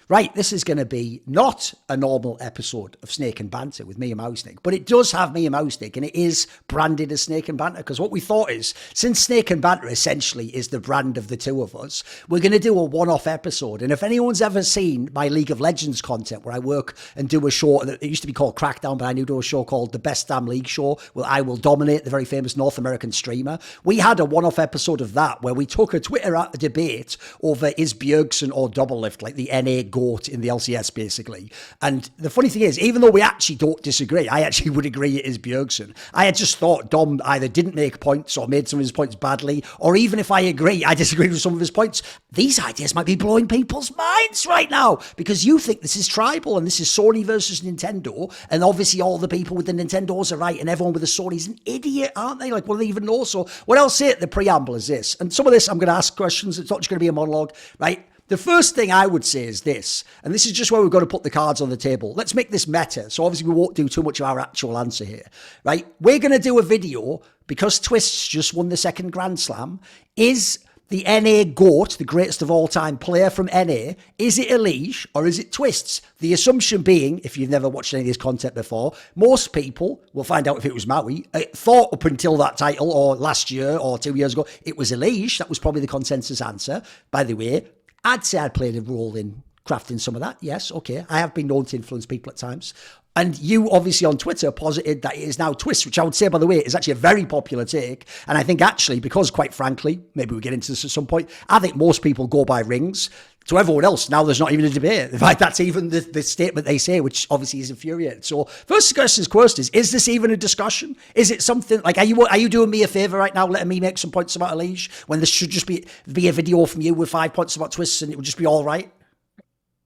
right, this is going to be not a normal episode of Snake and Banter with me and Mauisnake, but it does have me and Mauisnake, and it is branded as Snake and Banter, because what we thought is, since Snake and Banter essentially is the brand of the two of us, we're going to do a one-off episode. And if anyone's ever seen my League of Legends content, where I work and do a show, that it used to be called Crackdown, but I now do a show called The Best Damn League Show, where I will dominate the very famous North American streamer. We had a one-off episode of that, where we took a Twitter debate over is Bjergsen or Doublelift, like the NA GOAT in the LCS, basically. And the funny thing is, even though we actually don't disagree, I actually would agree it is Bjergsen. I had just thought Dom either didn't make points or made some of his points badly, or even if I agree, I disagree with some of his points. These ideas might be blowing people's minds right now, because you think this is tribal and this is Sony versus Nintendo, and obviously all the people with the Nintendos are right and everyone with the Sony's an idiot, aren't they? Like, what do they even know? So what I'll say at the preamble is this, and some of this I'm going to ask questions, it's not just going to be a monologue, right? The first thing I would say is this, and this is just where we're going to put the cards on the table. Let's make this meta. So obviously we won't do too much of our actual answer here, right? We're going to do a video because Twistzz just won the second Grand Slam. Is the NA GOAT, the greatest of all time player from NA, is it EliGE or is it Twistzz? The assumption being, if you've never watched any of this content before, most people, will find out if it was Maui, thought up until that title or last year or 2 years ago, it was EliGE. That was probably the consensus answer. By the way, I'd say I'd played a role in crafting some of that. Yes, okay. I have been known to influence people at times. And you obviously on Twitter posited that it is now Twistzz, which I would say, by the way, is actually a very popular take. And I think actually, because quite frankly, maybe we'll get into this at some point, I think most people go by rings. To everyone else, now there's not even a debate. In fact, that's even the statement they say, which obviously is infuriating. So first question is this even a discussion? Is it something, like, are you doing me a favour right now, letting me make some points about EliGE, when this should just be a video from you with 5 points about Twistzz and it would just be all right?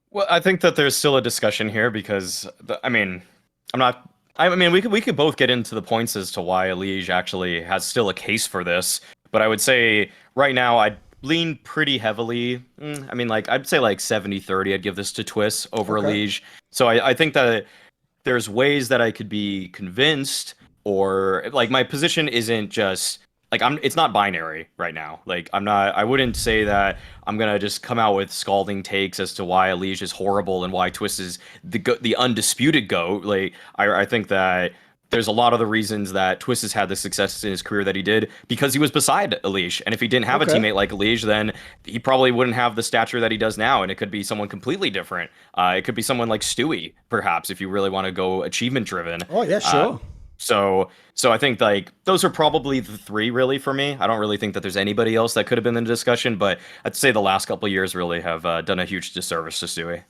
Well, I think that there's still a discussion here because, we could both get into the points as to why EliGE actually has still a case for this, but I would say right now I'd lean pretty heavily. I'd say like 70-30. I'd give this to Twistzz over EliGE. So I think that there's ways that I could be convinced, or like my position isn't just like it's not binary right now. Like I wouldn't say that I'm gonna just come out with scalding takes as to why EliGE is horrible and why Twistzz is the undisputed GOAT. Like I think that there's a lot of the reasons that Twistzz has had the success in his career that he did because he was beside EliGE. And if he didn't have a teammate like EliGE, then he probably wouldn't have the stature that he does now. And it could be someone completely different. It could be someone like Stewie, perhaps, if you really want to go achievement driven. Oh, yeah, sure. So I think like those are probably the three really for me. I don't really think that there's anybody else that could have been in the discussion, but I'd say the last couple of years really have done a huge disservice to Stewie.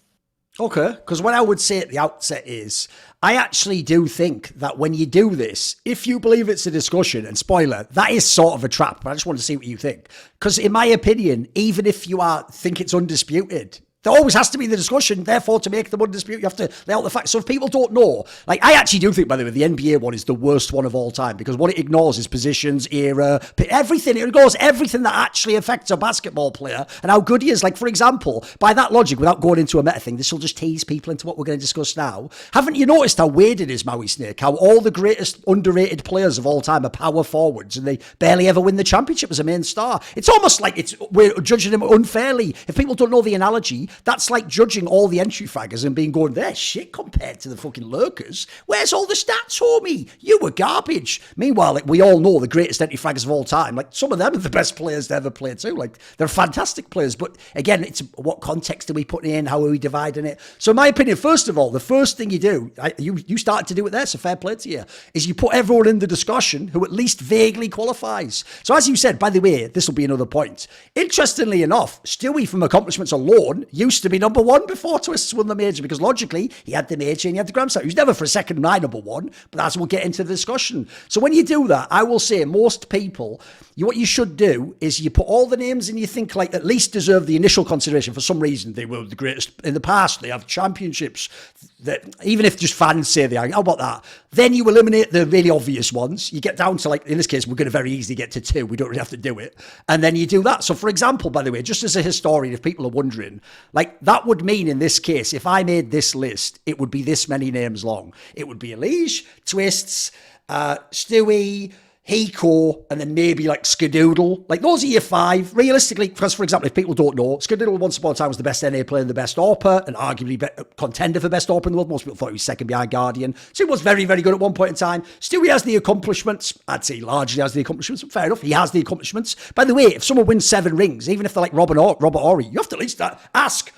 Okay, because what I would say at the outset is, I actually do think that when you do this, if you believe it's a discussion, and spoiler, that is sort of a trap, but I just want to see what you think. Because in my opinion, even if you think it's undisputed, there always has to be the discussion. Therefore, to make them undisputed, you have to lay out the facts. So if people don't know, like, I actually do think, by the way, the NBA one is the worst one of all time, because what it ignores is positions, era, everything. It ignores everything that actually affects a basketball player and how good he is. Like, for example, by that logic, without going into a meta thing, this will just tease people into what we're going to discuss now. Haven't you noticed how weird it is, Mauisnake? How all the greatest underrated players of all time are power forwards and they barely ever win the championship as a main star. It's almost like we're judging them unfairly. If people don't know the analogy, that's like judging all the entry fraggers and being going, they're shit compared to the fucking lurkers. Where's all the stats, homie? You were garbage. Meanwhile, like, we all know the greatest entry fraggers of all time. Like, some of them are the best players to ever play too. Like, they're fantastic players. But again, it's what context are we putting in? How are we dividing it? So in my opinion, first of all, the first thing you do, you started to do it there, so fair play to you, is you put everyone in the discussion who at least vaguely qualifies. So as you said, by the way, this will be another point. Interestingly enough, Stewie from accomplishments alone used to be number one before Twistzz won the major, because logically he had the major and he had the Grand Slam. He was never for a second my number one, but as we'll get into the discussion. So when you do that, I will say most people, what you should do is you put all the names and you think like at least deserve the initial consideration. For some reason, they were the greatest in the past. They have championships. That even if just fans say they are, how about that? Then you eliminate the really obvious ones. You get down to, like, in this case, we're going to very easily get to 2. We don't really have to do it. And then you do that. So for example, by the way, just as a historian, if people are wondering, like, that would mean in this case, if I made this list, it would be this many names long. It would be EliGE, Twistzz, Stewie, Hiko, and then maybe like Skadoodle. Like those are your 5. Realistically, because for example, if people don't know, Skadoodle once upon a time was the best NA player and the best AWPer, and arguably contender for best AWPer in the world. Most people thought he was second behind Guardian. So he was very, very good at one point in time. Still, he has the accomplishments. I'd say largely has the accomplishments. Fair enough, he has the accomplishments. By the way, if someone wins 7 rings, even if they're like Robert Ory, you have to at least ask,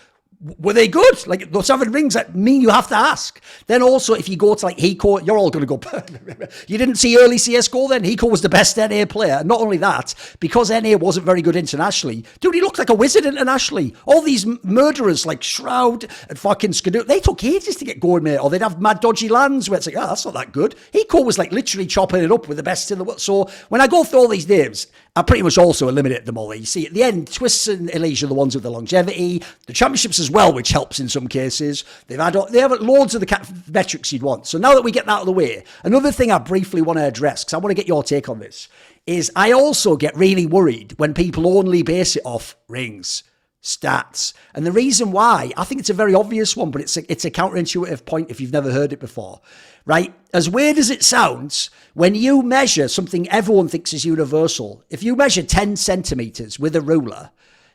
were they good? Like those 7 rings that mean you have to ask. Then also, if you go to like Hiko, you're all going to go, you didn't see early CSGO then? Hiko was the best NA player. Not only that, because NA wasn't very good internationally, dude, he looked like a wizard internationally. All these murderers like Shroud and fucking Skidoo, they took ages to get going, mate. Or they'd have mad dodgy lands where it's like, that's not that good. Hiko was like literally chopping it up with the best in the world. So when I go through all these names, I pretty much also eliminate them all. You see, at the end, Twistzz and EliGE are the ones with the longevity, the championships as well, which helps in some cases. They have loads of the metrics you'd want. So now that we get that out of the way, another thing I briefly want to address, because I want to get your take on this, is I also get really worried when people only base it off rings, stats. And the reason why, I think it's a very obvious one, but it's a counterintuitive point if you've never heard it before, right? As weird as it sounds, when you measure something everyone thinks is universal, if you measure 10 centimeters with a ruler,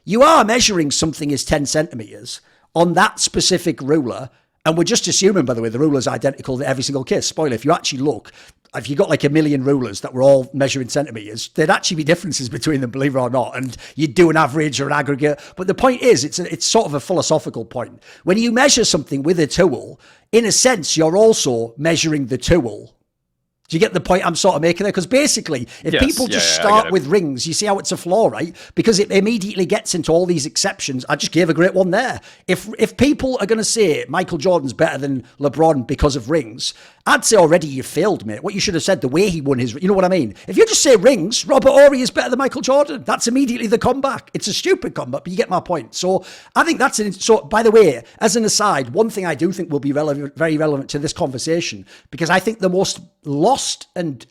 you are measuring something is 10 centimeters on that specific ruler. And we're just assuming, by the way, the ruler's identical to every single case. Spoiler, if you actually look, if you got like a million rulers that were all measuring centimeters, there'd actually be differences between them, believe it or not. And you'd do an average or an aggregate. But the point is, it's sort of a philosophical point. When you measure something with a tool, in a sense, you're also measuring the tool. Do you get the point I'm sort of making there? Because basically, if people just start with rings, you see how it's a flaw, right? Because it immediately gets into all these exceptions. I just gave a great one there. If people are going to say Michael Jordan's better than LeBron because of rings, I'd say already you failed, mate. What you should have said, the way he won his, you know what I mean? If you just say rings, Robert Ory is better than Michael Jordan. That's immediately the comeback. It's a stupid comeback, but you get my point. So I think that's an, so by the way, as an aside, one thing I do think will be relevant, very relevant to this conversation, because I think the most lost and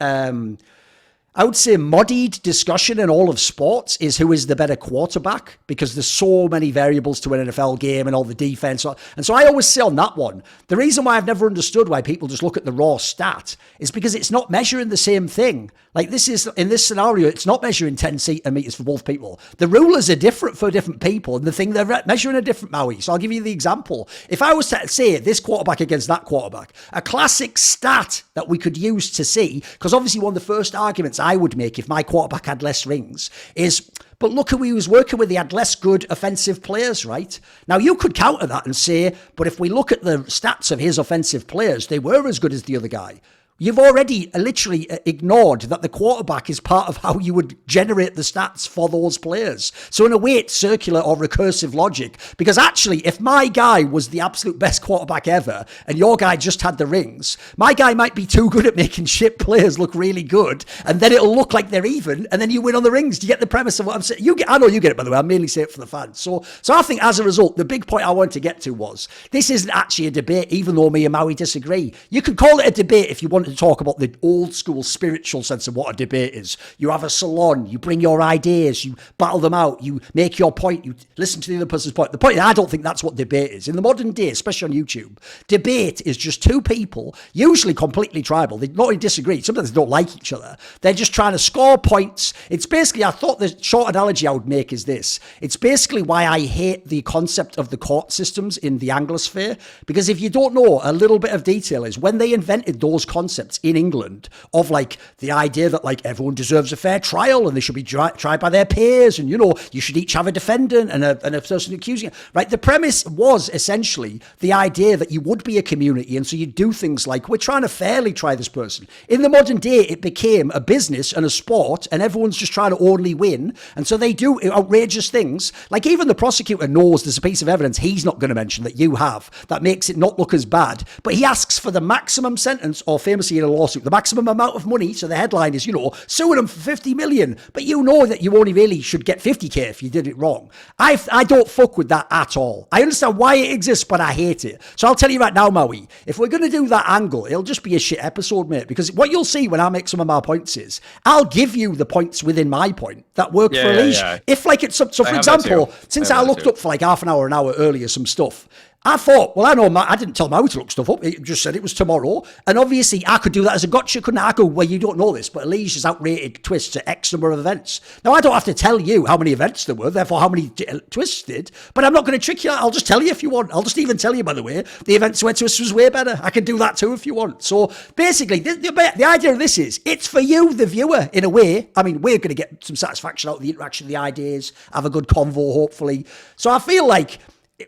I would say muddied discussion in all of sports is who is the better quarterback, because there's so many variables to an NFL game and all the defense. And so I always say on that one, the reason why I've never understood why people just look at the raw stat is because it's not measuring the same thing. Like this is, in this scenario, it's not measuring 10 centimeters for both people. The rulers are different for different people, and the thing they're measuring are different, Maui. So I'll give you the example. If I was to say this quarterback against that quarterback, a classic stat that we could use to see, because obviously one of the first arguments I would make if my quarterback had less rings is, but look who he was working with. He had less good offensive players, right? Now, you could counter that and say, but if we look at the stats of his offensive players, they were as good as the other guy. You've already literally ignored that the quarterback is part of how you would generate the stats for those players. So in a way, it's circular or recursive logic, because actually, if my guy was the absolute best quarterback ever and your guy just had the rings, my guy might be too good at making shit players look really good, and then it'll look like they're even, and then you win on the rings. Do you get the premise of what I'm saying? I know you get it, by the way. I'm mainly saying it for the fans. So I think as a result, the big point I wanted to get to was, this isn't actually a debate, even though me and Maui disagree. You could call it a debate if you want to talk about the old school spiritual sense of what a debate is. You have a salon, you bring your ideas, you battle them out, you make your point, you listen to the other person's point. The point is, I don't think that's what debate is. In the modern day, especially on YouTube, debate is just two people, usually completely tribal. They not only disagree, sometimes they don't like each other. They're just trying to score points. It's basically, I thought the short analogy I would make is this. It's basically why I hate the concept of the court systems in the Anglosphere, because if you don't know, a little bit of detail is when they invented those concepts in England of like the idea that like everyone deserves a fair trial and they should be tried by their peers, and you know, you should each have a defendant and a person accusing, right? The premise was essentially the idea that you would be a community, and so you do things like, we're trying to fairly try this person. In the modern day, it became a business and a sport, and everyone's just trying to only win, and so they do outrageous things. Like even the prosecutor knows there's a piece of evidence he's not going to mention that you have that makes it not look as bad, but he asks for the maximum sentence, or famously in a lawsuit, the maximum amount of money. So the headline is, you know, suing him for 50 million, but you know that you only really should get 50k if you did it wrong. I don't fuck with that at all. I understand why it exists, but I hate it. So I'll tell you right now, Maui, if we're going to do that angle, it'll just be a shit episode, mate, because what you'll see when I make some of my points is I'll give you the points within my point that work for EliGE. If like it's, so for example, since I looked up for like half an hour earlier some stuff, I thought, well, I know, I didn't tell Maui to look stuff up. It just said it was tomorrow. And obviously, I could do that as a gotcha, couldn't I? I go, well, you don't know this, but EliGE has outrated Twistzz at X number of events. Now, I don't have to tell you how many events there were, therefore how many Twistzz did, but I'm not going to trick you. I'll just tell you if you want. I'll just even tell you, by the way, the events where Twistzz was way better. I can do that too if you want. So basically, the idea of this is, it's for you, the viewer, in a way. I mean, we're going to get some satisfaction out of the interaction, the ideas, have a good convo, hopefully. So I feel like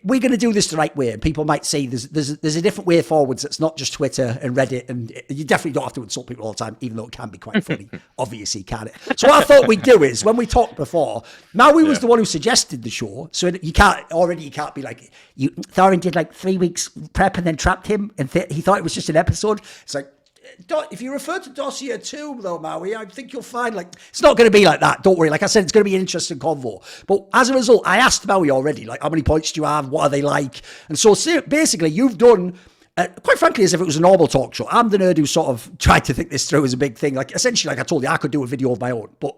we're going to do this the right way, and people might say there's a different way forwards that's not just Twitter and Reddit, and you definitely don't have to insult people all the time, even though it can be quite funny, obviously, can it? So what I thought we'd do is, when we talked before, Maui was the one who suggested the show, so you can't be like, Thorin did like 3 weeks prep and then trapped him, and he thought it was just an episode. It's like, if you refer to Dossier 2, though, Maui, I think you'll find, like, it's not going to be like that. Don't worry. Like I said, it's going to be an interesting convo. But as a result, I asked Maui already, like, how many points do you have? What are they like? And so basically, you've done, quite frankly, as if it was a normal talk show. I'm the nerd who sort of tried to think this through as a big thing. Like, essentially, like I told you, I could do a video of my own. But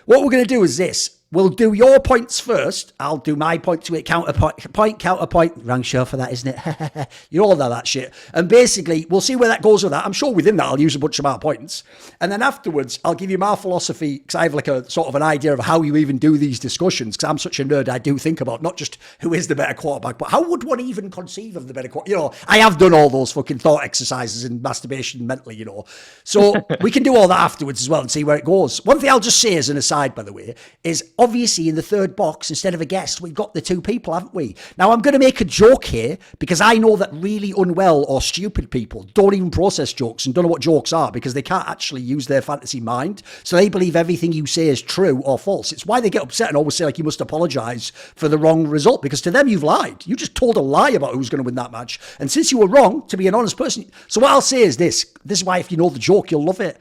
what we're going to do is this. We'll do your points first. I'll do my point to it, counterpoint. Wrong show for that, isn't it? You all know that shit. And basically, we'll see where that goes with that. I'm sure within that, I'll use a bunch of our points. And then afterwards, I'll give you my philosophy, because I have like a sort of an idea of how you even do these discussions, because I'm such a nerd, I do think about not just who is the better quarterback, but how would one even conceive of the better quarterback? You know, I have done all those fucking thought exercises and masturbation mentally, you know. So we can do all that afterwards as well and see where it goes. One thing I'll just say as an aside, by the way, is obviously in the third box, instead of a guest, we've got the two people, haven't we? Now, I'm going to make a joke here because I know that really unwell or stupid people don't even process jokes and don't know what jokes are because they can't actually use their fantasy mind. So they believe everything you say is true or false. It's why they get upset and always say, like, you must apologize for the wrong result, because to them, you've lied. You just told a lie about who's going to win that match. And since you were wrong, to be an honest person. So what I'll say is this is why if you know the joke, you'll love it.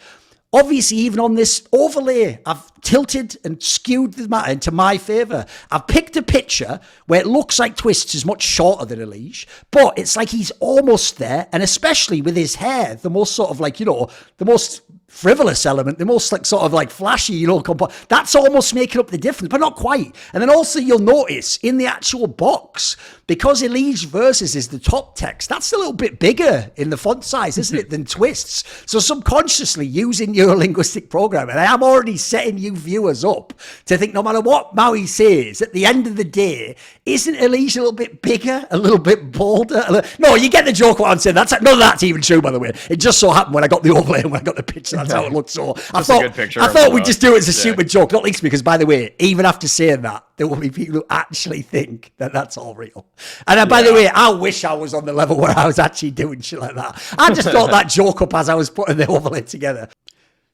Obviously, even on this overlay, I've tilted and skewed the matter into my favour. I've picked a picture where it looks like Twistzz is much shorter than EliGE, but it's like he's almost there, and especially with his hair, the most sort of like, you know, the most frivolous element, the most like sort of like flashy, you know, that's almost making up the difference, but not quite. And then also you'll notice in the actual box, because EliGE Versus is the top text, that's a little bit bigger in the font size, isn't it, than Twistzz? So subconsciously using your linguistic programming, and I'm already setting you viewers up to think no matter what Maui says, at the end of the day, isn't EliGE a little bit bigger, a little bit bolder? No, you get the joke what I'm saying. None of that's even true, by the way. It just so happened when I got the overlay and when I got the picture, that's how it looked. So I thought we'd just do it as a stupid joke, not least because, by the way, even after saying that, there will be people who actually think that that's all real. And by the way, I wish I was on the level where I was actually doing shit like that. I just thought that joke up as I was putting the overlay together.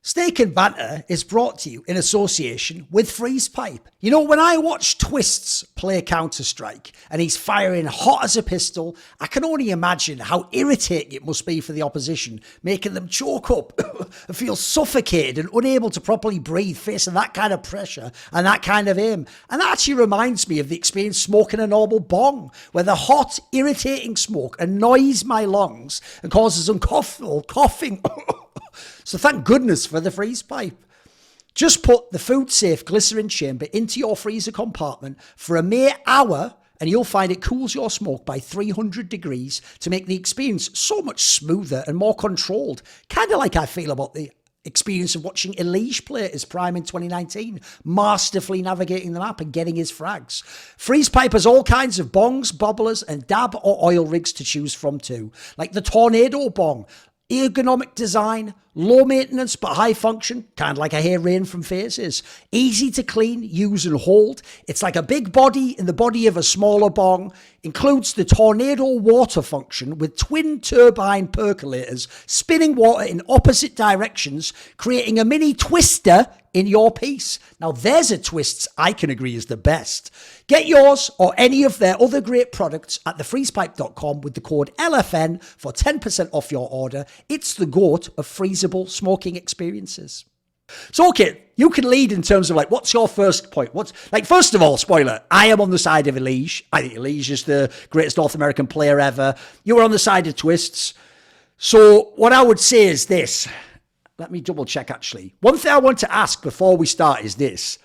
Snake and Banter is brought to you in association with Freeze Pipe. You know, when I watch Twistzz play Counter-Strike and he's firing hot as a pistol, I can only imagine how irritating it must be for the opposition, making them choke up and feel suffocated and unable to properly breathe facing that kind of pressure and that kind of aim. And that actually reminds me of the experience smoking a normal bong, where the hot, irritating smoke annoys my lungs and causes uncomfortable coughing. So thank goodness for the freeze pipe. Just put the food-safe glycerin chamber into your freezer compartment for a mere hour and you'll find it cools your smoke by 300 degrees to make the experience so much smoother and more controlled. Kind of like I feel about the experience of watching EliGE play at his prime in 2019, masterfully navigating the map and getting his frags. Freeze Pipe has all kinds of bongs, bobblers and dab or oil rigs to choose from too, like the Tornado Bong. Ergonomic design, low maintenance but high function, kind of like I hear Rain from Faces. Easy to clean, use and hold. It's like a big body in the body of a smaller bong. Includes the Tornado water function with twin turbine percolators spinning water in opposite directions, creating a mini twister in your piece. Now there's a Twistzz I can agree is the best. Get yours or any of their other great products at thefreezepipe.com with the code LFN for 10% off your order. It's the GOAT of freezable smoking experiences. So, okay, you can lead in terms of like, what's your first point? First of all, spoiler, I am on the side of EliGE. I think EliGE is the greatest North American player ever. You were on the side of Twistzz. So what I would say is this. Let me double check actually. One thing I want to ask before we start is this.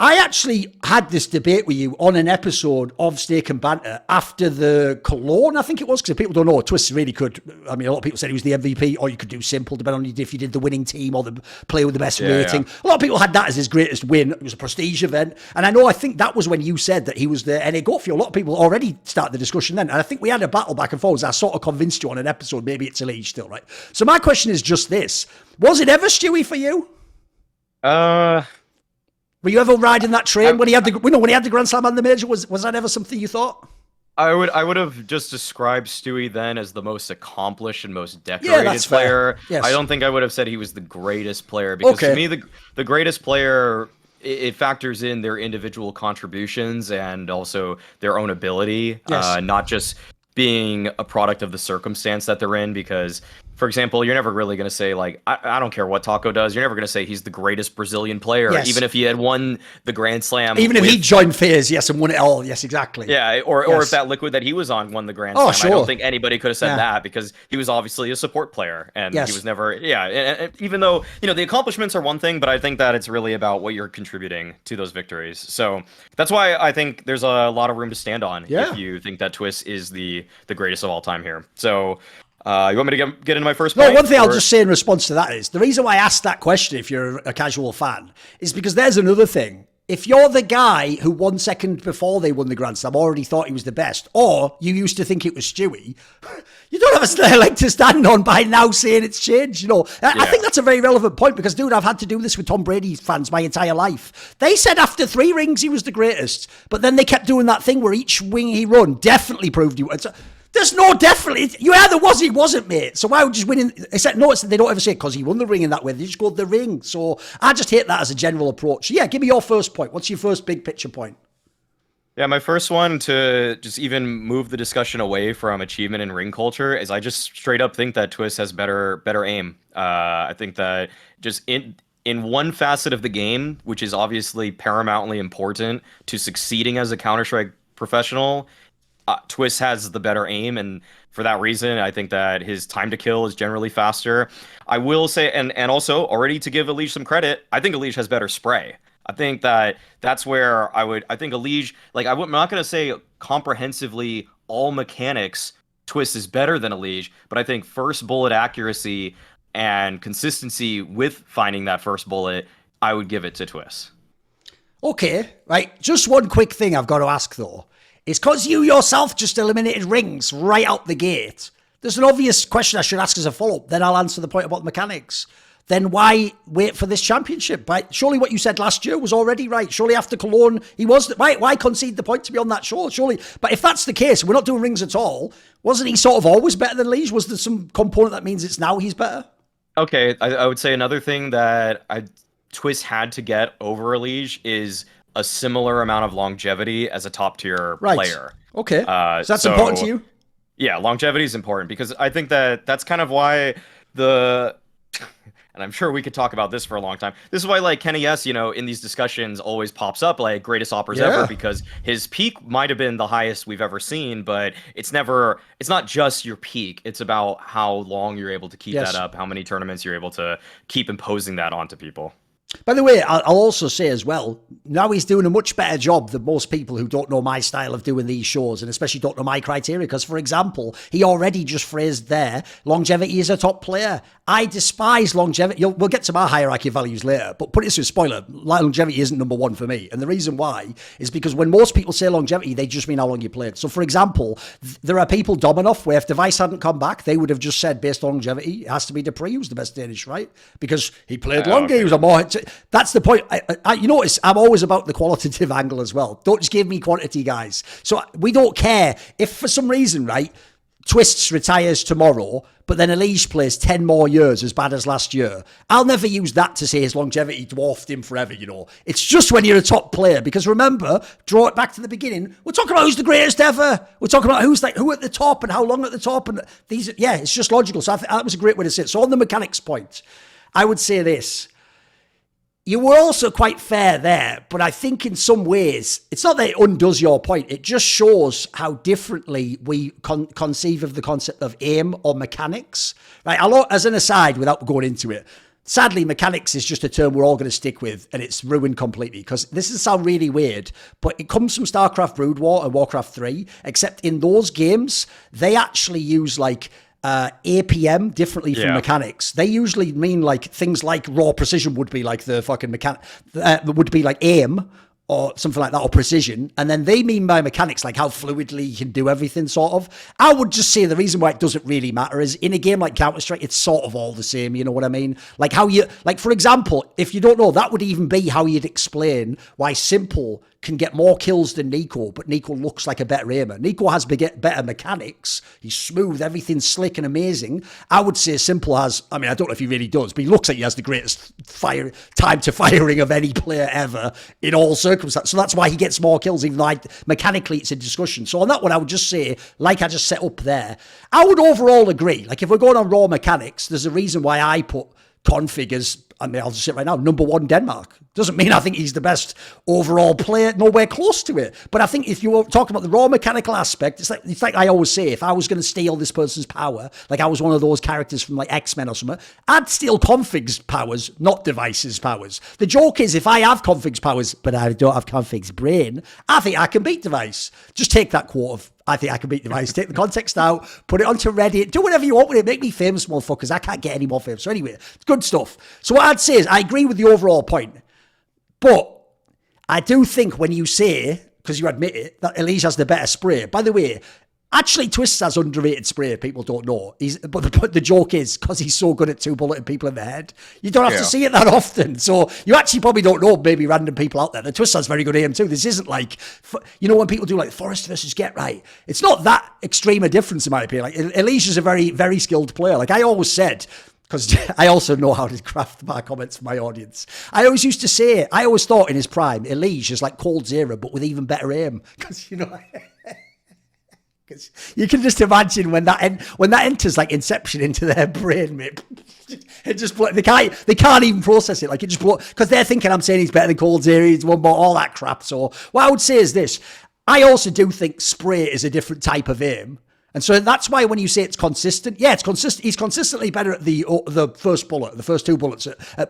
I actually had this debate with you on an episode of Snake and Banter after the Cologne, I think it was, because if people don't know, Twistzz really could. I mean, a lot of people said he was the MVP, or you could do simple, depending on if you did the winning team or the player with the best rating. Yeah. A lot of people had that as his greatest win. It was a prestige event. And I think that was when you said that he was the NA GOAT for you. A lot of people already started the discussion then. And I think we had a battle back and forth. I sort of convinced you on an episode, maybe it's EliGE still, right? So my question is just this. Was it ever Stewie for you? Were you ever riding that train when he had the Grand Slam and the Major? Was that ever something you thought? I would have just described Stewie then as the most accomplished and most decorated player. Yes. I don't think I would have said he was the greatest player, because to me the greatest player, it factors in their individual contributions and also their own ability, not just being a product of the circumstance that they're in. Because, for example, you're never really going to say, like, I don't care what Taco does, you're never going to say he's the greatest Brazilian player, even if he had won the Grand Slam. Even if he joined FaZe, and won it all, exactly. Yeah, or if that Liquid that he was on won the Grand Slam. Sure. I don't think anybody could have said that, because he was obviously a support player, and he was never, and even though, the accomplishments are one thing, but I think that it's really about what you're contributing to those victories. So that's why I think there's a lot of room to stand on if you think that Twistzz is the greatest of all time here. So you want me to get into my first point? No, one thing I'll just say in response to that is, the reason why I asked that question, if you're a casual fan, is because there's another thing. If you're the guy who 1 second before they won the Grand Slam already thought he was the best, or you used to think it was Stewie, you don't have a leg to stand on by now saying it's changed, I think that's a very relevant point, because, dude, I've had to do this with Tom Brady fans my entire life. They said after 3 rings he was the greatest, but then they kept doing that thing where each wing he won definitely proved he was. There's no definitely. You either was or he wasn't, mate. So why would you just win? They don't ever say because he won the ring in that way. They just go the ring. So I just hate that as a general approach. So give me your first point. What's your first big picture point? Yeah, my first one, to just even move the discussion away from achievement and ring culture, is I just straight up think that Twistzz has better aim. I think that just in one facet of the game, which is obviously paramountly important to succeeding as a Counter-Strike professional, Twistzz has the better aim, and for that reason, I think that his time to kill is generally faster. I will say, and also, already to give EliGE some credit, I think EliGE has better spray. I think that's where I think EliGE, I'm not going to say comprehensively all mechanics, Twistzz is better than EliGE, but I think first bullet accuracy and consistency with finding that first bullet, I would give it to Twistzz. Okay, right. Just one quick thing I've got to ask, though. It's because you yourself just eliminated rings right out the gate. There's an obvious question I should ask as a follow-up. Then I'll answer the point about the mechanics. Then why wait for this championship? Right? Surely what you said last year was already right. Surely after Cologne, he was. Why concede the point to be on that show? Surely. But if that's the case, we're not doing rings at all. Wasn't he sort of always better than EliGE? Was there some component that means it's now he's better? Okay, I would say another thing that Twistzz had to get over EliGE is a similar amount of longevity as a top tier player. Okay. So that's important to you? Yeah, longevity is important, because I think that's kind of why and I'm sure we could talk about this for a long time. This is why Kenny S, in these discussions always pops up greatest operas ever, because his peak might have been the highest we've ever seen, but it's not just your peak. It's about how long you're able to keep that up, how many tournaments you're able to keep imposing that onto people. By the way, I'll also say as well, now he's doing a much better job than most people who don't know my style of doing these shows, and especially don't know my criteria, because, for example, he already just phrased there, longevity is a top player. I despise longevity. We'll get to my hierarchy of values later, but put it as a spoiler, longevity isn't number one for me. And the reason why is because when most people say longevity, they just mean how long you played. So, for example, there are people Dominov where if Device hadn't come back, they would have just said, based on longevity, it has to be Dupree who's the best Danish, right? Because he played longer, he was a more... That's the point. You notice I'm always about the qualitative angle as well. Don't just give me quantity, guys. So we don't care if for some reason, right, Twistzz retires tomorrow, but then EliGE plays 10 more years as bad as last year. I'll never use that to say his longevity dwarfed him forever, It's just when you're a top player. Because remember, draw it back to the beginning, we're talking about who's the greatest ever. We're talking about who at the top and how long at the top. And it's just logical. So I think that was a great way to say it. So on the mechanics point, I would say this. You were also quite fair there, but I think in some ways, it's not that it undoes your point. It just shows how differently we conceive of the concept of aim or mechanics. Right? As an aside, without going into it, Sadly, mechanics is just a term we're all going to stick with, and it's ruined completely, because this is sound really weird, but it comes from StarCraft Brood War and Warcraft 3, except in those games, they actually use like APM differently from mechanics. They usually mean like things like raw precision would be like the fucking would be like aim, or something like that, or precision. And then they mean by mechanics like how fluidly you can do everything, sort of. I would just say the reason why it doesn't really matter is in a game like Counter-Strike, it's sort of all the same, you know what I mean? Like how you, like for example, if you don't know, that would even be how you'd explain why Simple can get more kills than Nico, but Nico looks like a better aimer. Nico has better mechanics. He's smooth, everything's slick and amazing. I would say Simple has, I mean, I don't know if he really does, but he looks like he has the greatest time to firing of any player ever in all circumstances. So that's why he gets more kills, even though mechanically it's a discussion. So on that one, I would just say, like I just set up there, I would overall agree. Like if we're going on raw mechanics, there's a reason why I put config as, I mean, I'll just say it right now, number 1 Denmark. Doesn't mean I think he's the best overall player, nowhere close to it. But I think if you were talking about the raw mechanical aspect, it's like I always say, if I was going to steal this person's power, like I was one of those characters from like X-Men or something, I'd steal config's powers, not device's powers. The joke is, if I have config's powers, but I don't have config's brain, I think I can beat device. Just take that quote of, I think I can beat device, take the context out, put it onto Reddit, do whatever you want with it, make me famous, motherfuckers. I can't get any more famous. So anyway, it's good stuff. So what I'd say is, I agree with the overall point. But I do think when you say, because you admit it, that EliGE has the better spray. By the way, actually Twistzz has underrated spray, people don't know. But the joke is, because he's so good at 2-bulleting people in the head, you don't have to see it that often. So you actually probably don't know maybe random people out there. The Twistzz has very good aim too. This isn't like, you know, when people do like Forest versus Get Right, it's not that extreme a difference in my opinion. Like EliGE is a very, very skilled player. Like I always said, because I also know how to craft my comments for my audience. I always used to say, I always thought in his prime, EliGE is like Cold Zero, but with even better aim. Because, you know, because you can just imagine when that enters like Inception into their brain, mate. It just they can't even process it. Like it just because they're thinking I'm saying he's better than Cold Zero, he's one more, all that crap. So what I would say is this: I also do think spray is a different type of aim. And so that's why when you say it's consistent, yeah, it's consistent. He's consistently better at the first bullet, the first 2 bullets.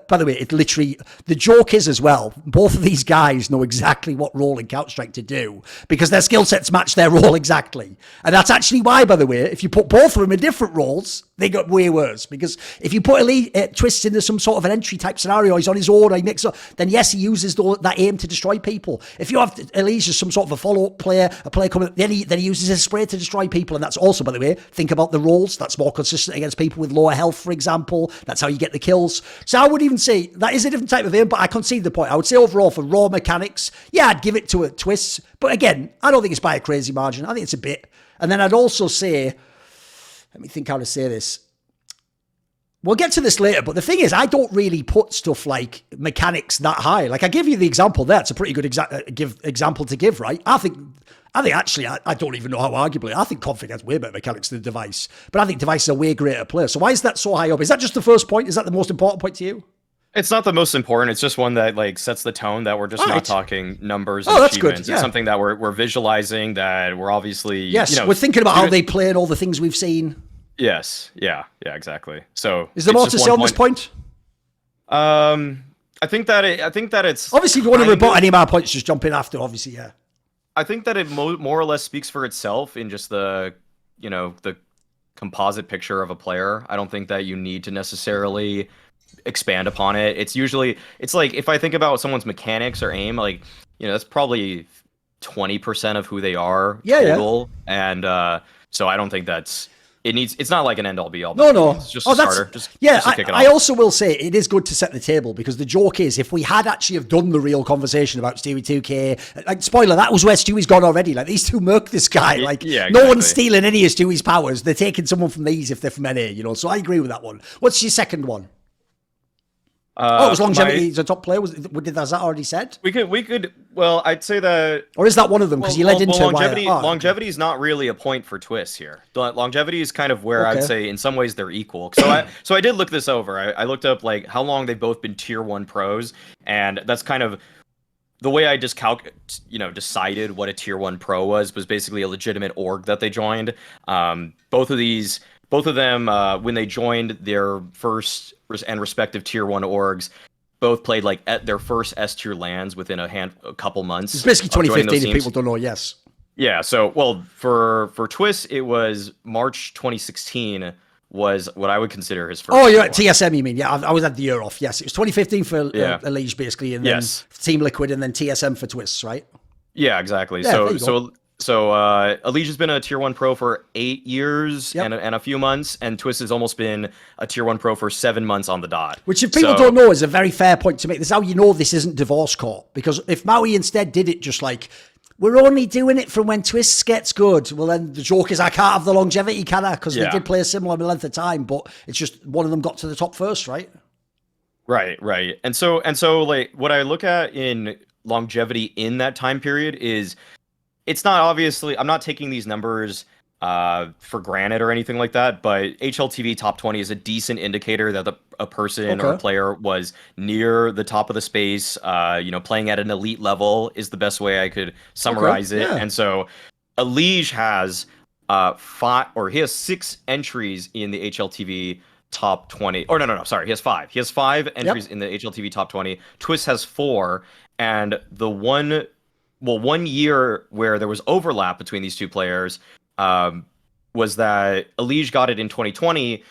By the way, it literally, the joke is as well, both of these guys know exactly what role in Counter-Strike to do because their skill sets match their role exactly. And that's actually why, by the way, if you put both of them in different roles, they got way worse. Because if you put Twistzz into some sort of an entry type scenario, he's on his own, he mixes up, then yes, he uses that aim to destroy people. If you have EliGE as some sort of a follow-up player, a player coming, then he uses his spray to destroy people, and that's also, by the way, think about the roles. That's more consistent against people with lower health, for example. That's how you get the kills. So I would even say that is a different type of aim, but I concede the point. I would say overall for raw mechanics, yeah, I'd give it to a Twistzz. But again, I don't think it's by a crazy margin. I think it's a bit. And then I'd also say, let me think how to say this. We'll get to this later, but the thing is, I don't really put stuff like mechanics that high. Like I give you the example there. It's a pretty good example to give, right? I think actually, I don't even know how arguably. I think config has way better mechanics than device, but I think device is a way greater player. So why is that so high up? Is that just the first point? Is that the most important point to you? It's not the most important. It's just one that like sets the tone that we're just not talking numbers and that's achievements. good. Yeah. It's something that we're visualizing, that we're obviously we're thinking about how they play and all the things we've seen. Yes. Yeah, exactly. So is there more to say on this point? I think that it's obviously if you want to rebut any of our points, just jump in after. Obviously, yeah. I think that it more or less speaks for itself in just the composite picture of a player. I don't think that you need to necessarily expand upon it. It's like if I think about someone's mechanics or aim, like, you know, that's probably 20% of who they are total. Yeah. And so I don't think it's not like an end all be all. No. It's just a starter. Just to kick it off. I also will say it is good to set the table because the joke is if we had actually have done the real conversation about Stewie 2K, like spoiler, that was where Stewie's gone already. Like these two murk this guy. Like no one's stealing any of Stewie's powers. They're taking someone from these if they're from NA, you know. So I agree with that one. What's your second one? It was longevity. He's a top player. Was that already said? We could. Well, I'd say that. Or is that one of them? Because you led into longevity. Longevity is not really a point for Twistzz here. Longevity is kind of where I'd say in some ways they're equal. So I did look this over. I looked up like how long they've both been tier 1 pros, and that's kind of the way I just decided what a tier 1 pro was basically a legitimate org that they joined. Both of these both of them, when they joined their first and respective tier 1 orgs, both played like at their first S tier lands within a couple months. It's basically 2015 if people don't know, yes. Yeah, so, well, for Twistzz, it was March 2016 was what I would consider his first. Oh, you're at TSM, you mean? Yeah, I was at the year off. Yes, it was 2015 for EliGE, basically, and then Team Liquid, and then TSM for Twistzz, right? Yeah, exactly. Yeah, So EliGE has been a tier 1 pro for 8 years and a few months, and Twistzz has almost been a tier 1 pro for 7 months on the dot. Which, if people don't know, is a very fair point to make. This is how you know this isn't divorce court. Because if Maui instead did it just like, we're only doing it from when Twistzz gets good, well, then the joke is I can't have the longevity, can I? Because they did play a similar length of time, but it's just one of them got to the top first, right? Right. And so like what I look at in longevity in that time period is, it's not obviously, I'm not taking these numbers for granted or anything like that, but HLTV top 20 is a decent indicator that a person or a player was near the top of the space. Playing at an elite level is the best way I could summarize it. And so EliGE has he has 6 entries in the HLTV top 20. Or no, sorry, he has 5. He has 5 entries in the HLTV top 20. Twistzz has 4, and the one year where there was overlap between these two players was that EliGE got it in 2020,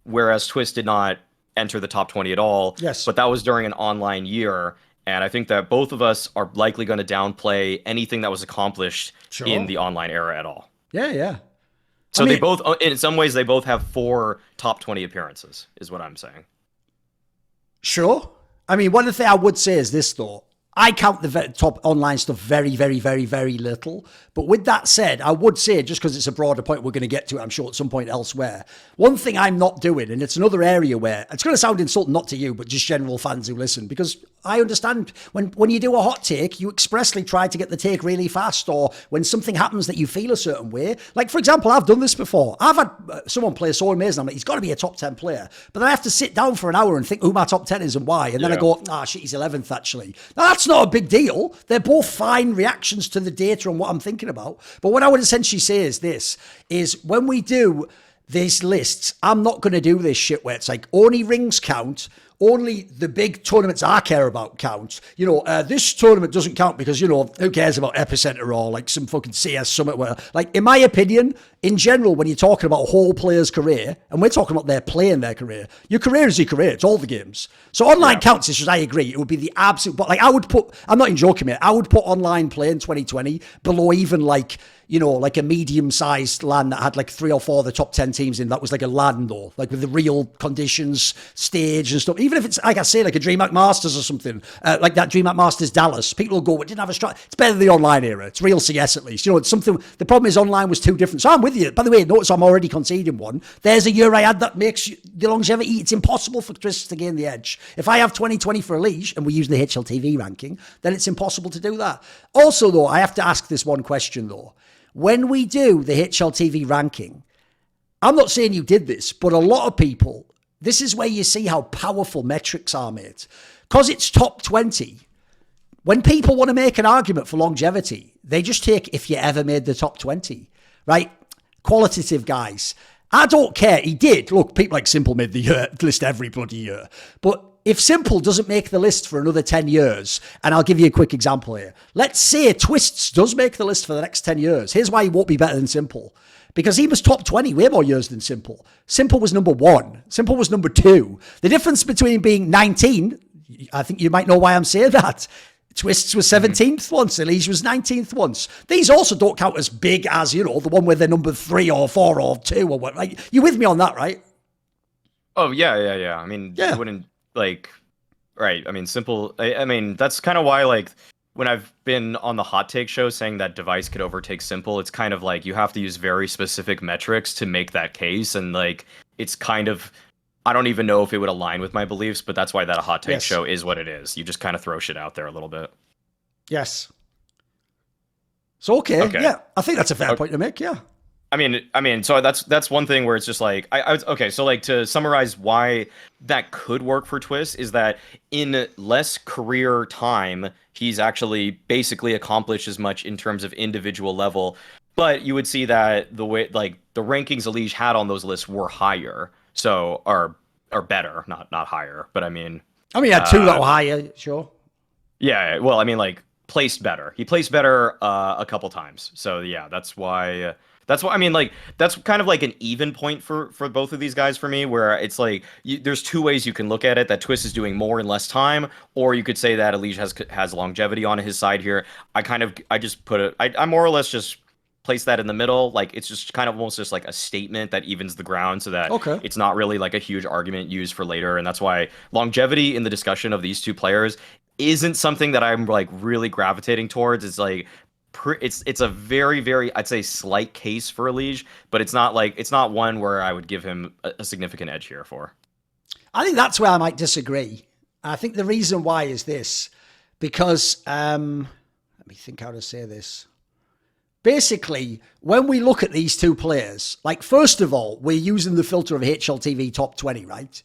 whereas Twistzz did not enter the top 20 at all. Yes. But that was during an online year, and I think that both of us are likely going to downplay anything that was accomplished in the online era at all. Yeah. So they both, in some ways, they both have 4 top 20 appearances, is what I'm saying. Sure. I mean, one of the things I would say is this, though. I count the top online stuff very, very, very, very little. But with that said, I would say, just because it's a broader point we're going to get to, I'm sure, at some point elsewhere, one thing I'm not doing, and it's another area where, it's going to sound insulting, not to you, but just general fans who listen, because I understand when you do a hot take, you expressly try to get the take really fast, or when something happens that you feel a certain way. Like, for example, I've done this before. I've had someone play so amazing, I'm like, he's got to be a top 10 player. But then I have to sit down for an hour and think who my top 10 is and why. And then I go, shit, he's 11th, actually. Now, that's not a big deal. They're both fine reactions to the data and what I'm thinking about. But what I would essentially say is this, is when we do these lists, I'm not going to do this shit where it's like only rings count, only the big tournaments I care about count. This tournament doesn't count because, who cares about Epicenter or like some fucking CS Summit where, like, in my opinion, in general, when you're talking about a whole player's career, and we're talking about their playing their career, your career is your career. It's all the games. So online counts, it's just, I agree. It would be the absolute, but like I'm not even joking, mate. I would put online play in 2020 below even like a medium-sized LAN that had like 3 or 4 of the top 10 teams in. That was like a LAN though, like with the real conditions, stage and stuff. Even if it's, like I say, like a DreamHack Masters or something, like that DreamHack Masters Dallas, people will go, it didn't have a strat. It's better than the online era. It's real CS at least. It's something, the problem is online was too different. So I'm with you. By the way, notice I'm already conceding one. There's a year I had that makes the longevity, it's impossible for Twistzz to gain the edge. If I have 2020 for EliGE, and we use the HLTV ranking, then it's impossible to do that. Also though, I have to ask this one question though. When we do the HLTV ranking, I'm not saying you did this, but a lot of people, this is where you see how powerful metrics are, mate. Because it's top 20, when people want to make an argument for longevity, they just take if you ever made the top 20, right? Qualitative guys. I don't care. He did. Look, people like Simple made the list every bloody year. But if Simple doesn't make the list for another 10 years, and I'll give you a quick example here. Let's say Twistzz does make the list for the next 10 years. Here's why he won't be better than Simple. Because he was top 20 way more years than Simple. Simple was number 1. Simple was number 2. The difference between being 19, I think you might know why I'm saying that. Twistzz was 17th once, EliGE was 19th once. These also don't count as big as, the one where they're number 3 or 4 or 2 or what. Like, you with me on that, right? Oh, yeah. I mean, you wouldn't, like, right. I mean, Simple, I mean, that's kind of why, like, when I've been on the hot take show saying that device could overtake Simple, it's kind of like you have to use very specific metrics to make that case. And, like, it's kind of, I don't even know if it would align with my beliefs, but that's why that hot take show is what it is. You just kind of throw shit out there a little bit. Yes. So, okay. Yeah, I think that's a fair point to make, yeah. I mean, so that's one thing where it's just like, okay, so like to summarize why that could work for Twistzz is that in less career time, he's actually basically accomplished as much in terms of individual level. but you would see that the way like the rankings EliGE had on those lists were higher, so are better, not higher, but I mean, I had two that were higher, sure. yeah, well, I mean, like placed better. He placed better a couple times, so yeah, that's why. That's why I mean, like that's kind of like an even point for both of these guys for me, where it's like there's two ways you can look at it. That Twistzz is doing more in less time, or you could say that EliGE has longevity on his side here. I just put it. I more or less just place that in the middle. Like it's just kind of almost just like a statement that evens the ground, so that it's not really like a huge argument used for later. And that's why longevity in the discussion of these two players isn't something that I'm like really gravitating towards. It's like it's a very I'd say slight case for EliGE, but it's not one where I would give him a significant edge here for. I think that's where I might disagree. I think the reason why is this, because let me think how to say this. Basically, when we look at these two players, like first of all, we're using the filter of HLTV top 20, right?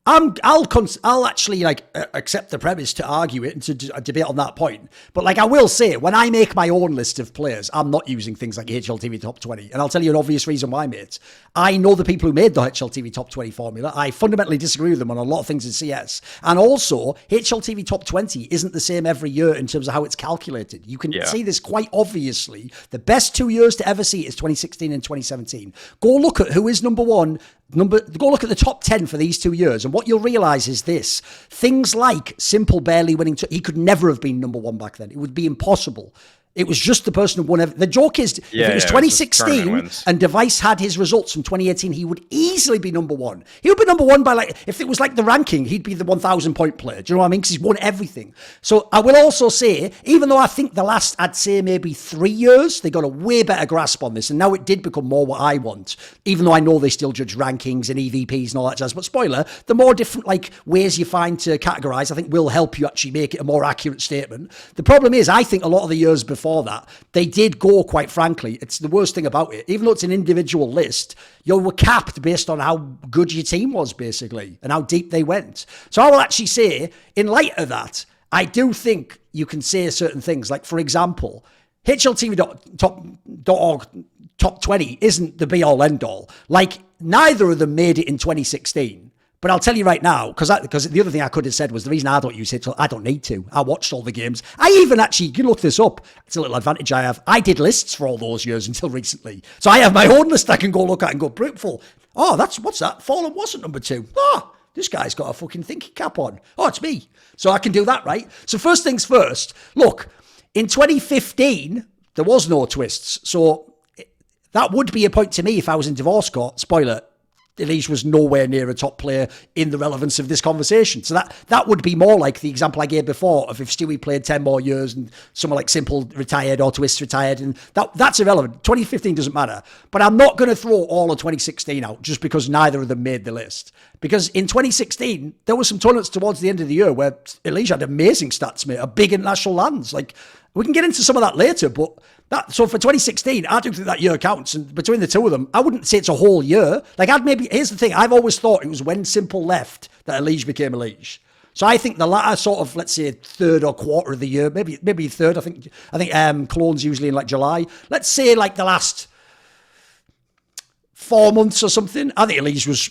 I'll actually like accept the premise to argue it and to debate on that point. But like I will say, when I make my own list of players, I'm not using things like HLTV top 20. And I'll tell you an obvious reason why, mate. I know the people who made the HLTV top 20 formula. I fundamentally disagree with them on a lot of things in CS. And also, HLTV top 20 isn't the same every year in terms of how it's calculated. You can see this quite obviously. The best 2 years to ever see is 2016 and 2017. Go look at who is number one. Go look at the top 10 for these 2 years, and what you'll realize is this: things like Simple barely winning, he could never have been number one back then. It would be impossible. It was just the person who won. The joke is, if it was 2016 and Device had his results from 2018, he would easily be number one. He would be number one by like, if it was like the ranking, he'd be the 1,000 point player. Do you know what I mean? Because he's won everything. So I will also say, even though I think the last, I'd say maybe 3 years, they got a way better grasp on this. And now it did become more what I want, even though I know they still judge rankings and EVPs and all that jazz. But spoiler, the more different like ways you find to categorize, I think will help you actually make it a more accurate statement. The problem is, I think a lot of the years before that, they did go, quite frankly, it's the worst thing about it. Even though it's an individual list, you were capped based on how good your team was, basically, and how deep they went. So I will actually say, in light of that, I do think you can say certain things. Like, for example, HLTV.org top 20 isn't the be-all, end-all. Like, neither of them made it in 2016. But I'll tell you right now, because the other thing I could have said was the reason I don't use it, I don't need to. I watched all the games. I even actually, you can look this up. It's a little advantage I have. I did lists for all those years until recently. So I have my own list I can go look at and go, brutal. Oh, what's that? Fallen wasn't number 2. Oh, this guy's got a fucking thinking cap on. Oh, it's me. So I can do that, right? So first things first, look, in 2015, there was no Twistzz. So that would be a point to me if I was in divorce court. Spoiler, EliGE was nowhere near a top player in the relevance of this conversation. So that would be more like the example I gave before of if Stewie played 10 more years and someone like Simple retired or Twistzz retired, and that's irrelevant. 2015 doesn't matter. But I'm not going to throw all of 2016 out just because neither of them made the list. Because in 2016, there were some tournaments towards the end of the year where EliGE had amazing stats, mate, a big international lands. Like, we can get into some of that later, but so for 2016, I don't think that year counts. And between the two of them, I wouldn't say it's a whole year. Like, here's the thing, I've always thought it was when Simple left that EliGE became EliGE. So I think the latter sort of, let's say, third or quarter of the year, maybe third. I think Clone's usually in like July. Let's say like the last 4 months or something. I think EliGE was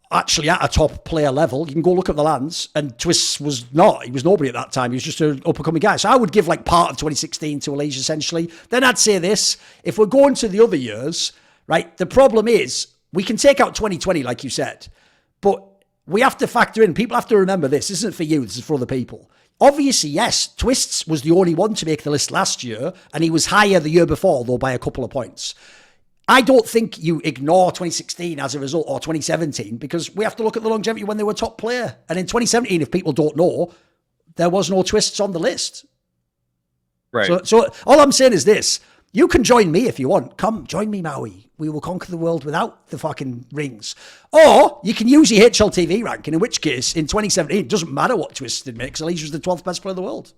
actually at a top player level. You can go look at the lands, and Twistzz was not. He was nobody at that time. He was just an up-and-coming guy. So I would give like part of 2016 to EliGE, essentially. Then I'd say this: if we're going to the other years, right, the problem is we can take out 2020, like you said, but we have to factor in, people have to remember this isn't for you, this is for other people. Obviously, yes, Twistzz was the only one to make the list last year, and he was higher the year before, though by a couple of points. I don't think you ignore 2016 as a result, or 2017, because we have to look at the longevity when they were top player. And in 2017, if people don't know, there was no Twistzz on the list. Right. So all I'm saying is this: you can join me if you want. Come, join me, Maui. We will conquer the world without the fucking rings. Or you can use your HLTV ranking, in which case, in 2017, it doesn't matter what Twistzz did make, because EliGE was the 12th best player in the world.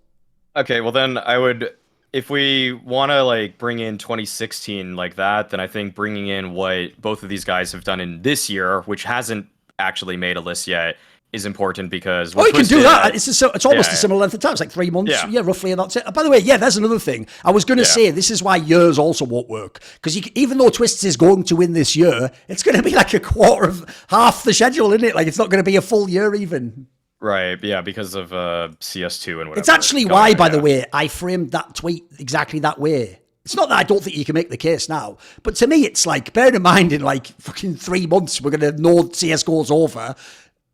Okay, well then I would... If we want to like bring in 2016 like that, then I think bringing in what both of these guys have done in this year, which hasn't actually made a list yet, is important because Oh, you can do that. It's almost Yeah, a similar length of time. It's like 3 months. Yeah. Yeah, roughly. And that's it. By the way, yeah, there's another thing. I was going to say, this is why years also won't work. Because even though Twistzz is going to win this year, it's going to be like a quarter of half the schedule, isn't it? Like, it's not going to be a full year even. Right, yeah, because of CS2 and whatever. It's actually why, by the way, I framed that tweet exactly that way. It's not that I don't think you can make the case now, but to me, it's like, bear in mind, in like fucking 3 months, we're going to know CSGO's over.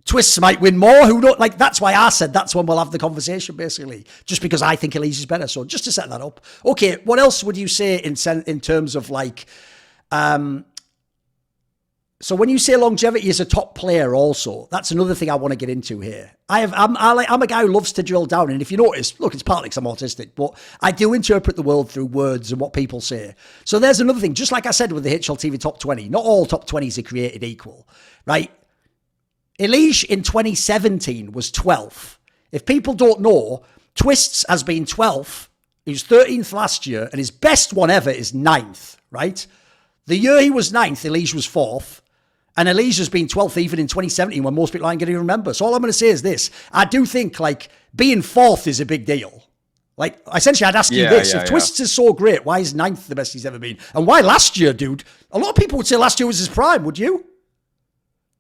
Twistzz might win more. Who knows? Like, that's why I said that's when we'll have the conversation, basically, just because I think EliGE is better. So just to set that up. Okay, what else would you say in terms of like, so when you say longevity is a top player also, that's another thing I want to get into here. I'm a guy who loves to drill down. And if you notice, look, it's partly because I'm autistic, but I do interpret the world through words and what people say. So there's another thing. Just like I said with the HLTV top 20, not all top 20s are created equal, right? EliGE in 2017 was 12th. If people don't know, Twistzz has been 12th. He was 13th last year, and his best one ever is 9th, right? The year he was 9th, EliGE was 4th. And EliGE has been 12th even in 2017 when most people aren't going to remember. So all I'm going to say is this. I do think, like, being 4th is a big deal. Like, essentially, I'd ask you this. If Twistzz is so great, why is 9th the best he's ever been? And why last year, dude? A lot of people would say last year was his prime, would you?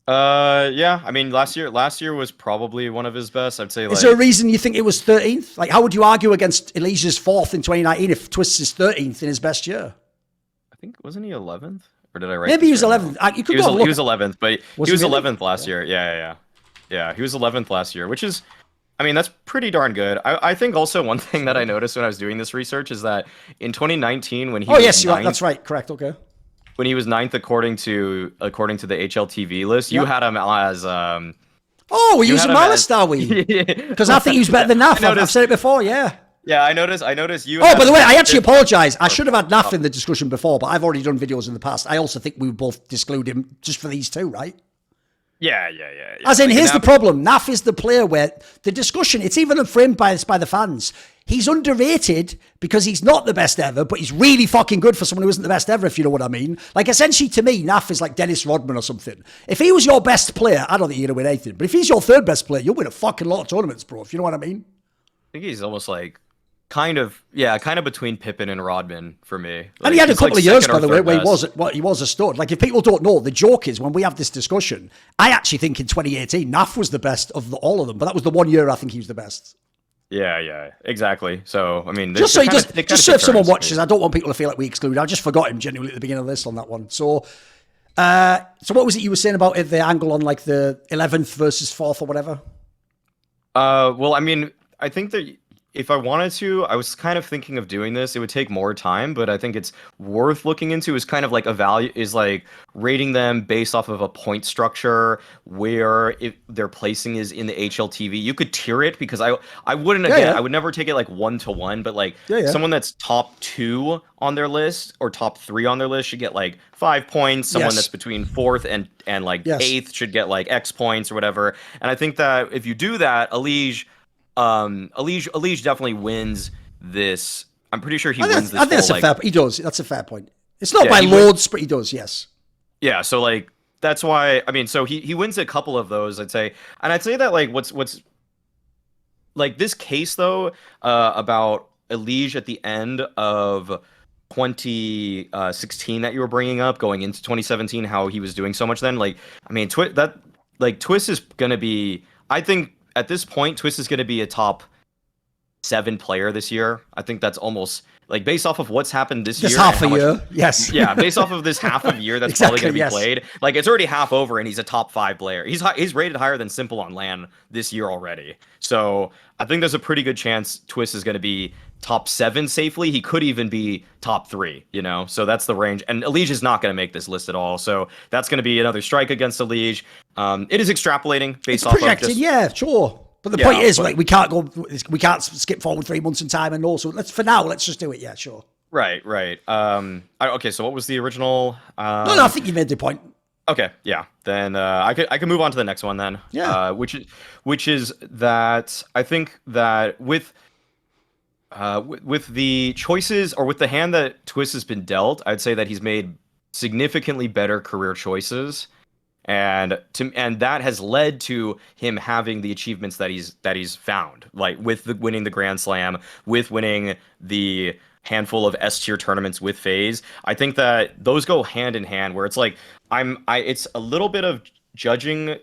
Yeah. I mean, last year was probably one of his best. I'd say. Is there a reason you think it was 13th? Like, how would you argue against EliGE's 4th in 2019 if Twistzz is 13th in his best year? I think, wasn't he 11th? Or did I write? Maybe he was 11th. He was 11th, but he was 11th last year. Yeah, he was 11th last year, which is, I mean, that's pretty darn good. I think also one thing that I noticed when I was doing this research is that in 2019 when he was ninth, that's right, correct, okay. When he was 9th according to the HLTV list, you had him as we're using my list, are we? Because I think he was better than Naf. I've said it before, yeah. Yeah, I noticed you. Oh, by the way, I actually apologise. I should have had Naf in the discussion before, but I've already done videos in the past. I also think we would both exclude him just for these two, right? Yeah. As in, here's the problem. Naf is the player where the discussion, it's even framed by the fans. He's underrated because he's not the best ever, but he's really fucking good for someone who isn't the best ever, if you know what I mean. Like, essentially, to me, Naf is like Dennis Rodman or something. If he was your best player, I don't think you're going to win anything. But if he's your third best player, you'll win a fucking lot of tournaments, bro, if you know what I mean. I think he's almost like kind of between Pippen and Rodman for me. Like, and he had a couple of years, by the way, where best. he was a stud. Like, if people don't know, the joke is when we have this discussion, I actually think in 2018, Naf was the best of all of them, but that was the 1 year I think he was the best. Yeah, exactly. So, I mean, just so if someone watches, I don't want people to feel like we exclude. I just forgot him genuinely at the beginning of this on that one. So what was it you were saying about the angle on like the 11th versus 4th or whatever? Well, I mean, I think that if I wanted to, I was kind of thinking of doing this. It would take more time, but I think it's worth looking into. Is kind of like like rating them based off of a point structure where their placing is in the HLTV. You could tier it because I wouldn't I would never take it like 1-to-1, but like someone that's top 2 on their list or top 3 on their list should get like 5 points. Someone that's between 4th and like 8th should get like X points or whatever. And I think that if you do that, EliGE definitely wins this. I'm pretty sure he wins this. I think he does. That's a fair point. It's not by loads, but he does. Yes. Yeah. So like that's why. I mean, so he wins a couple of those, I'd say, and I'd say that like what's like this case though about EliGE at the end of 2016 that you were bringing up, going into 2017, how he was doing so much then. Like, I mean, Twistzz is gonna be. I think. At this point, Twistzz is going to be a top 7 player this year. I think that's almost like based off of what's happened this year. Just half a year, yes. Yeah, based off of this half a year that's probably going to be played. Like it's already half over, and he's a top 5 player. He's rated higher than Simple on LAN this year already. So I think there's a pretty good chance Twistzz is going to be top 7 safely. He could even be top 3. You know, so that's the range. And EliGE is not going to make this list at all. So that's going to be another strike against EliGE. It is extrapolating based off projected, of yeah, sure. But the point is, like, we can't skip forward 3 months in time, and also let's just do it. Yeah, sure. Right. Okay, so what was the original? No, I think you made the point. Okay, yeah. Then I can move on to the next one then. Yeah. Which is that I think that with the choices or with the hand that Twistzz has been dealt, I'd say that he's made significantly better career choices. and that has led to him having the achievements that he's found, like with winning the Grand Slam, with winning the handful of S tier tournaments with FaZe. I think that those go hand in hand, where it's like it's a little bit of judging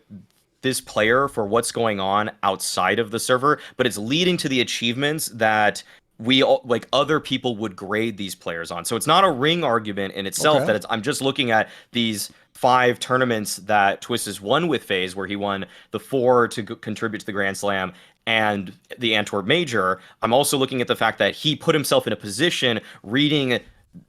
this player for what's going on outside of the server, but it's leading to the achievements that like other people would grade these players on. So it's not a ring argument in itself. That I'm just looking at these 5 tournaments that Twistzz has won with FaZe, where he won the 4 to contribute to the Grand Slam and the Antwerp Major. I'm also looking at the fact that he put himself in a position, reading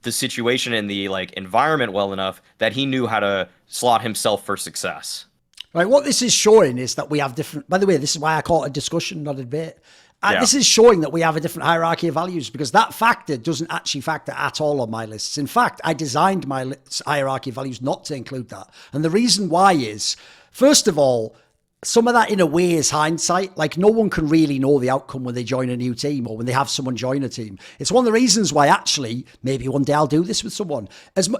the situation and the like environment well enough, that he knew how to slot himself for success. Right, what this is showing is that we have different... By the way, this is why I call it a discussion, not a debate. Yeah. This is showing that we have a different hierarchy of values, because that factor doesn't actually factor at all on my lists. In fact, I designed my hierarchy of values not to include that. And the reason why is, first of all, some of that in a way is hindsight. Like, no one can really know the outcome when they join a new team or when they have someone join a team. It's one of the reasons why actually maybe one day I'll do this with someone.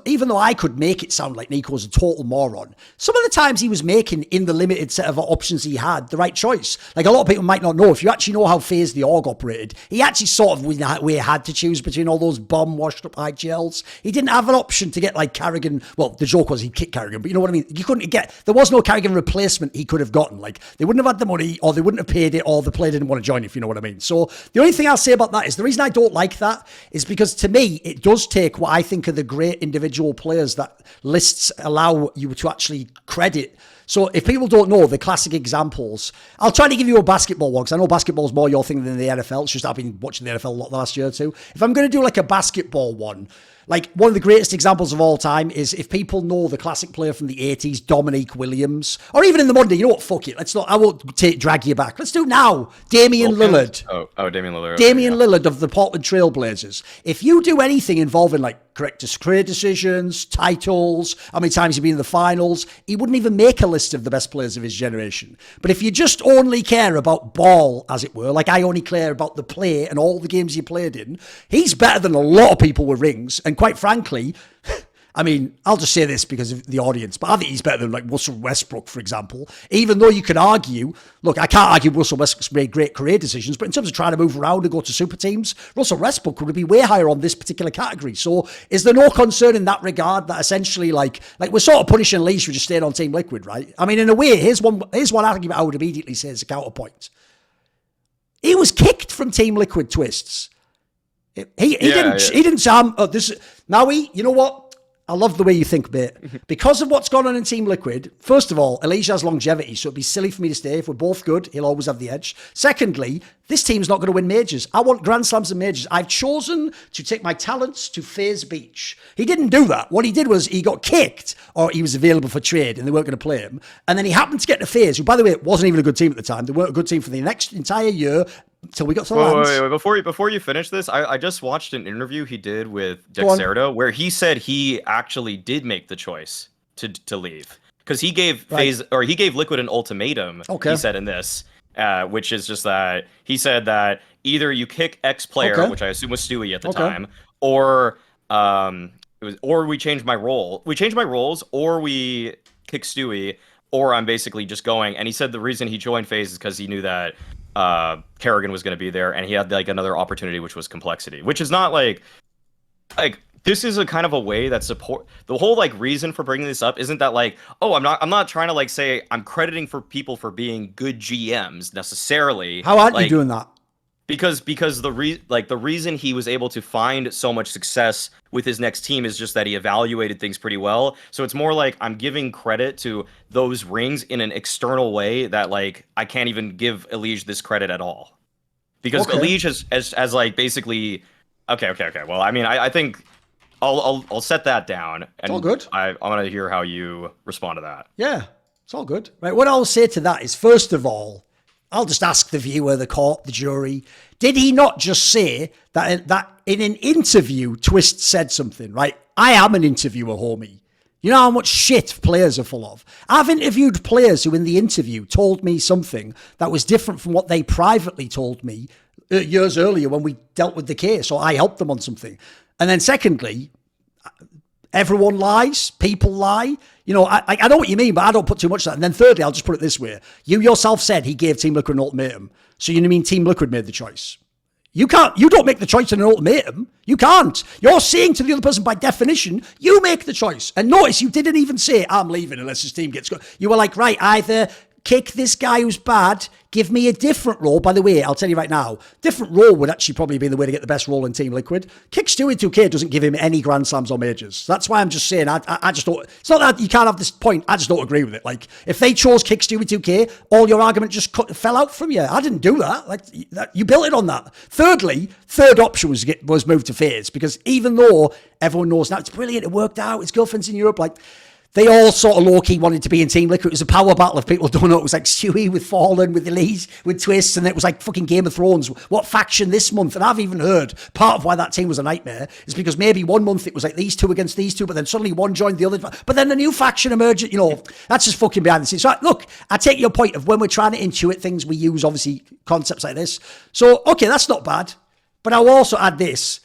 Even though I could make it sound like Nico's a total moron, some of the times he was making, in the limited set of options he had, the right choice. Like, a lot of people might not know, if you actually know how FaZe the org operated, he actually sort of we had to choose between all those bomb washed up IGLs. He didn't have an option to get like Carrigan. Well, the joke was he'd kick Carrigan, but you know what I mean? You couldn't get, there was no Carrigan replacement he could have gotten. Like, they wouldn't have had the money, or they wouldn't have paid it, or the player didn't want to join, if you know what I mean. So the only thing I'll say about that is, the reason I don't like that is because, to me, it does take what I think are the great individual players that lists allow you to actually credit. So if people don't know the classic examples, I'll try to give you a basketball one, because I know basketball's more your thing than the NFL. It's just I've been watching the NFL a lot the last year or two. If I'm going to do like a basketball one, like one of the greatest examples of all time is, if people know the classic player from the 80s, Dominique Williams, or even in the modern day, you know what, fuck it. Let's not, I won't drag you back. Let's do now. Damian Lillard. Oh, Damian Lillard. Damian Lillard of the Portland Trailblazers. If you do anything involving like correct career decisions, titles, how many times you've been in the finals, he wouldn't even make a list of the best players of his generation. But if you just only care about ball, as it were, like I only care about the play and all the games you played in, he's better than a lot of people with rings. And quite frankly, I mean, I'll just say this because of the audience, but I think he's better than like Russell Westbrook, for example. Even though you could argue, look, I can't argue Russell Westbrook's made great career decisions, but in terms of trying to move around and go to super teams, Russell Westbrook would be way higher on this particular category. So is there no concern in that regard that essentially like we're sort of punishing EliGE for just staying on Team Liquid, right? I mean, in a way, here's one argument I would immediately say as a counterpoint. He was kicked from Team Liquid, Twistzz. He didn't say, Maui, you know what? I love the way you think, mate. Because of what's gone on in Team Liquid, first of all, EliGE has longevity, so it'd be silly for me to stay. If we're both good, he'll always have the edge. Secondly, this team's not going to win majors. I want Grand Slams and majors. I've chosen to take my talents to FaZe Beach. He didn't do that. What he did was he got kicked, or he was available for trade, and they weren't going to play him. And then he happened to get to FaZe, who, by the way, wasn't even a good team at the time. They weren't a good team for the next entire year, till we got to Lands. Wait, before you finish this, I just watched an interview he did with Dexerto where he said he actually did make the choice to leave, because he gave FaZe, or he gave Liquid an ultimatum. Okay. He said in this, which is just that he said that either you kick X player, which I assume was Stewie at the time, or we change my role. We change my roles, or we kick Stewie, or I'm basically just going. And he said the reason he joined FaZe is because he knew that Kerrigan was going to be there, and he had like another opportunity, which was complexity, which is not like this is a kind of a way that support the whole like reason for bringing this up isn't that like, oh, I'm not trying to like say I'm crediting for people for being good GMs necessarily. How aren't you doing that? Because the reason he was able to find so much success with his next team is just that he evaluated things pretty well. So it's more like I'm giving credit to those rings in an external way that like I can't even give EliGE this credit at all. Because EliGE has like basically okay. Well, I mean, I think I'll set that down. And it's all good. I want to hear how you respond to that. Yeah, it's all good. Right. What I'll say to that is, first of all, I'll just ask the viewer, the court, the jury, did he not just say that in an interview, Twistzz said something, right? I am an interviewer, homie. You know how much shit players are full of? I've interviewed players who in the interview told me something that was different from what they privately told me years earlier when we dealt with the case, or I helped them on something. And then secondly, Everyone lies. People lie. You know, I know what you mean, but I don't put too much of that. And then thirdly, I'll just put it this way. You yourself said he gave Team Liquid an ultimatum. So you mean Team Liquid made the choice? You don't make the choice in an ultimatum. You can't. You're saying to the other person, by definition, you make the choice. And notice you didn't even say, I'm leaving unless this team gets good. You were like, right, either kick this guy who's bad, give me a different role. By the way, I'll tell you right now, different role would actually probably be the way to get the best role in Team Liquid. Kick Stewie 2K doesn't give him any Grand Slams or majors. That's why I'm just saying, I just don't, it's not that you can't have this point, I just don't agree with it. Like, if they chose Kick Stewie 2K, all your argument just fell out from you. I didn't do that. Like, you built it on that. Thirdly, third option was moved to FaZe, because even though everyone knows now, it's brilliant, it worked out, his girlfriend's in Europe, like, they all sort of low-key wanted to be in Team Liquid. It was a power battle if people don't know. It was like Stewie with Fallen, with EliGE, with Twistzz, and it was like fucking Game of Thrones. What faction this month? And I've even heard part of why that team was a nightmare is because maybe one month it was like these two against these two, but then suddenly one joined the other. But then a new faction emerged. You know, that's just fucking behind the scenes. So look, I take your point of when we're trying to intuit things, we use obviously concepts like this. So, okay, that's not bad. But I'll also add this.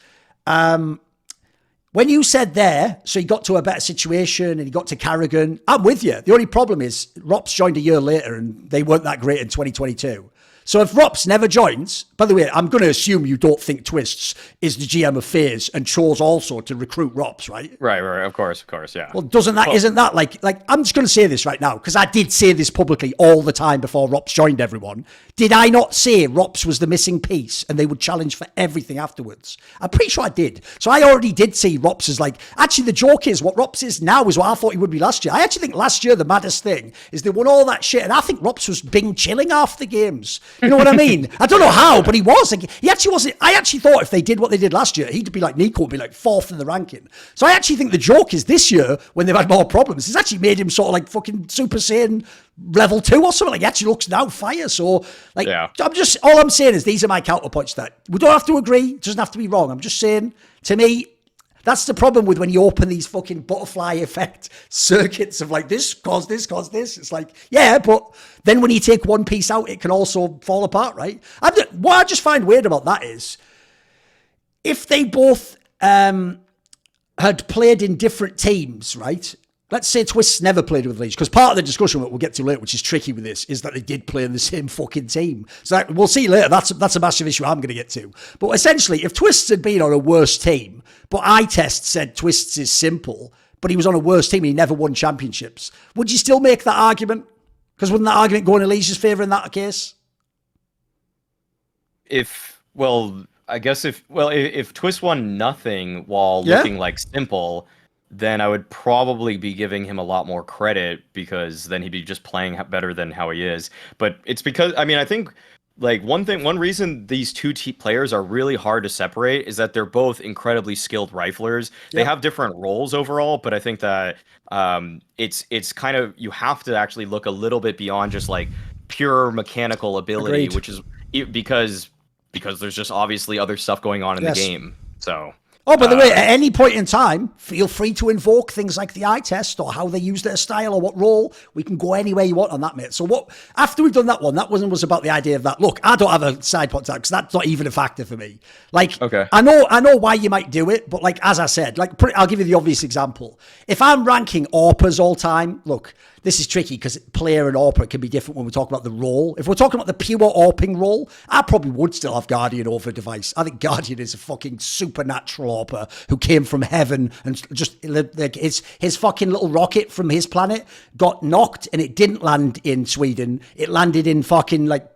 When you said there, so he got to a better situation and he got to Carrigan, I'm with you. The only problem is Rops joined a year later and they weren't that great in 2022. So if Rops never joins, by the way, I'm going to assume you don't think Twistzz is the GM of FaZe and chose also to recruit Rops, right? Right, of course, yeah. Well, isn't that like I'm just going to say this right now, because I did say this publicly all the time before Rops joined everyone. Did I not say Rops was the missing piece and they would challenge for everything afterwards? I'm pretty sure I did. So I already did see Rops as like, actually the joke is what Rops is now is what I thought he would be last year. I actually think last year the maddest thing is they won all that shit, and I think Rops was Bing chilling half the games. You know what I mean? I don't know how, but he was. Like, he actually wasn't. I actually thought if they did what they did last year, he'd be like Nico, would be like fourth in the ranking. So I actually think the joke is this year, when they've had more problems, it's actually made him sort of like fucking Super Saiyan level 2 or something. Like, he actually looks now fire. So, like, yeah. All I'm saying is these are my counterpoints that we don't have to agree. It doesn't have to be wrong. I'm just saying, to me, that's the problem with when you open these fucking butterfly effect circuits of like this caused this. It's like, yeah, but then when you take one piece out, it can also fall apart, right? What I just find weird about that is if they both had played in different teams, right? Let's say Twistzz never played with EliGE, because part of the discussion that we'll get to later, which is tricky with this, is that they did play in the same fucking team. So we'll see later. That's a massive issue I'm going to get to. But essentially, if Twistzz had been on a worse team, but eye test said Twistzz is simple, but he was on a worse team and he never won championships, would you still make that argument? Because wouldn't that argument go in EliGE's favour in that case? If Twistzz won nothing while looking like simple, then I would probably be giving him a lot more credit, because then he'd be just playing better than how he is. But it's because, I mean, I think like one reason these two players are really hard to separate is that they're both incredibly skilled riflers. They have different roles overall, but I think that it's kind of, you have to actually look a little bit beyond just like pure mechanical ability. Agreed. Which is because there's just obviously other stuff going on in the game. So. Oh, by the way, at any point in time, feel free to invoke things like the eye test or how they use their style or what role. We can go anywhere you want on that, mate. So after we've done that one was about the idea of that. Look, I don't have a side pot to that because that's not even a factor for me. Like, okay. I know why you might do it, but like, as I said, like, I'll give you the obvious example. If I'm ranking AWPers all time, look, this is tricky because player and AWPer can be different when we talk about the role. If we're talking about the pure AWPing role, I probably would still have Guardian over Device. I think Guardian is a fucking supernatural AWPer who came from heaven and just like his fucking little rocket from his planet got knocked and it didn't land in Sweden. It landed in fucking like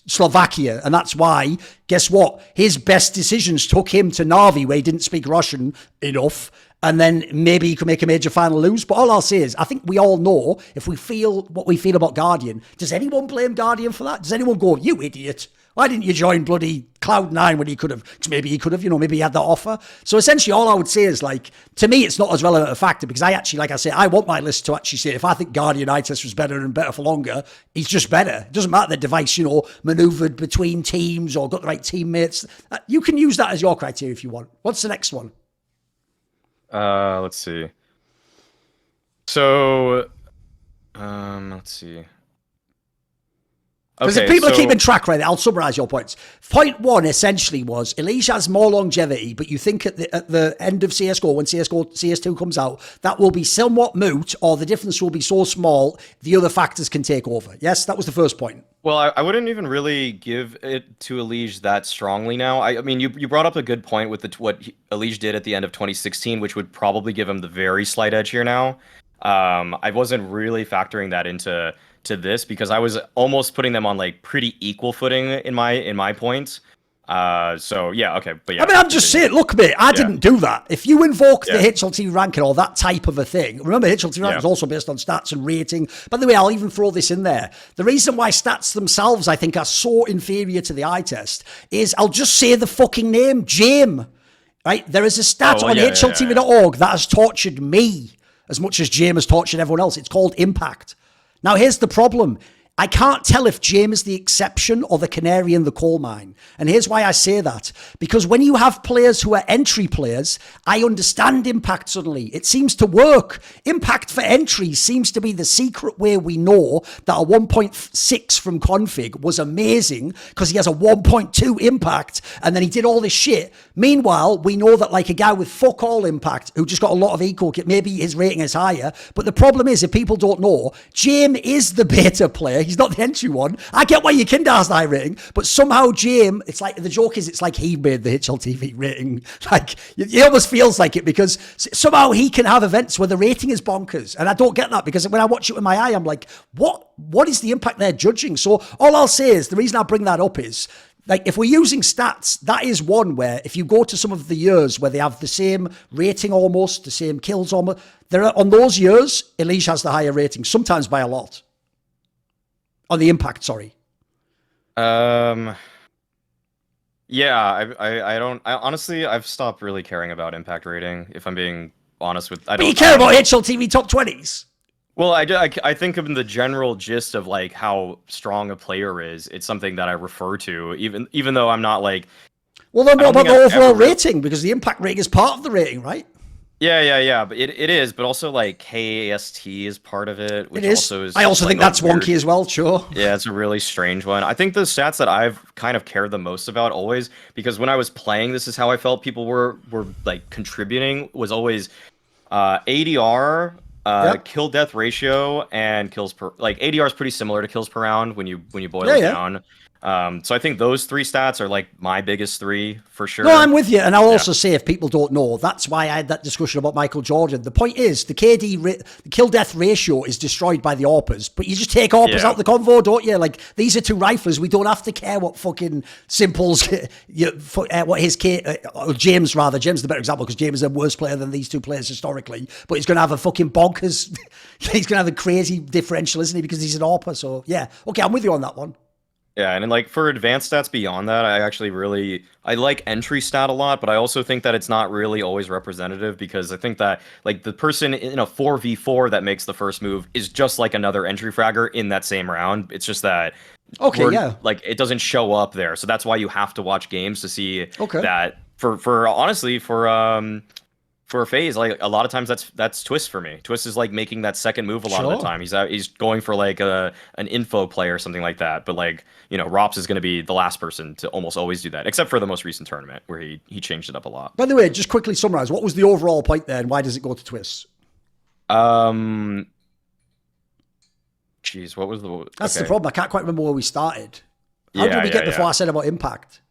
Slovakia, and that's why, guess what? His best decisions took him to Narvi, where he didn't speak Russian enough, and then maybe he could make a major final lose. But all I'll say is, I think we all know, if we feel what we feel about Guardian, does anyone blame Guardian for that? Does anyone go, you idiot, why didn't you join bloody Cloud9 when he could have? Because maybe he could have, maybe he had that offer. So essentially all I would say is, like, to me, it's not as relevant a factor, because I actually, like I say, I want my list to actually say, if I think Guardian eye test was better and better for longer, he's just better. It doesn't matter the device, maneuvered between teams or got the right teammates. You can use that as your criteria if you want. What's the next one? Let's see. So, let's see. Because if people are keeping track, right, I'll summarize your points. Point one essentially was EliGE has more longevity, but you think at the end of CSGO, when CS2 comes out, that will be somewhat moot, or the difference will be so small, the other factors can take over. Yes, that was the first point. Well, I wouldn't even really give it to EliGE that strongly now. I mean, you brought up a good point with what EliGE did at the end of 2016, which would probably give him the very slight edge here now. I wasn't really factoring that into this because I was almost putting them on like pretty equal footing in my points. So yeah, okay, but yeah. I mean, I'm just saying, look, mate, I didn't do that. If you invoke the HLTV ranking or that type of a thing, remember HLTV ranking is also based on stats and rating. By the way, I'll even throw this in there. The reason why stats themselves, I think, are so inferior to the eye test is, I'll just say the fucking name, JAME. Right? There is a stat on HLTV.org that has tortured me as much as JAME has tortured everyone else. It's called impact. Now, here's the problem. I can't tell if JAME is the exception or the canary in the coal mine. And here's why I say that. Because when you have players who are entry players, I understand impact suddenly. It seems to work. Impact for entry seems to be the secret way we know that a 1.6 from config was amazing because he has a 1.2 impact and then he did all this shit. Meanwhile, we know that like a guy with fuck all impact who just got a lot of eco, maybe his rating is higher. But the problem is, if people don't know, JAME is the beta player. He's not the entry one. I get why your kind has the high rating, but somehow JAME, it's like, the joke is, it's like he made the HLTV rating. Like, it almost feels like it because somehow he can have events where the rating is bonkers. And I don't get that because when I watch it with my eye, I'm like, what is the impact they're judging? So all I'll say is, the reason I bring that up is, like, if we're using stats, that is one where if you go to some of the years where they have the same rating almost, the same kills almost, on those years, EliGE has the higher rating, sometimes by a lot. On the impact, sorry. Yeah, I honestly, I've stopped really caring about impact rating, if I'm being honest with. But you care about HLTV top 20s? Well, I think of the general gist of like how strong a player is. It's something that I refer to, even though I'm not like. Well, then what about the overall rating? Because the impact rating is part of the rating, right? Yeah. But it is, but also like KAST is part of it. Which it is. Also is I also think that's wonky as well. Sure. Yeah, it's a really strange one. I think the stats that I've kind of cared the most about always, because when I was playing, this is how I felt people were like contributing, was always ADR. Kill death ratio and kills per, like ADR is pretty similar to kills per round when you boil it down. So I think those three stats are like my biggest three for sure. No, I'm with you. And I'll also say, if people don't know, that's why I had that discussion about Michael Jordan. The point is, the the kill death ratio is destroyed by the AWPers, but you just take AWPers out the convo, don't you? Like, these are two riflers. We don't have to care what fucking Simple's, what his James rather. James is the better example because James is a worse player than these two players historically, but he's going to have a fucking bonkers, he's going to have a crazy differential, isn't he? Because he's an AWPer. So yeah. Okay, I'm with you on that one. Yeah, and then like for advanced stats beyond that, I like entry stat a lot, but I also think that it's not really always representative because I think that like the person in a 4v4 that makes the first move is just like another entry fragger in that same round. It's just that like it doesn't show up there. So that's why you have to watch games to see that for honestly for FaZe, like a lot of times that's Twistzz for me. Twistzz is like making that second move a lot of the time. He's going for like an info play or something like that. But like, you know, Rops is going to be the last person to almost always do that, except for the most recent tournament where he changed it up a lot. By the way, just quickly summarize, what was the overall point there and why does it go to Twistzz? Jeez, what was the... That's the problem. I can't quite remember where we started. How did we get before I said about impact?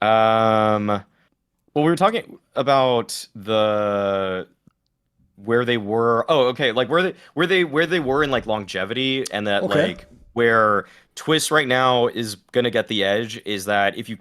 Well, we were talking about where they were. Oh, okay. Like where they were in like longevity, and that like where Twistzz right now is gonna get the edge is that if you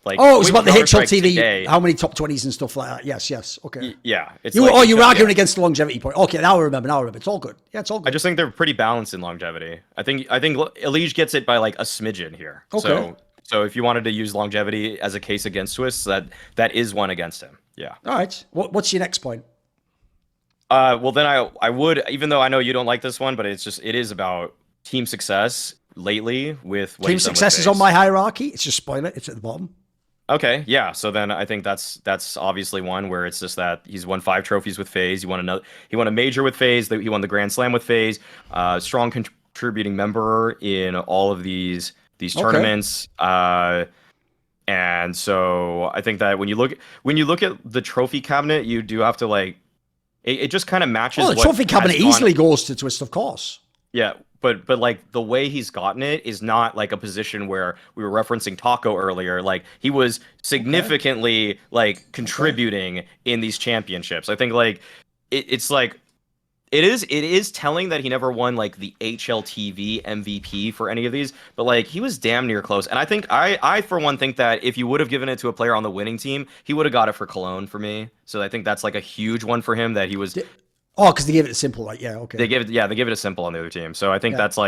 like. Oh, it was about the HLTV. Today, how many top 20s and stuff like that? Yes. Okay. Yeah. It's you were arguing against the longevity point. Okay, now I remember. It's all good. Yeah, it's all good. I just think they're pretty balanced in longevity. I think EliGE gets it by like a smidgen here. Okay. So if you wanted to use longevity as a case against Twistzz, that is one against him. Yeah. All right. What's your next point? Well, then I would, even though I know you don't like this one, but it is about team success lately with what team success is on my hierarchy. It's just spoiler. It's at the bottom. Okay, yeah. So then I think that's obviously one where it's just that he's won 5 trophies with FaZe. He won a major with FaZe. He won the Grand Slam with FaZe. Strong contributing member in all of these tournaments. And so I think that when you look at the trophy cabinet, you do have to like it just kind of matches. Oh, the trophy cabinet easily goes to Twistzz, of course. Yeah, but like the way he's gotten it is not like a position where we were referencing Taco earlier. Like he was significantly like contributing in these championships. I think like it's like it is telling that he never won like the HLTV MVP for any of these, but like he was damn near close. And I think I for one think that if you would have given it to a player on the winning team, he would have got it for Cologne for me. So I think that's like a huge one for him that he was. Oh, because they gave it a simple, like, yeah, okay. They give it a simple on the other team. So I think that's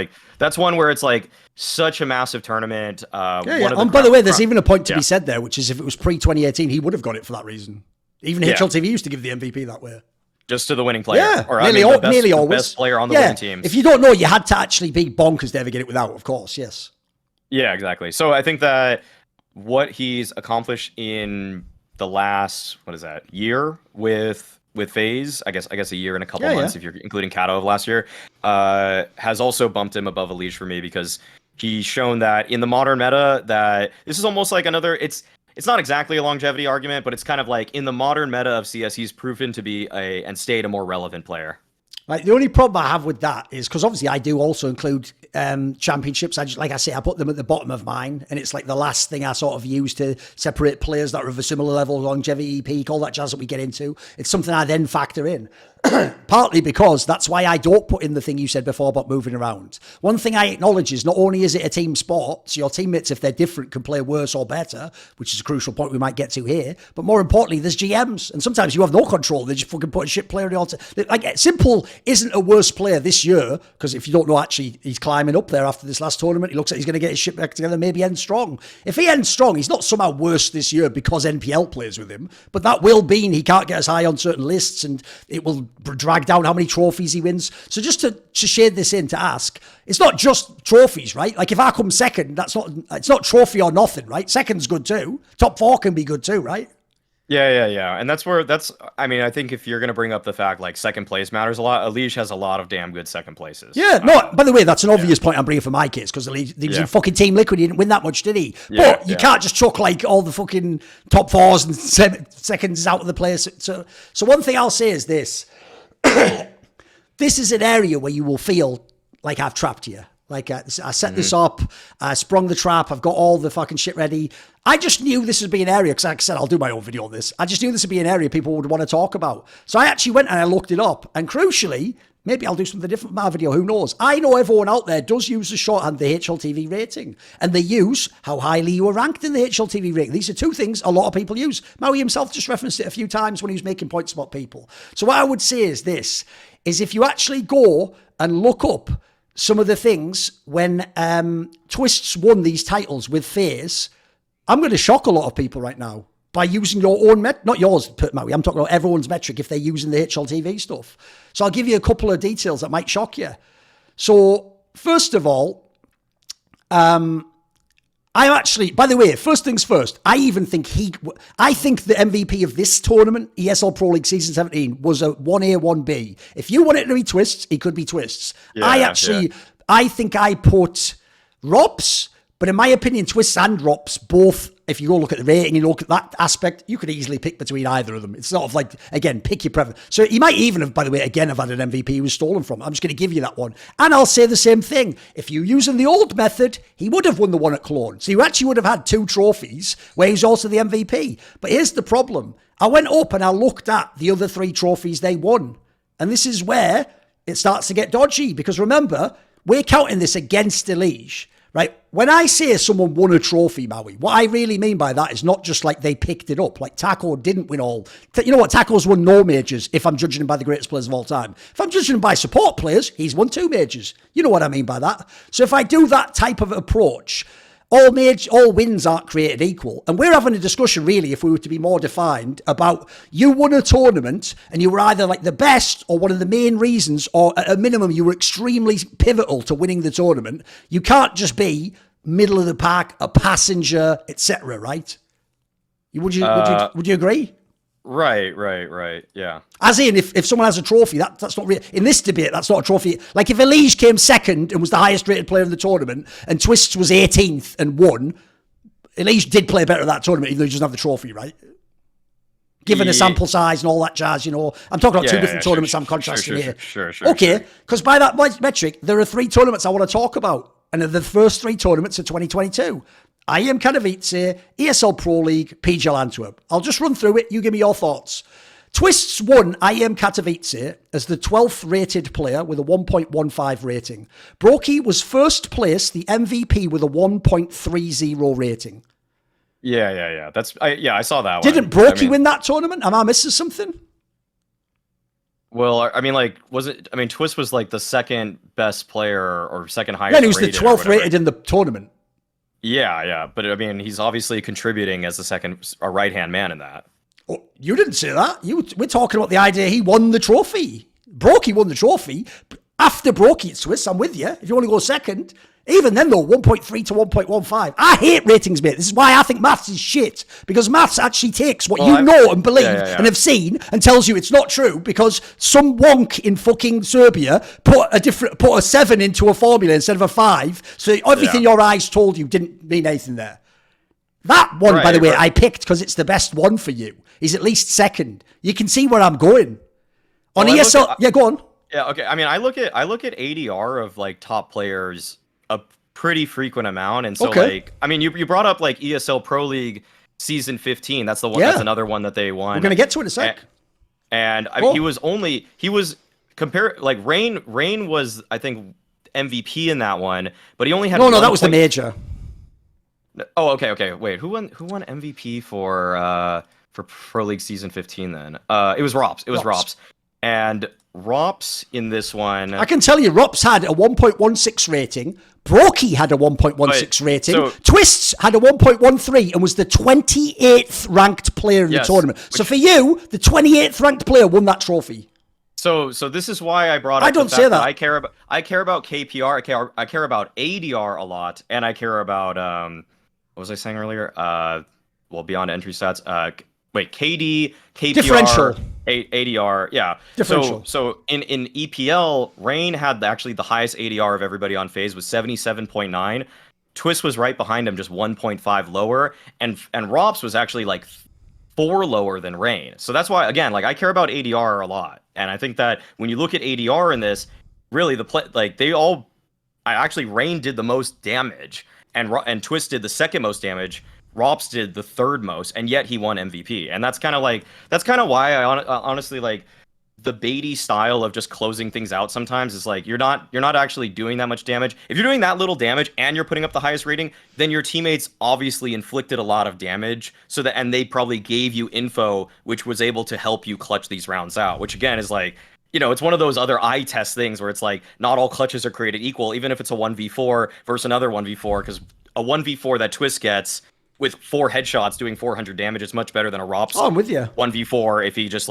one where it's like such a massive tournament. And by the way, there's even a point to be said there, which is if it was pre-2018, he would have got it for that reason. Even HLTV used to give the MVP that way. Just to the winning player. Yeah, or, nearly always. The best player on the winning team. If you don't know, you had to actually be bonkers to ever get it without, of course, yes. Yeah, exactly. So I think that what he's accomplished in the last, year with FaZe, I guess a year and a couple months if you're including Kato of last year, has also bumped him above EliGE for me because he's shown that in the modern meta that this is almost like another, it's not exactly a longevity argument, but it's kind of like in the modern meta of CS, he's proven to be and stayed a more relevant player. Like the only problem I have with that is because obviously I do also include championships. Like I say, I put them at the bottom of mine, and it's like the last thing I sort of use to separate players that are of a similar level, longevity, peak, all that jazz that we get into. It's something I then factor in. Partly because that's why I don't put in the thing you said before about moving around. One thing I acknowledge is not only is it a team sport, so your teammates, if they're different, can play worse or better, which is a crucial point we might get to here, but more importantly, there's GMs, and sometimes you have no control. They just fucking put a shit player in the altar. Like, Simple isn't a worse player this year, because if you don't know, actually, he's climbing up there after this last tournament. He looks like he's going to get his shit back together, maybe end strong. If he ends strong, he's not somehow worse this year because NPL plays with him, but that will mean he can't get as high on certain lists, and it will drag down how many trophies he wins. So just to shade this in, to ask, it's not just trophies, right? Like if I come second, it's not trophy or nothing, right? Second's good too. Top 4 can be good too, right? Yeah. And I think if you're going to bring up the fact like second place matters a lot, EliGE has a lot of damn good second places. Yeah, no, by the way, that's an obvious point I'm bringing for my case because EliGE, he was in fucking Team Liquid, he didn't win that much, did he? But you can't just chuck like all the fucking top 4s and seconds out of the place. So one thing I'll say is this. This is an area where you will feel like I've trapped you. Like I set this up, I sprung the trap, I've got all the fucking shit ready. I just knew this would be an area, because like I said, I'll do my own video on this. I just knew this would be an area people would want to talk about. So I actually went and I looked it up. And crucially, maybe I'll do something different with my video, who knows? I know everyone out there does use the shorthand, the HLTV rating. And they use how highly you were ranked in the HLTV rating. These are two things a lot of people use. Maui himself just referenced it a few times when he was making points about people. So what I would say is this, is if you actually go and look up some of the things when Twistzz won these titles with FaZe, I'm going to shock a lot of people right now by using your own not yours, Maui, I'm talking about everyone's metric if they're using the HLTV stuff. So I'll give you a couple of details that might shock you. So first of all, I actually, by the way, first things first, I think the MVP of this tournament, ESL Pro League Season 17, was a 1A, 1B. If you want it to be Twistzz, it could be Twistzz. I think I put Rops, but in my opinion, Twistzz and Rops both, if you go look at the rating, you look at that aspect, you could easily pick between either of them. It's sort of like, again, pick your preference. So he might even have, by the way, again, have had an MVP he was stolen from. I'm just going to give you that one. And I'll say the same thing. If you're using the old method, he would have won the one at Cologne. So you actually would have had 2 trophies where he's also the MVP. But here's the problem. I went up and I looked at the other 3 trophies they won. And this is where it starts to get dodgy. Because remember, we're counting this against EliGE. Right? When I say someone won a trophy, Maui, what I really mean by that is not just like they picked it up. Like Taco didn't win all. You know what? Taco's won no majors if I'm judging him by the greatest players of all time. If I'm judging him by support players, he's won 2 majors. You know what I mean by that. So if I do that type of approach, all wins aren't created equal. And we're having a discussion, really, if we were to be more defined, about you won a tournament and you were either like the best or one of the main reasons, or at a minimum, you were extremely pivotal to winning the tournament. You can't just be middle of the pack, a passenger, etc., right? Would you agree? Right. Yeah. As in, if someone has a trophy, that's not real. In this debate, that's not a trophy. Like if EliGE came second and was the highest rated player in the tournament, and Twistzz was 18th and won, EliGE did play better at that tournament, even though he doesn't have the trophy, right? Given the sample size and all that jazz, I'm talking about two different tournaments. I'm contrasting here. Sure. Okay, because by that metric, there are 3 tournaments I want to talk about, and the first 3 tournaments are 2022. IEM Katowice, ESL Pro League, PGL Antwerp. I'll just run through it. You give me your thoughts. Twistzz won IEM Katowice as the 12th rated player with a 1.15 rating. Brokey was first place, the MVP, with a 1.30 rating. Yeah. I saw that one. Didn't Brokey win that tournament? Am I missing something? Well, I mean, Twistzz was like the second best player or second highest. Yeah, he was the 12th rated in the tournament. Yeah. But I mean, he's obviously contributing as a right-hand man in that. Oh, you didn't say that. We're talking about the idea he won the trophy. Brokey won the trophy. After Brokey, it's Twistzz. I'm with you. If you want to go second. Even then, though, 1.3 to 1.15. I hate ratings, mate. This is why I think maths is shit. Because maths actually takes what you know and believe and have seen and tells you it's not true because some wonk in fucking Serbia put a 7 into a formula instead of a 5. So everything your eyes told you didn't mean anything there. That one, by the way, I picked because it's the best one for you. He's at least second. You can see where I'm going. On ESL, go on. Yeah, okay. I mean, I look at ADR of like top players a pretty frequent amount, and so you brought up like ESL Pro League season 15. That's the one. That's another one that they won. We're gonna get to it in a sec. And Rain was, I think, MVP in that one, but he only had no, that was the major. Oh, okay. Wait, who won MVP for Pro League season 15 then? It was Rops. Rops. And Rops in this one, I can tell you, Rops had a 1.16 rating. Brokey had a 1.16 rating. Twistzz had a 1.13 and was the 28th ranked player in the tournament. So for you, the 28th ranked player won that trophy. So this is why I brought up. I don't say that. I care about KPR. I care about ADR a lot, and I care about what was I saying earlier? Beyond entry stats. KD, KPR, differential. ADR, yeah. Differential. So in EPL, Rain had actually the highest ADR of everybody on FaZe with 77.9. Twistzz was right behind him, just 1.5 lower, and Rops was actually like 4 lower than Rain. So that's why, again, like I care about ADR a lot, and I think that when you look at ADR in this, really Rain did the most damage, and Twistzz did the second most damage. Rops did the third most, and yet he won MVP. And that's kind of why I honestly like the baity style of just closing things out sometimes is like you're not actually doing that much damage. If you're doing that little damage and you're putting up the highest rating, then your teammates obviously inflicted a lot of damage, and they probably gave you info which was able to help you clutch these rounds out, which again is like, it's one of those other eye test things where it's like not all clutches are created equal, even if it's a 1v4 versus another 1v4, because a 1v4 that Twistzz gets with 4 headshots doing 400 damage is much better than a Rops. I'm with you. 1v4 if he just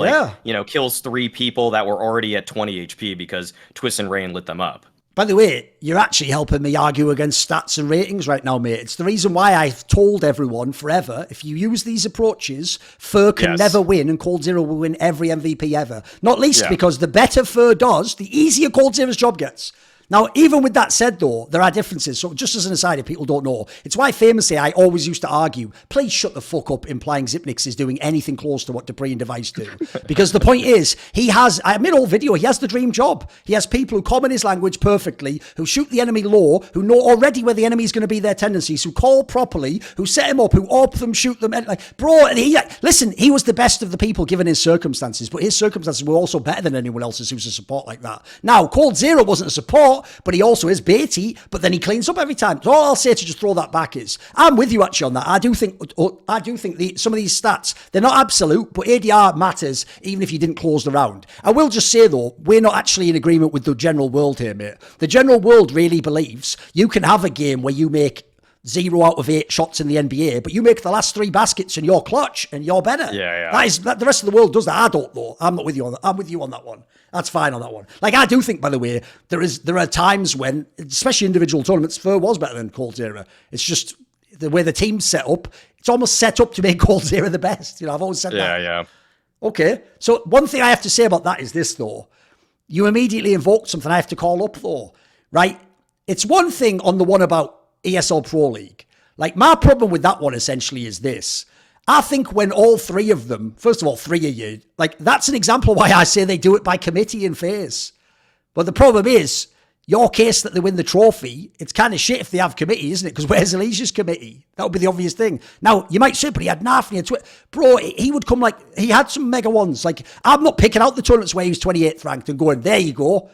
kills 3 people that were already at 20 HP because Twistzz and Rain lit them up. By the way, you're actually helping me argue against stats and ratings right now, mate. It's the reason why I've told everyone forever, if you use these approaches, Fur can never win, and Cold Zero will win every MVP ever. Not least because the better Fur does, the easier Cold Zero's job gets. Now, even with that said, though, there are differences. So just as an aside, if people don't know, it's why famously I always used to argue, please shut the fuck up implying Xipnix is doing anything close to what Dupree and Device do. Because the point is, I made a whole video, he has the dream job. He has people who comment his language perfectly, who shoot the enemy low, who know already where the enemy is going to be their tendencies, who call properly, who set him up, who AWP them, shoot them. Listen, he was the best of the people given his circumstances, but his circumstances were also better than anyone else's who's a support like that. Now, Cold Zero wasn't a support, but he also is baity, but then he cleans up every time. So all I'll say to just throw that back is, I'm with you actually on that. I do think some of these stats, they're not absolute, but ADR matters even if you didn't close the round. I will just say though, we're not actually in agreement with the general world here, mate. The general world really believes you can have a game where you make 0 out of 8 shots in the NBA, but you make the last 3 baskets and you're clutch and you're better. Yeah. The rest of the world does that. I don't though. I'm not with you on that. I'm with you on that one. That's fine on that one. Like I do think, by the way, there are times when, especially individual tournaments, Fur was better than Cold Zero. It's just the way the team's set up. It's almost set up to make Cold Zero the best. I've always said that. Yeah. Okay. So one thing I have to say about that is this, though. You immediately invoked something I have to call up, though, right? It's one thing on the one about ESL Pro League. Like, my problem with that one essentially is this. I think when all three of them, first of all, three of you, like, that's an example why I say they do it by committee and phase. But the problem is, your case that they win the trophy, it's kind of shit if they have committee, isn't it? Because where's EliGE's committee? That would be the obvious thing. Now, you might say, but he had Naf and he had Bro, he would come like, he had some mega ones. Like, I'm not picking out the tournaments where he was 28th ranked and going, there you go.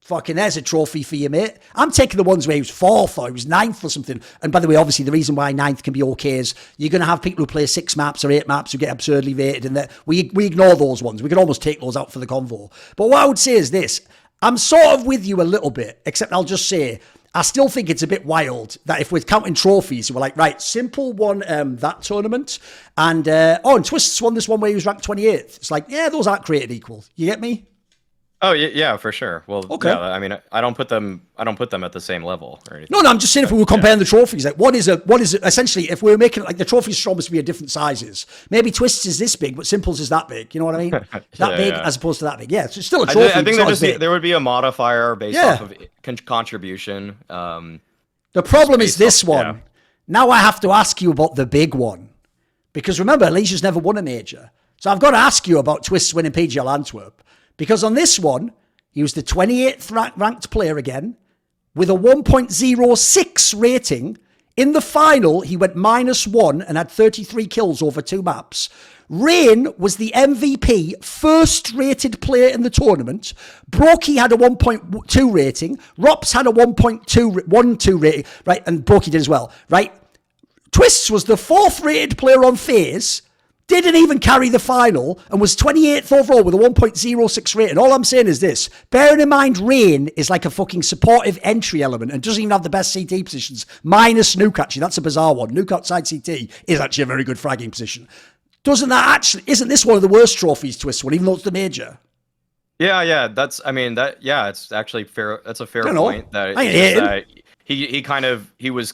Fucking, there's a trophy for you, mate. I'm taking the ones where he was 4th or he was 9th or something. And by the way, obviously, the reason why 9th can be okay is you're going to have people who play 6 maps or 8 maps who get absurdly rated. And we ignore those ones. We can almost take those out for the convo. But what I would say is this. I'm sort of with you a little bit, except I'll just say, I still think it's a bit wild that if we're counting trophies, we're like, right, Simple won that tournament, and and Twistzz won this one where he was ranked 28th. It's like, yeah, those aren't created equal. You get me? Oh yeah, for sure. Well, okay. Yeah, I mean, I don't put them at the same level or anything. No, I'm just saying if we were comparing the trophies, like what is essentially if we were making it like the trophies should almost be at different sizes. Maybe Twistzz is this big, but Simple's is that big. You know what I mean? That big as opposed to that big. Yeah, it's still a trophy. I think there would be a modifier based off of contribution. The problem is this one. Yeah. Now I have to ask you about the big one. Because remember, EliGE's never won a major. So I've got to ask you about Twistzz winning PGL Antwerp. Because on this one, he was the 28th ranked player again, with a 1.06 rating. In the final, he went -1 and had 33 kills over 2 maps. Rain was the MVP, first rated player in the tournament. Brokey had a 1.2 rating. Rops had a 1.12 rating, right? And Brokey did as well, right? Twistzz was the 4th rated player on phase, didn't even carry the final, and was 28th overall with a 1.06 rating. All I'm saying is this. Bearing in mind Rain is like a fucking supportive entry element and doesn't even have the best CT positions, minus Nuke actually. That's a bizarre one. Nuke outside CT is actually a very good fragging position. Isn't this one of the worst trophies Twistzz won, even though it's the major? Yeah, it's actually fair. That's a fair point. That he was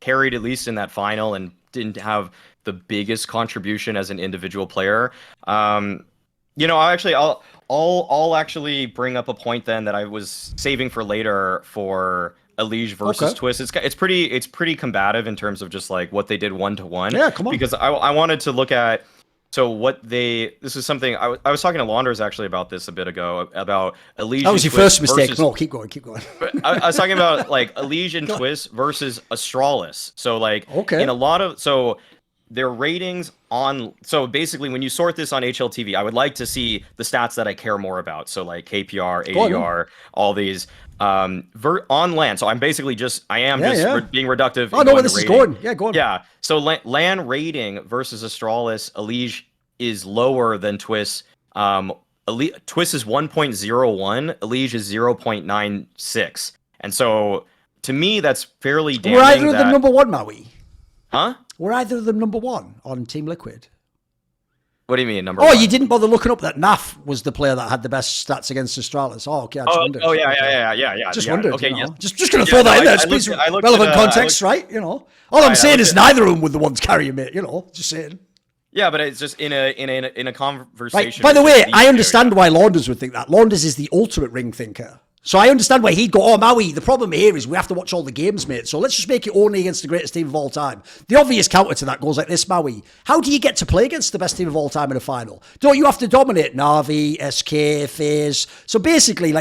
carried at least in that final and didn't have the biggest contribution as an individual player. I'll actually bring up a point then that I was saving for later for EliGE versus Twistzz. It's pretty combative in terms of just like what they did 1-to-1. Yeah, come on. Because I wanted to look at this is something I was talking to Launders actually about this a bit ago about EliGE. That was your first mistake. No, keep going. I was talking about like EliGE and Twistzz versus Astralis. So like in a lot of their ratings on, so basically when you sort this on HLTV, I would like to see the stats that I care more about. So like KPR, ADR, all these on LAN. So I'm basically being reductive. Oh, no, where this is going. Yeah, go on. Yeah. So LAN rating versus Astralis, EliGE is lower than Twistzz. Twistzz is 1.01, EliGE is 0.96. And so to me, that's fairly damning. We're either of them number one, Maui. Huh? Were either of them number 1 on Team Liquid? What do you mean, number 1? Oh, you didn't bother looking up that Naf was the player that had the best stats against Astralis. Oh, okay, I just wondered. Oh, yeah. Just wondered, okay, yes. Just going to throw that in there. It's relevant context, right? All I'm saying is neither of them were the ones carrying it, just saying. Yeah, but it's just in a conversation. Right. By the way, I understand why Launders would think that. Launders is the ultimate ring thinker. So I understand why he'd go, oh, Maui, the problem here is we have to watch all the games, mate. So let's just make it only against the greatest team of all time. The obvious counter to that goes like this, Maui. How do you get to play against the best team of all time in a final? Don't you have to dominate Na'Vi, SK, FaZe? So basically,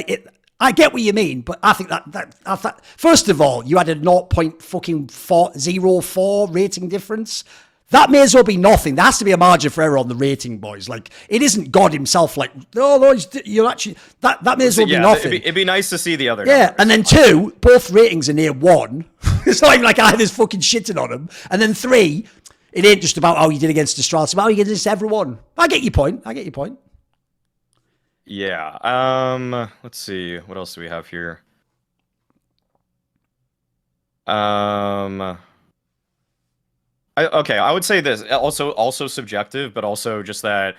I get what you mean, but I think that first of all, you had a 0.04 rating difference. That may as well be nothing. There has to be a margin for error on the rating, boys. Like, it isn't God himself. Like, you're actually that may as well be nothing. It'd be nice to see the other. Yeah, numbers. And then 2, both ratings are near 1. It's not even like either's fucking shitting on them. And then 3, it ain't just about how you did against Astralis. It's about how you did against everyone. I get your point. Yeah. Let's see. What else do we have here? I would say this also subjective, but also just that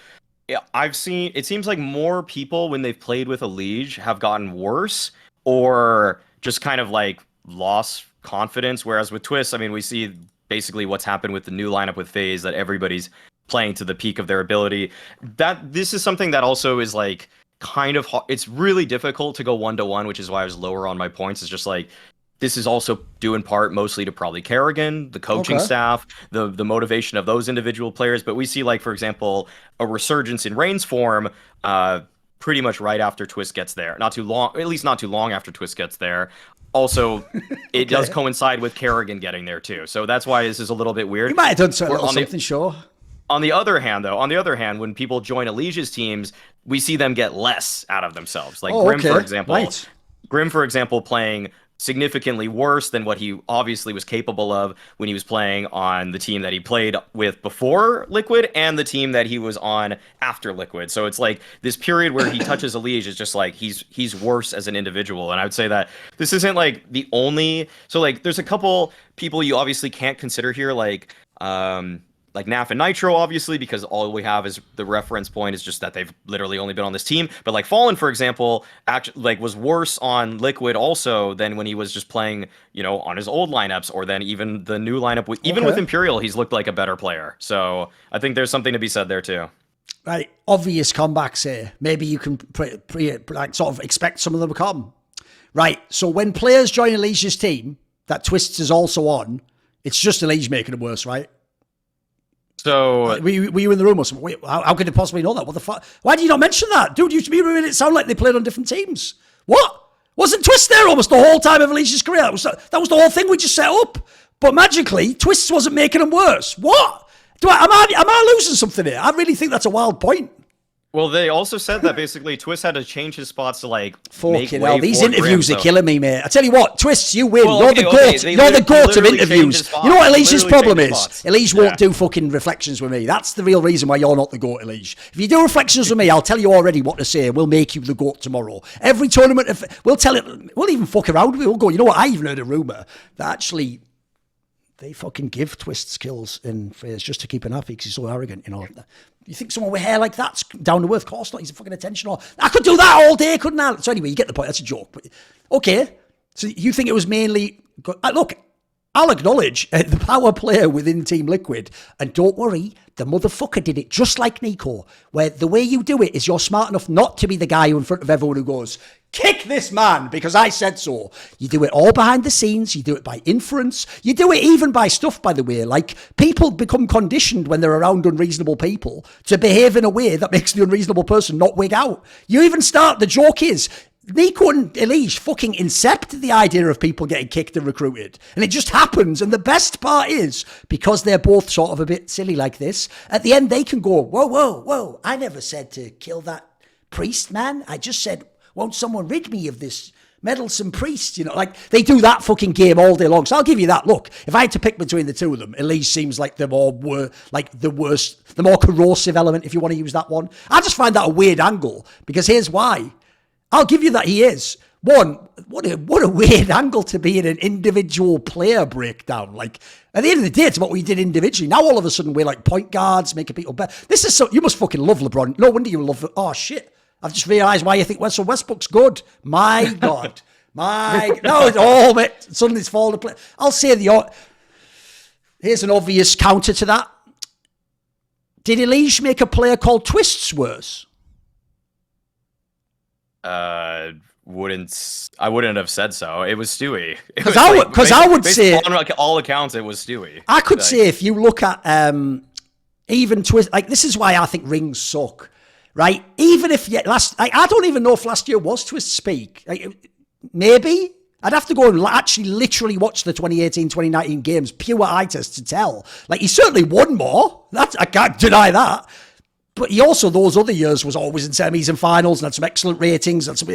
I've seen, it seems like more people when they've played with EliGE have gotten worse or just kind of like lost confidence. Whereas with Twistzz, I mean, we see basically what's happened with the new lineup with FaZe, that everybody's playing to the peak of their ability. That this is something that also is like kind of it's really difficult to go 1-to-1, which is why I was lower on my points. It's just like this is also due in part mostly to probably Kerrigan, the coaching staff, the motivation of those individual players. But we see, like, for example, a resurgence in Rain's form pretty much right after Twistzz gets there. Not too long, at least not too long after Twistzz gets there. Also, it does coincide with Kerrigan getting there too. So that's why this is a little bit weird. You might have done something, sure. On the other hand, when people join EliGE's teams, we see them get less out of themselves. Like Grim, for example. Right. Grim, for example, playing significantly worse than what he obviously was capable of when he was playing on the team that he played with before Liquid and the team that he was on after Liquid. So it's like this period where he touches EliGE is just like he's worse as an individual. And I would say that this isn't like the only. So like there's a couple people you obviously can't consider here, like Naf and Nitro, obviously, because all we have is the reference point is just that they've literally only been on this team. But like Fallen, for example, actually like was worse on Liquid also than when he was just playing, on his old lineups, or then even the new lineup. With Imperial, he's looked like a better player. So I think there's something to be said there too. Right, obvious comebacks here. Maybe you can sort of expect some of them to come. Right, so when players join EliGE's team that Twistzz is also on, it's just EliGE making them worse, right? So were you in the room or something? Wait, how could they possibly know that? What the fuck? Why did you not mention that? Dude, you made it sound like they played on different teams. What? Wasn't Twistzz there almost the whole time of EliGE's career? That was the whole thing we just set up. But magically, Twistzz wasn't making them worse. What? Am I losing something here? I really think that's a wild point. Well, they also said that basically Twistzz had to change his spots to like fucking hell. These interviews are killing me, mate. I tell you what, Twistzz, you win. You're the GOAT. You're the GOAT of interviews. You know what EliGE's problem is? EliGE won't do fucking reflections with me. That's the real reason why you're not the GOAT, EliGE. If you do reflections with me, I'll tell you already what to say. We'll make you the GOAT tomorrow. Every tournament, we'll tell it. We'll even fuck around with it. We'll go. You know what? I even heard a rumor that actually they fucking give Twistzz kills in phase just to keep him happy because he's so arrogant, You think someone with hair like that's down to earth? Of course not. He's a fucking attention whore. I could do that all day, couldn't I? So anyway, you get the point. That's a joke. But okay. So you think it was mainly... Look, I'll acknowledge the power player within Team Liquid. And don't worry, the motherfucker did it just like Nico, where the way you do it is you're smart enough not to be the guy who in front of everyone who goes, kick this man because I said so. You do it all behind the scenes. You do it by inference. You do it even by stuff, by the way. Like, people become conditioned when they're around unreasonable people to behave in a way that makes the unreasonable person not wig out. You even start, the joke is, Nico and EliGE fucking incept the idea of people getting kicked and recruited. And it just happens. And the best part is, because they're both sort of a bit silly like this, at the end they can go, whoa, I never said to kill that priest, man. I just said, won't someone rid me of this meddlesome priest? Like, they do that fucking game all day long. So I'll give you that. Look, if I had to pick between the two of them, EliGE seems like the worst, the more corrosive element, if you want to use that one. I just find that a weird angle, because here's why. I'll give you that he is. One, what a weird angle to be in an individual player breakdown. Like, at the end of the day, it's about what you did individually. Now all of a sudden we're like point guards, making people better. This is so, you must fucking love LeBron. No wonder you love it. Oh shit. I've just realised why you think Russell Westbrook's good. My God. No, it's all of it. Suddenly it's falling apart. I'll say here's an obvious counter to that. Did EliGE make a player called Twistzz worse? I wouldn't have said so. It was Stewie. Because I would say, on all accounts, it was Stewie. I could say if you look at even Twistzz, like, this is why I think rings suck, right? Even if I don't even know if last year was Twistzz peak. Like, maybe I'd have to go and actually literally watch the 2018-2019 games, pure eye test to tell. Like, he certainly won more. I can't deny that. But he also, those other years, was always in semis and finals and had some excellent ratings. And so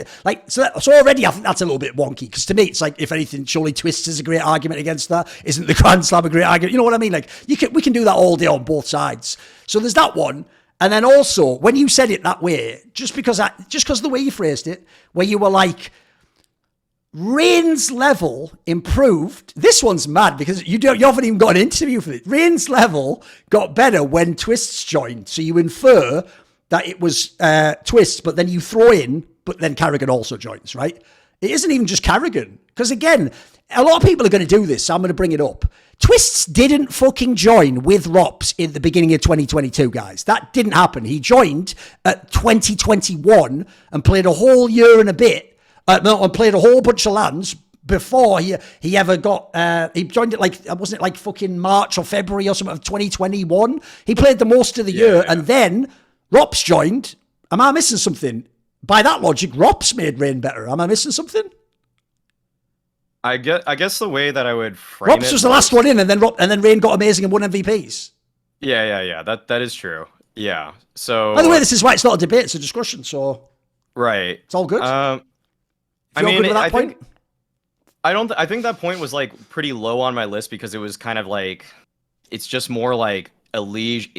already I think that's a little bit wonky. Because to me, it's like, if anything, surely Twistzz is a great argument against that. Isn't the Grand Slam a great argument? You know what I mean? Like, we can do that all day on both sides. So there's that one. And then also, when you said it that way, just because of the way you phrased it, where you were like, Rain's level improved. This one's mad because you haven't even got an interview for it. Rain's level got better when Twistzz joined. So you infer that it was Twistzz, but then you throw in, but then Kerrigan also joins, right? It isn't even just Kerrigan. Because again, a lot of people are going to do this, so I'm going to bring it up. Twistzz didn't fucking join with Rops in the beginning of 2022, guys. That didn't happen. He joined at 2021 and played a whole year and a bit, and played a whole bunch of lands before he ever got, he joined it wasn't it like fucking March or February or something of 2021? He played the most of the year, and then Rops joined. Am I missing something? By that logic, Rops made Rain better. Am I missing something? I guess the way that I would frame Rops was the last one in, and then Rain got amazing and won MVPs. Yeah. That is true. Yeah. So. By the way, this is why it's not a debate; it's a discussion. So. Right. It's all good. I mean, I think that point was like pretty low on my list because it was kind of like, it's just more like EliGE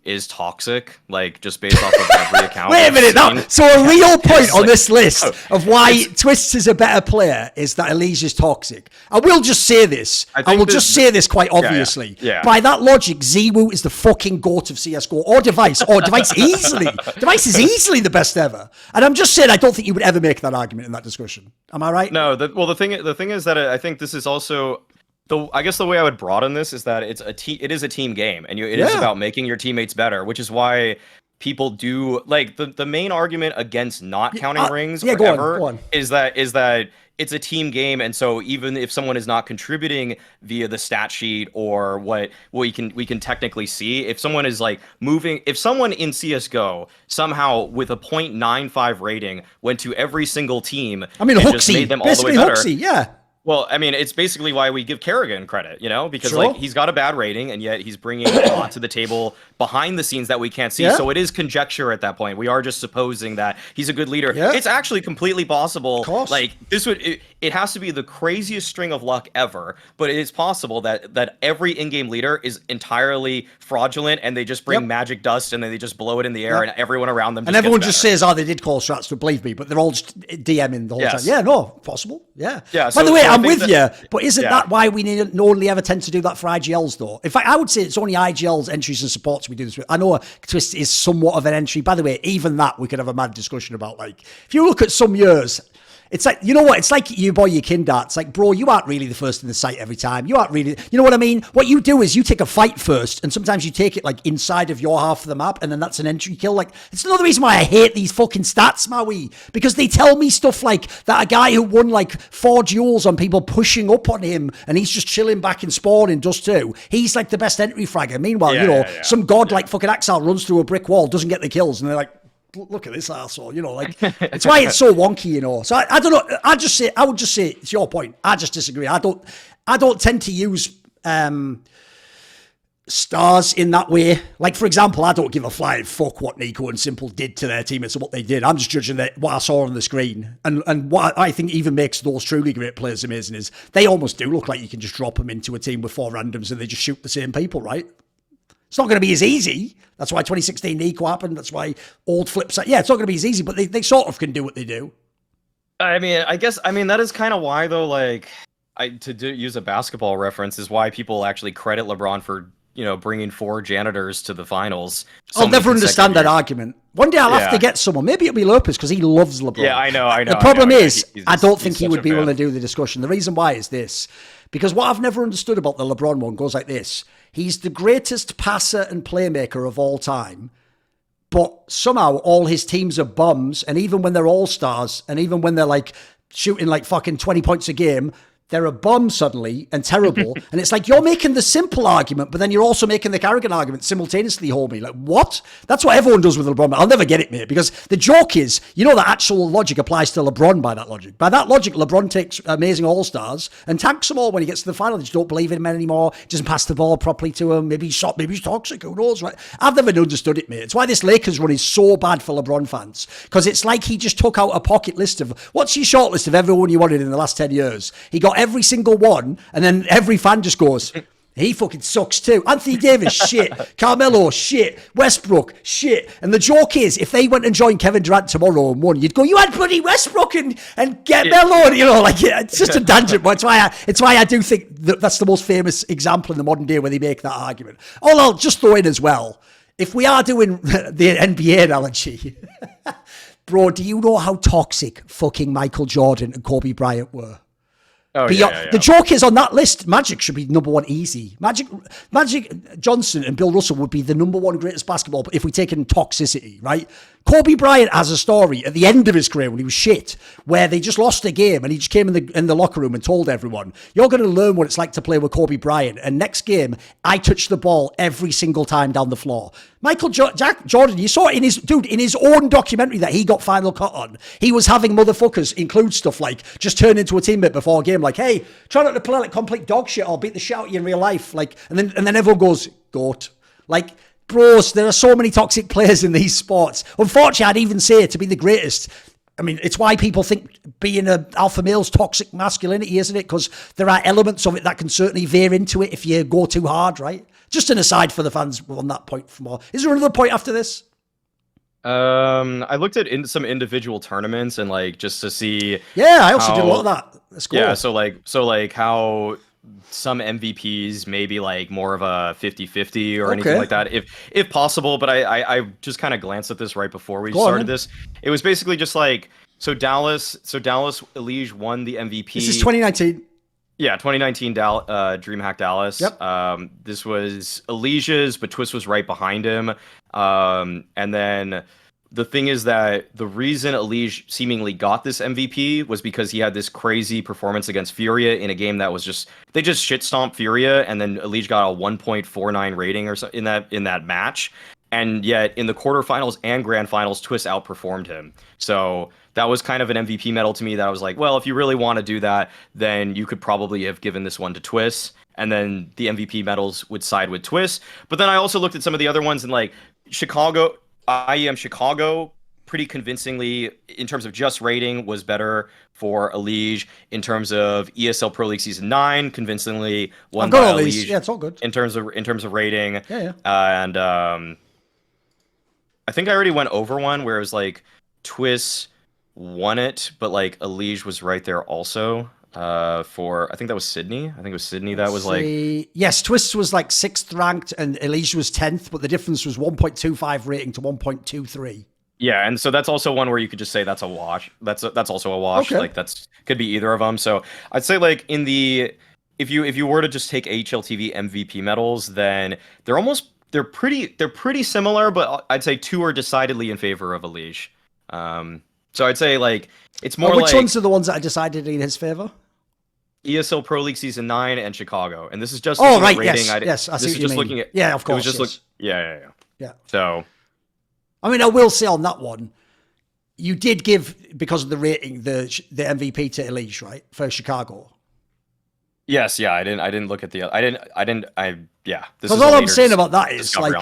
is toxic, like just based off of every account. Wait a minute, so a real point on this list of why Twistzz is a better player is that EliGE is toxic. I will just say this. I will just say this quite obviously. Yeah. By that logic, ZWoo is the fucking GOAT of CSGO, or Device, easily. Device is easily the best ever. And I'm just saying, I don't think you would ever make that argument in that discussion. Am I right? No, the thing is that I think this is also, I guess the way I would broaden this is that it is a team game, and it is about making your teammates better, which is why people do like the main argument against not counting rings go on. is that it's a team game, and so even if someone is not contributing via the stat sheet or what we can technically see, if someone is like if someone in CS:GO somehow with a 0.95 rating went to every single team, I mean, and Hooksy, just made them all the basically way better. Hooksy, yeah. Well, I mean, it's basically why we give Kerrigan credit, because Sure. like he's got a bad rating, and yet he's bringing a lot to the table behind the scenes that we can't see. Yeah. So it is conjecture at that point. We are just supposing that he's a good leader. Yeah. It's actually completely possible. Of course. Like it has to be the craziest string of luck ever, but it is possible that every in-game leader is entirely fraudulent, and they just bring magic dust and then they just blow it in the air, and everyone around them. And everyone just says, "Oh, they did call strats to believe me," but they're all just DMing the whole time. Yeah, no, possible. Yeah. Yeah. By the way, I'm with you. But isn't that why we only ever tend to do that for IGLs, though? In fact, I would say it's only IGLs, entries, and supports we do this with. I know Twistzz is somewhat of an entry. By the way, even that we could have a mad discussion about. Like, if you look at some years, it's like, you know what? It's like you boy your Kindart. It's like, bro, you aren't really the first in the site every time. You aren't really, you know what I mean? What you do is you take a fight first, and sometimes you take it like inside of your half of the map, and then that's an entry kill. Like, it's another reason why I hate these fucking stats, Maui, because they tell me stuff like that a guy who won like 4 duels on people pushing up on him, and he's just chilling back in spawn in Dust 2. He's like the best entry fragger. Meanwhile, some god like fucking Axel runs through a brick wall, doesn't get the kills, and they're like, look at this asshole, like, it's why it's so wonky, So I don't know. I would just say it's your point. I just disagree. I don't tend to use stars in that way. Like, for example, I don't give a flying fuck what Nico and Simple did to their teammates and what they did. I'm just judging what I saw on the screen. And what I think even makes those truly great players amazing is they almost do look like you can just drop them into a team with 4 randoms and they just shoot the same people, right? It's not going to be as easy. That's why 2016 Nico happened. That's why old flips. Yeah, it's not going to be as easy, but they sort of can do what they do. I mean, that is kind of why, though, like, use a basketball reference, is why people actually credit LeBron for, bringing 4 janitors to the finals. I'll never understand that argument. One day I'll have to get someone. Maybe it'll be Lopez because he loves LeBron. Yeah, I know. The problem is, I don't think he would be willing to do the discussion. The reason why is this. Because what I've never understood about the LeBron one goes like this. He's the greatest passer and playmaker of all time, but somehow all his teams are bums, and even when they're all-stars, and even when they're like shooting like fucking 20 points a game, they're a bum suddenly and terrible. And it's like, you're making the simple argument, but then you're also making the arrogant argument simultaneously, homie. Like, what? That's what everyone does with LeBron. I'll never get it, mate, because the joke is, the actual logic applies to LeBron by that logic. By that logic, LeBron takes amazing all-stars and tanks them all when he gets to the final. They just don't believe in him anymore. Doesn't pass the ball properly to him. Maybe he's shot. Maybe he's toxic. Who knows, right? I've never understood it, mate. It's why this Lakers run is so bad for LeBron fans, because it's like he just took out a pocket list of, what's your short list of everyone you wanted in the last 10 years? He got every single one, and then every fan just goes, he fucking sucks too. Anthony Davis, shit. Carmelo, shit. Westbrook, shit. And the joke is, if they went and joined Kevin Durant tomorrow and won, you'd go, you had bloody Westbrook and get Melo. It's just a tangent. But it's why I do think that's the most famous example in the modern day where they make that argument. All I'll just throw in as well, if we are doing the NBA analogy, bro, do you know how toxic fucking Michael Jordan and Kobe Bryant were? Oh, The joke is on that list, Magic should be number one easy. Magic Johnson and Bill Russell would be the number one greatest basketball if we take in toxicity, right? Kobe Bryant has a story at the end of his career when he was shit, where they just lost a game and he just came in the locker room and told everyone, "You're going to learn what it's like to play with Kobe Bryant. And next game, I touch the ball every single time down the floor." Jack Jordan, you saw it in his own documentary that he got Final Cut on. He was having motherfuckers include stuff like just turn into a teammate before a game, like, "Hey, try not to play like complete dog shit or beat the shit out of you in real life." Like, and then everyone goes, "Goat." Like, bros, there are so many toxic players in these sports. Unfortunately, I'd even say to be the greatest. I mean, it's why people think being an alpha male's toxic masculinity, isn't it? Because there are elements of it that can certainly veer into it if you go too hard, right? Just an aside for the fans on that point. Is there another point after this? I looked at some individual tournaments and like just to see. Yeah, I also did a lot of that. That's cool. Yeah, so like how some MVPs maybe like more of a 50-50 or anything like that, if possible. But I just kind of glanced at this right before we started this. It was basically just like Dallas EliGE won the MVP. This is 2019. Yeah, 2019 DreamHack Dallas. Yep. This was EliGE's, but Twistzz was right behind him. And then the thing is that the reason EliGE seemingly got this MVP was because he had this crazy performance against Furia in a game that was they just shit stomped Furia, and then EliGE got a 1.49 rating or so in that match. And yet in the quarterfinals and grand finals, Twistzz outperformed him. So that was kind of an MVP medal to me that I was like, well, if you really want to do that, then you could probably have given this one to Twistzz, and then the MVP medals would side with Twistzz. But then I also looked at some of the other ones, and like IEM Chicago, pretty convincingly, in terms of just rating, was better for EliGE. In terms of ESL Pro League Season 9, convincingly won by EliGE. Yeah, it's all good. In terms of rating. Yeah. And I think I already went over one where it was like Twistzz won it, but like EliGE was right there also. For I think that was Sydney. I think it was Sydney that was like. Yes, Twistzz was like 6th ranked and EliGE was 10th, but the difference was 1.25 rating to 1.23. Yeah, and so that's also one where you could just say that's a wash. That's also a wash. Okay. Like could be either of them. So I'd say like if you were to just take HLTV MVP medals, then they're pretty similar, but I'd say two are decidedly in favor of EliGE. So I'd say like it's more which ones are the ones that are decided in his favor? ESL Pro League Season 9 and Chicago, and this is just right. rating. Yes, I see this what is just mean. looking at. Yeah, of course. It was just yeah. So, I mean, I will say on that one, you did give, because of the rating, the MVP to EliGE, right, for Chicago. Yes, yeah, I didn't look at the. Yeah. Because all I'm saying about that is like,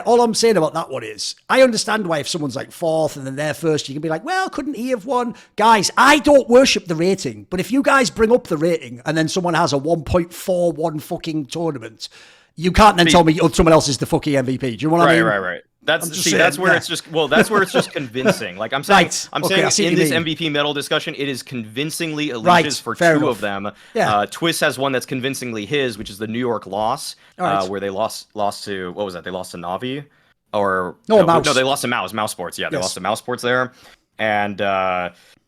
all I'm saying about that one is, I understand why if someone's like 4th and then they're 1st, you can be like, well, couldn't he have won? Guys, I don't worship the rating, but if you guys bring up the rating and then someone has a 1.41 fucking tournament, you can't then tell me someone else is the fucking MVP. Do you know what I mean? Right. That's where it's just convincing. Like I'm saying, in this MVP medal discussion, it is convincingly EliGE's for two of them. Yeah. Twistzz has one that's convincingly his, which is the New York loss, where they lost to, what was that? They lost to Navi, or Mouse. No, they lost to Mouse Sports. Yeah, they lost to Mouse Sports there, and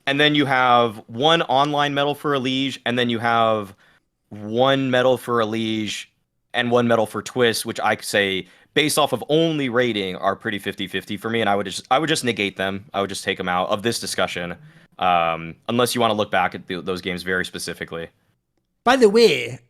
then you have one online medal for EliGE, and then you have one medal for EliGE and one medal for Twistzz, which I say, based off of only rating, are pretty 50-50 for me, and I would just negate them. I would just take them out of this discussion, unless you want to look back at those games very specifically. By the way,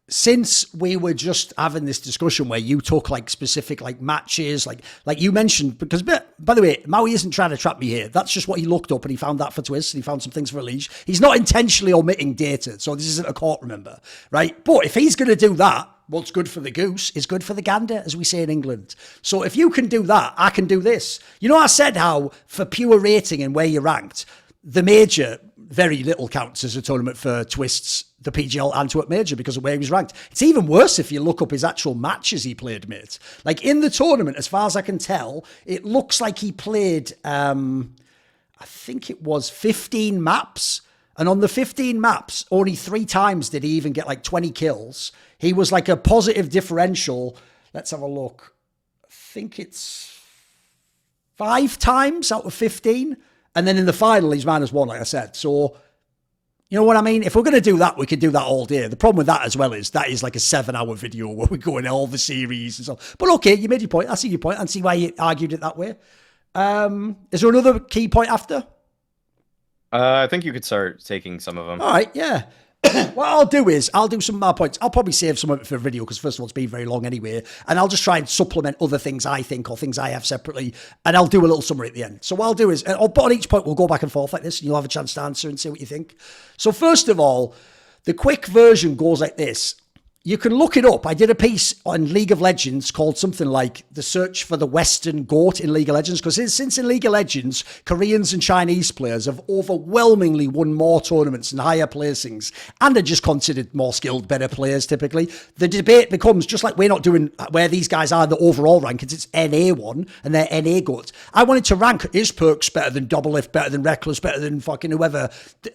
since we were just having this discussion where you took like specific like matches, like you mentioned, because by the way, Maui isn't trying to trap me here. That's just what he looked up and he found that for Twistzz and he found some things for EliGE. He's not intentionally omitting data, so this isn't a court, remember, right? But if he's going to do that, what's good for the goose is good for the gander, as we say in England. So if you can do that, I can do this. You know, I said how for pure rating and where you're ranked, the major very little counts as a tournament for Twistzz, the PGL Antwerp major, because of where he was ranked. It's even worse if you look up his actual matches he played, mate. Like in the tournament, as far as I can tell, it looks like he played, I think it was 15 maps. And on the 15 maps, only 3 times did he even get like 20 kills. He was like a positive differential. Let's have a look. I think it's 5 times out of 15. And then in the final, he's -1, like I said. So You know what I mean? If we're going to do that, we could do that all day. The problem with that as well is that is like a 7-hour video where we go in all the series and stuff. But okay, you made your point. I see your point and see why you argued it that way. Is there another key point after? I think you could start taking some of them. All right, yeah. What I'll do is I'll do some of my points. I'll probably save some of it for a video because first of all, it's been very long anyway. And I'll just try and supplement other things I think or things I have separately. And I'll do a little summary at the end. So what I'll do is, but on each point, we'll go back and forth like this and you'll have a chance to answer and say what you think. So first of all, the quick version goes like this. You can look it up. I did a piece on League of Legends called something like The Search for the Western Goat in League of Legends. Because since in League of Legends, Koreans and Chinese players have overwhelmingly won more tournaments and higher placings and are just considered more skilled, better players typically. The debate becomes, just like we're not doing where these guys are in the overall rankings, it's NA1 and they're NA goats. I wanted to rank, is Perks better than Doublelift, better than Reckless, better than fucking whoever,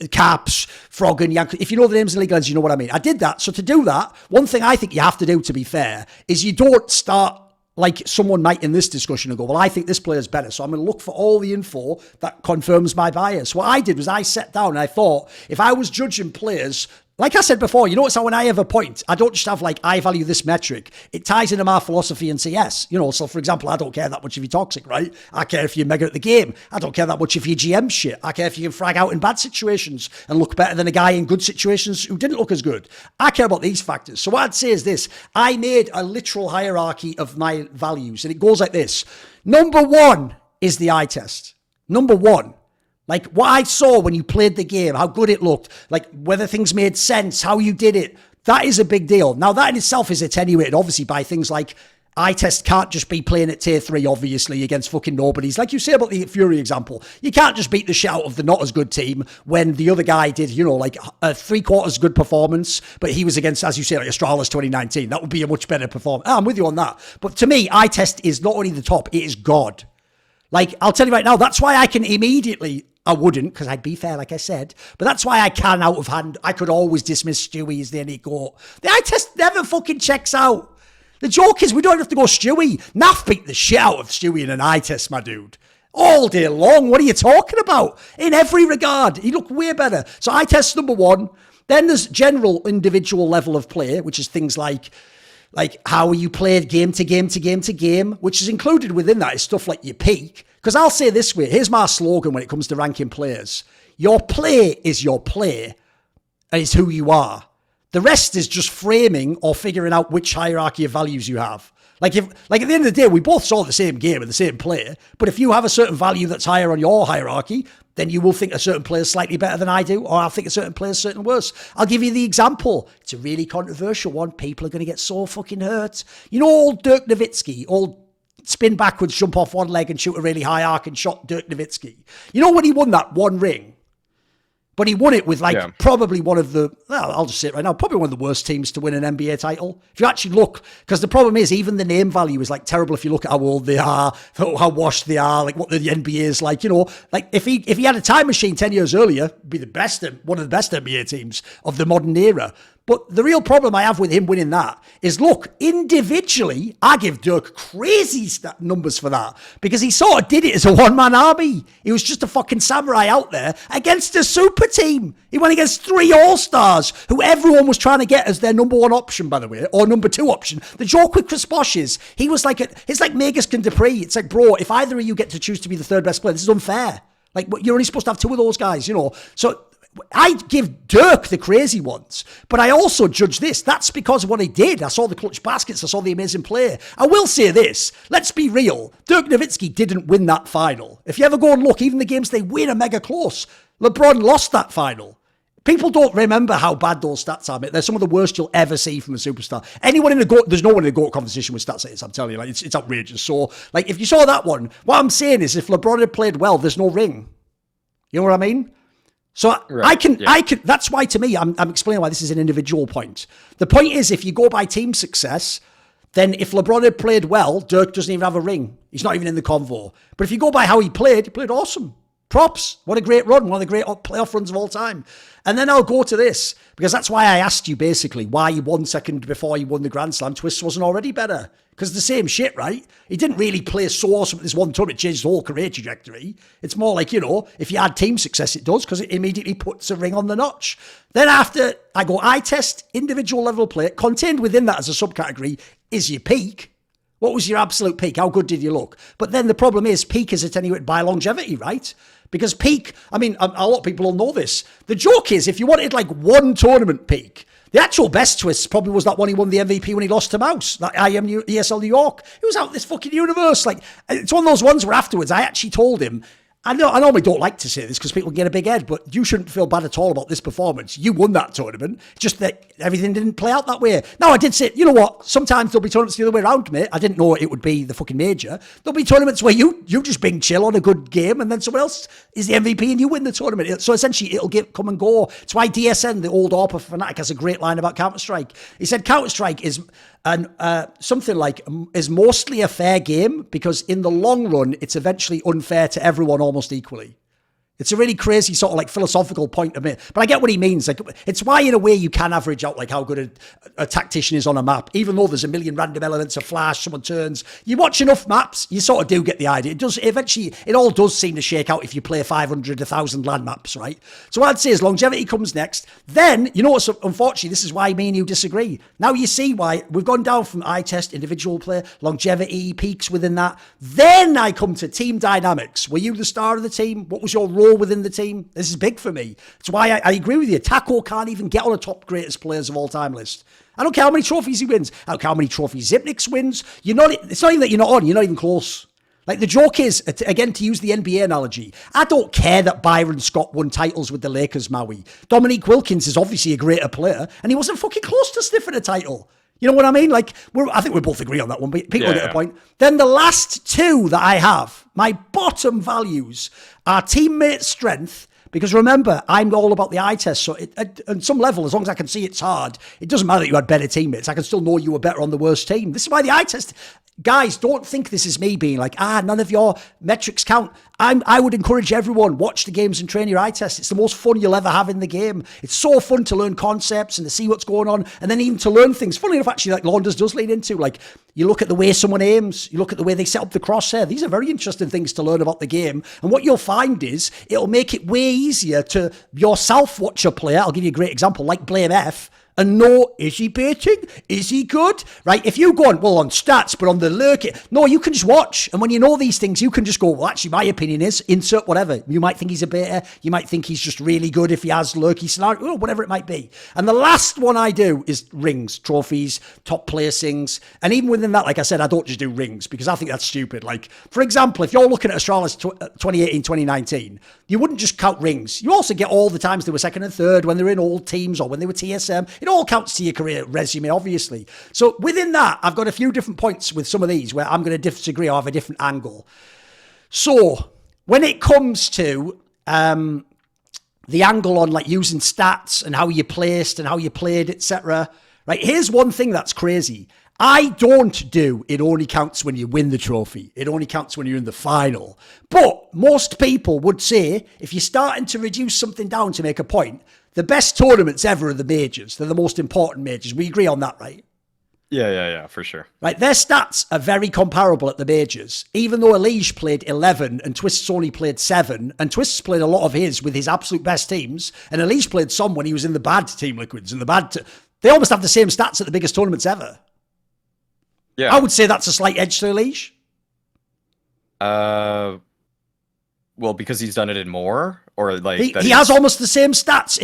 Caps, Frog and Yank. If you know the names of League of Legends, you know what I mean. I did that. So to do that, one thing I think you have to do, to be fair, is you don't start like someone might in this discussion and go, well, I think this player's better, so I'm going to look for all the info that confirms my bias. What I did was I sat down and I thought, if I was judging players, like I said before, you notice how when I have a point, I don't just have like, I value this metric. It ties into my philosophy in CS. You know, so for example, I don't care that much if you're toxic, right? I care if you're mega at the game. I don't care that much if you GM shit. I care if you can frag out in bad situations and look better than a guy in good situations who didn't look as good. I care about these factors. So what I'd say is this. I made a literal hierarchy of my values and it goes like this. Number 1 is the eye test. Number 1. Like what I saw when you played the game, how good it looked, like whether things made sense, how you did it. That is a big deal. Now that in itself is attenuated obviously by things like eye test can't just be playing at tier 3 obviously against fucking nobodies. Like you say about the Fury example, you can't just beat the shit out of the not as good team when the other guy did, you know, like a 3/4 good performance, but he was against, as you say, like Astralis 2019. That would be a much better performance. I'm with you on that. But to me, eye test is not only the top, it is God. Like, I'll tell you right now, that's why I can immediately, I wouldn't, because I'd be fair, like I said, but that's why I can out of hand, I could always dismiss Stewie as the any goat. The eye test never fucking checks out. The joke is we don't have to go Stewie. Naf beat the shit out of Stewie in an eye test, my dude. All day long. What are you talking about? In every regard. He looked way better. So eye test number 1. Then there's general individual level of play, which is things like how you played game to game to game to game, which is included within that is stuff like your peak. Because I'll say this way, here's my slogan when it comes to ranking players. Your play is your play, and it's who you are. The rest is just framing or figuring out which hierarchy of values you have. Like at the end of the day, we both saw the same game and the same player, but if you have a certain value that's higher on your hierarchy, then you will think a certain player is slightly better than I do, or I'll think a certain player is certain worse. I'll give you the example. It's a really controversial one. People are going to get so fucking hurt. You know old Dirk Nowitzki, old spin backwards, jump off one leg and shoot a really high arc and shot Dirk Nowitzki. You know when he won that one ring? But he won it with probably one of the, well, I'll just say it right now, probably one of the worst teams to win an NBA title. If you actually look, because the problem is even the name value is like terrible if you look at how old they are, how washed they are, like what the NBA is like, you know, like if he had a time machine 10 years earlier, it'd be the best, one of the best NBA teams of the modern era. But the real problem I have with him winning that is, look, individually, I give Dirk crazy numbers for that because he sort of did it as a one-man army. He was just a fucking samurai out there against a super team. He went against 3 all-stars who everyone was trying to get as their number 1 option, by the way, or number 2 option. The joke with Chris Bosh is, he was like, it's like Megas and Dupree. It's like, bro, if either of you get to choose to be the 3rd best player, this is unfair. Like, you're only supposed to have 2 of those guys, you know. So I give Dirk the crazy ones, but I also judge this. That's because of what he did. I saw the clutch baskets. I saw the amazing play. I will say this. Let's be real. Dirk Nowitzki didn't win that final. If you ever go and look, even the games they win are mega close. LeBron lost that final. People don't remember how bad those stats are, mate. They're some of the worst you'll ever see from a superstar. Anyone in the GOAT, there's no one in the GOAT conversation with stats like this, I'm telling you. Like, it's outrageous. So, like, if you saw that one, what I'm saying is if LeBron had played well, there's no ring. You know what I mean? So I can, that's why to me, I'm explaining why this is an individual point. The point is, if you go by team success, then if LeBron had played well, Dirk doesn't even have a ring. He's not even in the convo. But if you go by how he played awesome. Props. What a great run. One of the great playoff runs of all time. And then I'll go to this, because that's why I asked you basically why 1 second before he won the Grand Slam, Twistzz wasn't already better. Because the same shit, right? He didn't really play so awesome at this one tournament, changed his whole career trajectory. It's more like, if you had team success, it does, because it immediately puts a ring on the notch. Then after, I go eye test, individual level play, contained within that as a subcategory is your peak. What was your absolute peak? How good did you look? But then the problem is peak is attenuated by longevity, right? Because peak, a lot of people will know this. The joke is, if you wanted like one tournament peak, the actual best Twistzz probably was that one he won the MVP when he lost to Maus, that ESL New York. He was out this fucking universe. Like, it's one of those ones where afterwards I actually told him, I normally don't like to say this because people get a big head, but you shouldn't feel bad at all about this performance. You won that tournament. Just that everything didn't play out that way. Now, I did say, you know what? Sometimes there'll be tournaments the other way around, mate. I didn't know it would be the fucking major. There'll be tournaments where you just being chill on a good game and then someone else is the MVP and you win the tournament. So essentially, it'll come and go. It's why DSN, the old ARPA fanatic, has a great line about Counter-Strike. He said Counter-Strike is something like is mostly a fair game because in the long run, it's eventually unfair to everyone almost equally. It's a really crazy sort of like philosophical point of it. But I get what he means. Like, it's why in a way you can average out like how good a tactician is on a map, even though there's a million random elements of flash, someone turns. You watch enough maps, you sort of do get the idea. It does eventually, it all does seem to shake out if you play 500, 1,000 land maps, right? So what I'd say is longevity comes next. Then, you know what's unfortunately, this is why me and you disagree. Now you see why we've gone down from eye test, individual play, longevity, peaks within that. Then I come to team dynamics. Were you the star of the team? What was your role within the team? This is big for me. It's why I agree with you. Taco can't even get on a top greatest players of all time list. I don't care how many trophies he wins. I don't care how many trophies Zipnix wins. It's not even that you're not on. You're not even close. Like, the joke is, again, to use the NBA analogy, I don't care that Byron Scott won titles with the Lakers, Maui. Dominique Wilkins is obviously a greater player, and he wasn't fucking close to sniffing a title. You know what I mean? Like, I think we both agree on that one, but people get the point. Then the last two that I have, my bottom values are teammate strength, because remember, I'm all about the eye test. So at some level, as long as I can see it's hard, it doesn't matter that you had better teammates. I can still know you were better on the worst team. This is why the eye test... Guys, don't think this is me being like, none of your metrics count. I would encourage everyone, watch the games and train your eye test. It's the most fun you'll ever have in the game. It's so fun to learn concepts and to see what's going on, and then even to learn things. Funnily enough, actually, like Launders does lean into, like, you look at the way someone aims, you look at the way they set up the crosshair. These are very interesting things to learn about the game. And what you'll find is it'll make it way easier to yourself watch a player. I'll give you a great example, like Blame F, and know, is he baiting? Is he good? Right? If you go on, well, on stats, but on the lurk, no, you can just watch. And when you know these things, you can just go, well, actually, my opinion is, insert whatever. You might think he's a baiter. You might think he's just really good if he has lurky scenario, whatever it might be. And the last one I do is rings, trophies, top placings. And even within that, like I said, I don't just do rings because I think that's stupid. Like, for example, if you're looking at Astralis 2018, 2019, you wouldn't just count rings. You also get all the times they were second and third when they were in old teams or when they were TSM. It all counts to your career resume, obviously. So within that, I've got a few different points with some of these where I'm going to disagree or have a different angle. So when it comes to the angle on like using stats and how you placed and how you played, etc., right? Here's one thing that's crazy. I don't do it only counts when you win the trophy. It only counts when you're in the final. But most people would say if you're starting to reduce something down to make a point, the best tournaments ever are the majors. They're the most important majors. We agree on that, right? Yeah, for sure. Right, their stats are very comparable at the majors. Even though EliGE played 11 and Twistzz only played 7, and Twistzz played a lot of his with his absolute best teams, and EliGE played some when he was in the bad Team Liquids and the bad... They almost have the same stats at the biggest tournaments ever. Yeah. I would say that's a slight edge to EliGE. Well, because he's done it in more? Or like... He has almost the same stats,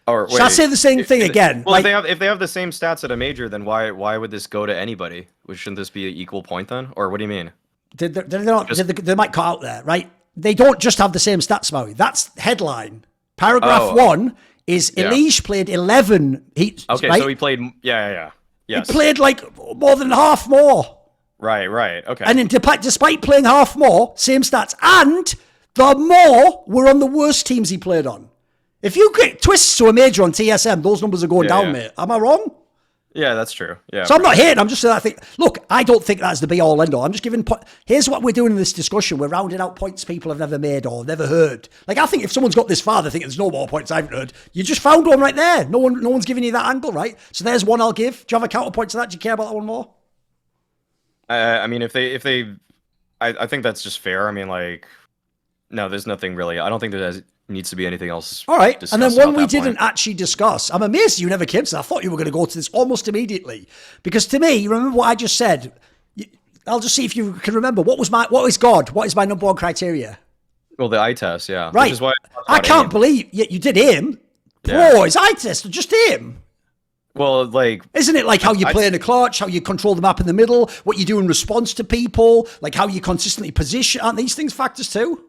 Or wait, should I say the same thing again? Well, like, if they have the same stats at a major, then why would this go to anybody? Shouldn't this be an equal point then? Or what do you mean? They might cut out there, right? They don't just have the same stats, Maui. That's headline. Paragraph 1 is EliGE played 11 heats. Okay, right? So he played... Yeah. Yes. He played like more than half more. Right. Okay. And despite playing half more, same stats. And the more were on the worst teams he played on. If you get Twistzz to a major on TSM, those numbers are going down, mate. Am I wrong? Yeah, that's true. Yeah. So I'm not hating. I'm just saying I think, look, I don't think that's the be all end all. I'm just giving, here's what we're doing in this discussion. We're rounding out points people have never made or never heard. Like, I think if someone's got this far, they think there's no more points I haven't heard. You just found one right there. No one's giving you that angle, right? So there's one I'll give. Do you have a counterpoint to that? Do you care about that one more? I mean, I think that's just fair. I mean, like, no, there's nothing really. I don't think there needs to be anything else. All right. And then one we didn't point. actually discuss. I'm amazed you never came to that. I thought you were going to go to this almost immediately. Because to me, remember what I just said? I'll just see if you can remember. What is God? What is my number one criteria? Well, the eye test, yeah. Right. Which is why I can't believe you did aim. Bro, it's eye test. Just aim. Well, like... Isn't it like how you play in a clutch, how you control the map in the middle, what you do in response to people, like how you consistently position? Aren't these things factors too?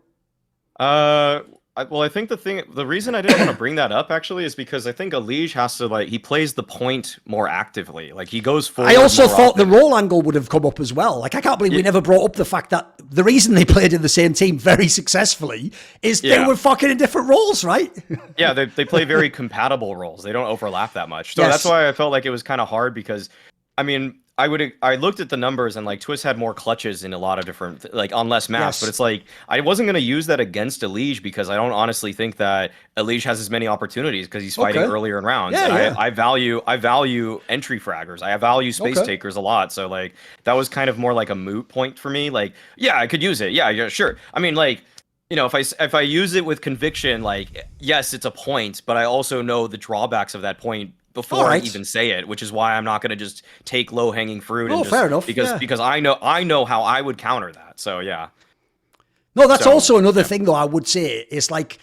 Well, I think the reason I didn't want to bring that up actually is because I think EliGE has to, like, he plays the point more actively. Like, he goes forward. I also thought the roll angle would have come up as well. Like, I can't believe we never brought up the fact that the reason they played in the same team very successfully is they were fucking in different roles, right? Yeah, they play very compatible roles. They don't overlap that much. So that's why I felt like it was kind of hard because, I mean, I looked at the numbers and like Twistzz had more clutches in a lot of different, like on less maps, but it's like I wasn't going to use that against EliGE because I don't honestly think that EliGE has as many opportunities because he's fighting earlier in rounds. I value entry fraggers. I value space takers a lot. So like that was kind of more like a moot point for me. Like, yeah, I could use it. Yeah, sure. I mean, like, you know, if I use it with conviction, like, yes, it's a point, but I also know the drawbacks of that point before I even say it, which is why I'm not going to just take low-hanging fruit. Oh, fair enough. Because I know how I would counter that. So yeah. No, that's also another thing, though. I would say is like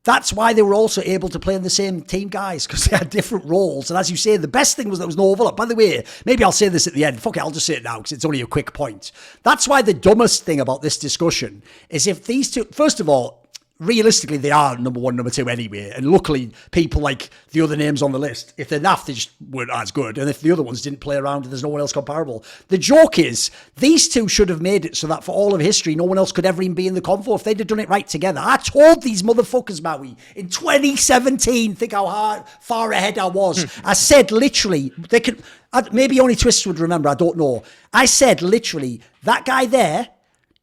that's why they were also able to play in the same team, guys, because they had different roles. And as you say, the best thing was there was no overlap. By the way, maybe I'll say this at the end. Fuck it, I'll just say it now because it's only a quick point. That's why the dumbest thing about this discussion is if these two, first of all, realistically, they are number one, number two anyway. And luckily, people like the other names on the list, if they're naff, they just weren't as good. And if the other ones didn't play around and there's no one else comparable. The joke is, these two should have made it so that for all of history, no one else could ever even be in the convo if they'd have done it right together. I told these motherfuckers, Maui, in 2017, think how far ahead I was. I said literally, they could, maybe only Twistzz would remember, I don't know. I said literally, that guy there,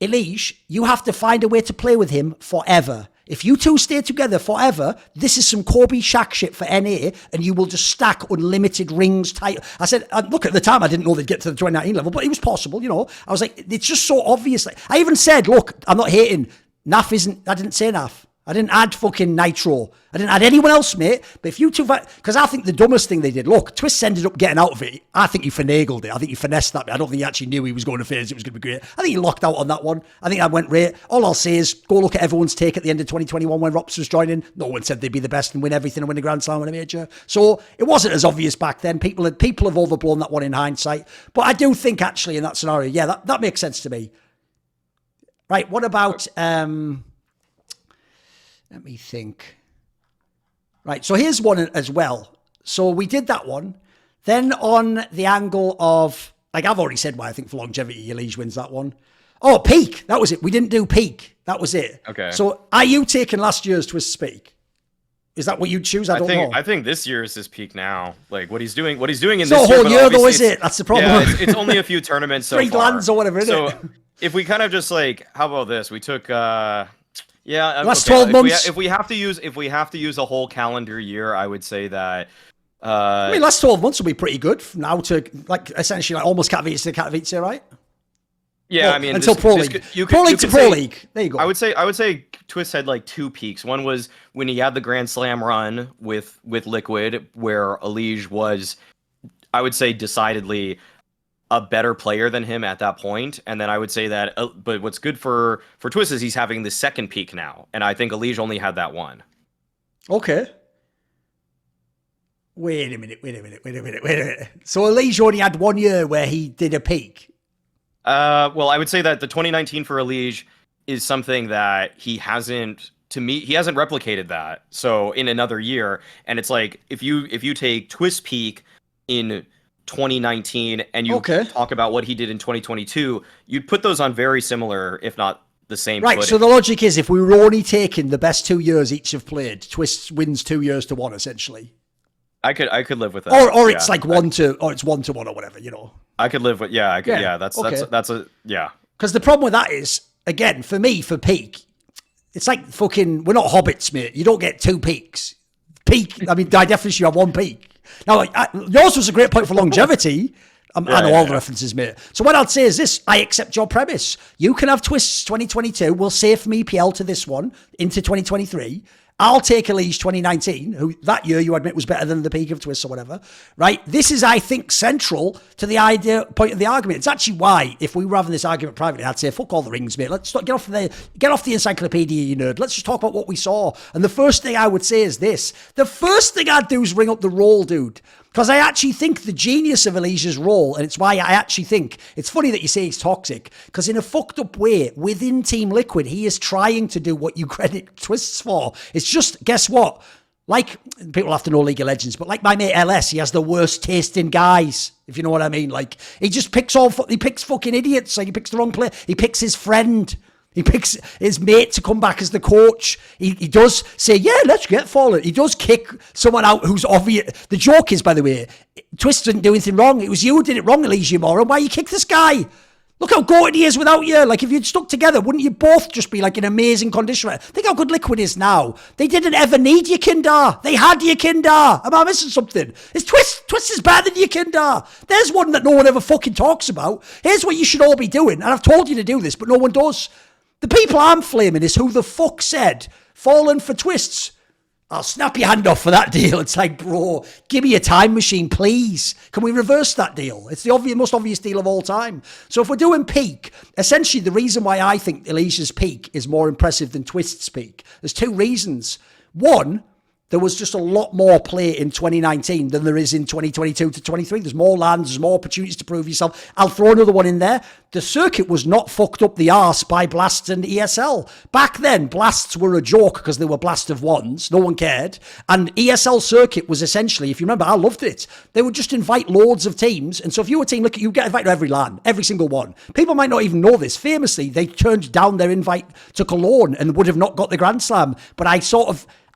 EliGE, you have to find a way to play with him forever. If you two stay together forever, this is some Kobe Shaq shit for NA, and you will just stack unlimited rings tight. I said, look, at the time, I didn't know they'd get to the 2019 level, but it was possible, you know. I was like, it's just so obvious. Like, I even said, look, I'm not hating. NAF isn't, I didn't say NAF. I didn't add fucking Nitro. I didn't add anyone else, mate. But if you two... Because I think the dumbest thing they did... Look, Twistzz ended up getting out of it. I think he finagled it. I think he finessed that bit. I don't think he actually knew he was going to phase. It was going to be great. I think he locked out on that one. I think that went great. All I'll say is go look at everyone's take at the end of 2021 when Rops was joining. No one said they'd be the best and win everything and win a Grand Slam and a major. So it wasn't as obvious back then. People have overblown that one in hindsight. But I do think actually in that scenario, yeah, that makes sense to me. Right, what about... Let me think. Right, so here's one as well. So we did that one. Then on the angle of, like I've already said why I think for longevity, EliGE wins that one. Oh, peak. That was it. We didn't do peak. That was it. Okay. So are you taking last year's Twistzz peak? Is that what you'd choose? I don't know. I think this year is his peak now. Like what he's doing in this year. It's not a whole year though, is it? That's the problem. Yeah, it's only a few tournaments so 3 far. lands or whatever, isn't it? So if we kind of just like, how about this? We took last 12 months. If we have to use a whole calendar year, I would say that. I mean, last 12 months will be pretty good from now to like essentially like almost Katowice to Katowice, right? Yeah, well, I mean until Pro League. Pro League to Pro League. There you go. I would say Twistzz had like 2 peaks. One was when he had the Grand Slam run with Liquid, where EliGE was, I would say, decidedly a better player than him at that point. And then I would say that, but what's good for Twistzz is he's having the second peak now. And I think EliGE only had that one. Okay. Wait a minute. So EliGE only had 1 year where he did a peak. Well, I would say that the 2019 for EliGE is something that he hasn't replicated that. So in another year, and it's like, if you take Twistzz peak in 2019 and you talk about what he did in 2022, you'd put those on very similar, if not the same right footing. So the logic is if we were only taking the best 2 years each have played, Twistzz wins 2 years to 1 essentially. I could live with that. Or it's like 1-1 or whatever, you know. I could live with that's a yeah. Because the problem with that is, again, for me, for peak, it's like fucking, we're not hobbits, mate. You don't get 2 peaks. Peak, I mean, by definition, you have 1 peak. Now, yours was a great point for longevity. I know all the references, mate. So what I'd say is this: I accept your premise. You can have Twistzz 2022. We'll save from EPL to this one into 2023. I'll take EliGE 2019, who that year you admit was better than the peak of Twistzz or whatever, right? This is, I think, central to the point of the argument. It's actually why, if we were having this argument privately, I'd say, fuck all the rings, mate. Let's get off the encyclopedia, you nerd. Let's just talk about what we saw. And the first thing I would say is this. The first thing I'd do is ring up the role, dude. Because I actually think the genius of EliGE's role, and it's why I actually think, it's funny that you say he's toxic, because in a fucked up way, within Team Liquid, he is trying to do what you credit Twistzz for. It's just, guess what? Like, people have to know League of Legends, but like my mate LS, he has the worst taste in guys, if you know what I mean. Like, he just picks fucking idiots. Like, he picks the wrong player. He picks his friend. He picks his mate to come back as the coach. He does say, yeah, let's get Fallen. He does kick someone out who's obvious. The joke is, by the way, Twistzz didn't do anything wrong. It was you who did it wrong, EliGE Moron. Why you kick this guy? Look how goated he is without you. Like, if you'd stuck together, wouldn't you both just be like an amazing conditioner? Think how good Liquid is now. They didn't ever need Yakindar. They had Yakindar. Am I missing something? It's Twistzz is better than Yakindar. There's one that no one ever fucking talks about. Here's what you should all be doing. And I've told you to do this, but no one does. The people I'm flaming is who the fuck said Fallen for Twistzz. I'll snap your hand off for that deal. It's like, bro, give me a time machine, please. Can we reverse that deal? It's the most obvious deal of all time. So if we're doing peak, essentially the reason why I think EliGE's peak is more impressive than Twistz's peak, there's 2 reasons. One, there was just a lot more play in 2019 than there is in 2022 to 23. There's more lands, there's more opportunities to prove yourself. I'll throw another one in there. The circuit was not fucked up the arse by Blasts and ESL. Back then, Blasts were a joke because they were Blast of Ones. No one cared. And ESL circuit was essentially, if you remember, I loved it. They would just invite loads of teams. And so if you were a team, look, you get invited to every LAN, every single one. People might not even know this. Famously, they turned down their invite to Cologne and would have not got the Grand Slam. But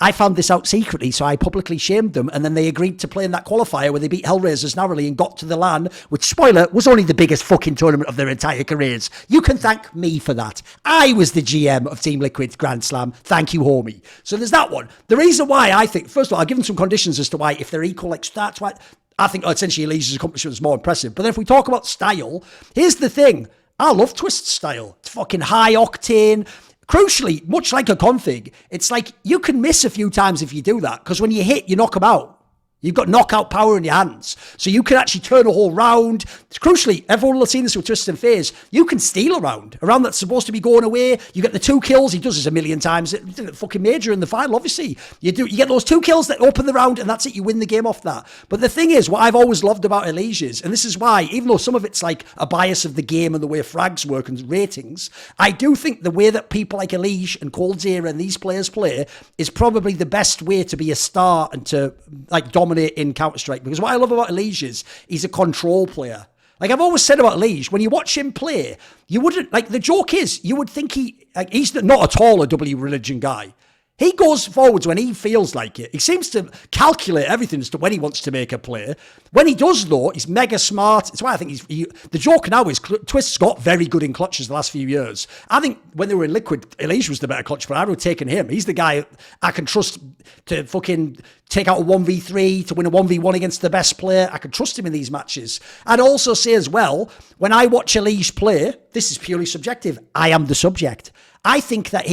I found this out secretly, so I publicly shamed them, and then they agreed to play in that qualifier where they beat Hellraisers narrowly and got to the LAN, which, spoiler, was only the biggest fucking tournament of their entire careers. You can thank me for that. I was the GM of Team Liquid's Grand Slam. Thank you, homie. So there's that one. The reason why I think, first of all, I'll give them some conditions as to why, if they're equal, like stats, why I think essentially EliGE's accomplishment is more impressive. But then if we talk about style, here's the thing. I love Twistzz style. It's fucking high octane. Crucially, much like a config, it's like you can miss a few times if you do that, because when you hit, you knock them out. You've got knockout power in your hands. So you can actually turn a whole round. Crucially, everyone will have seen this with Twistzz and FaZe. You can steal a round that's supposed to be going away. You get the 2 kills. He does this a million times. He did it fucking major in the final, obviously. You get those 2 kills that open the round, and that's it. You win the game off that. But the thing is, what I've always loved about EliGE is, and this is why, even though some of it's like a bias of the game and the way frags work and ratings, I do think the way that people like EliGE and Coldzera and these players play is probably the best way to be a star and to like dominate in Counter-Strike. Because what I love about EliGE is he's a control player. Like I've always said about EliGE, when you watch him play, you wouldn't, like the joke is, you would think he's not at all a W religion guy. He goes forwards when he feels like it. He seems to calculate everything as to when he wants to make a play. When he does, though, he's mega smart. It's why I think the joke now is Twistzz got very good in clutches the last few years. I think when they were in Liquid, EliGE was the better clutch player. I would have taken him. He's the guy I can trust to fucking take out a 1v3, to win a 1v1 against the best player. I can trust him in these matches. I'd also say as well, when I watch EliGE play, this is purely subjective. I am the subject. I think that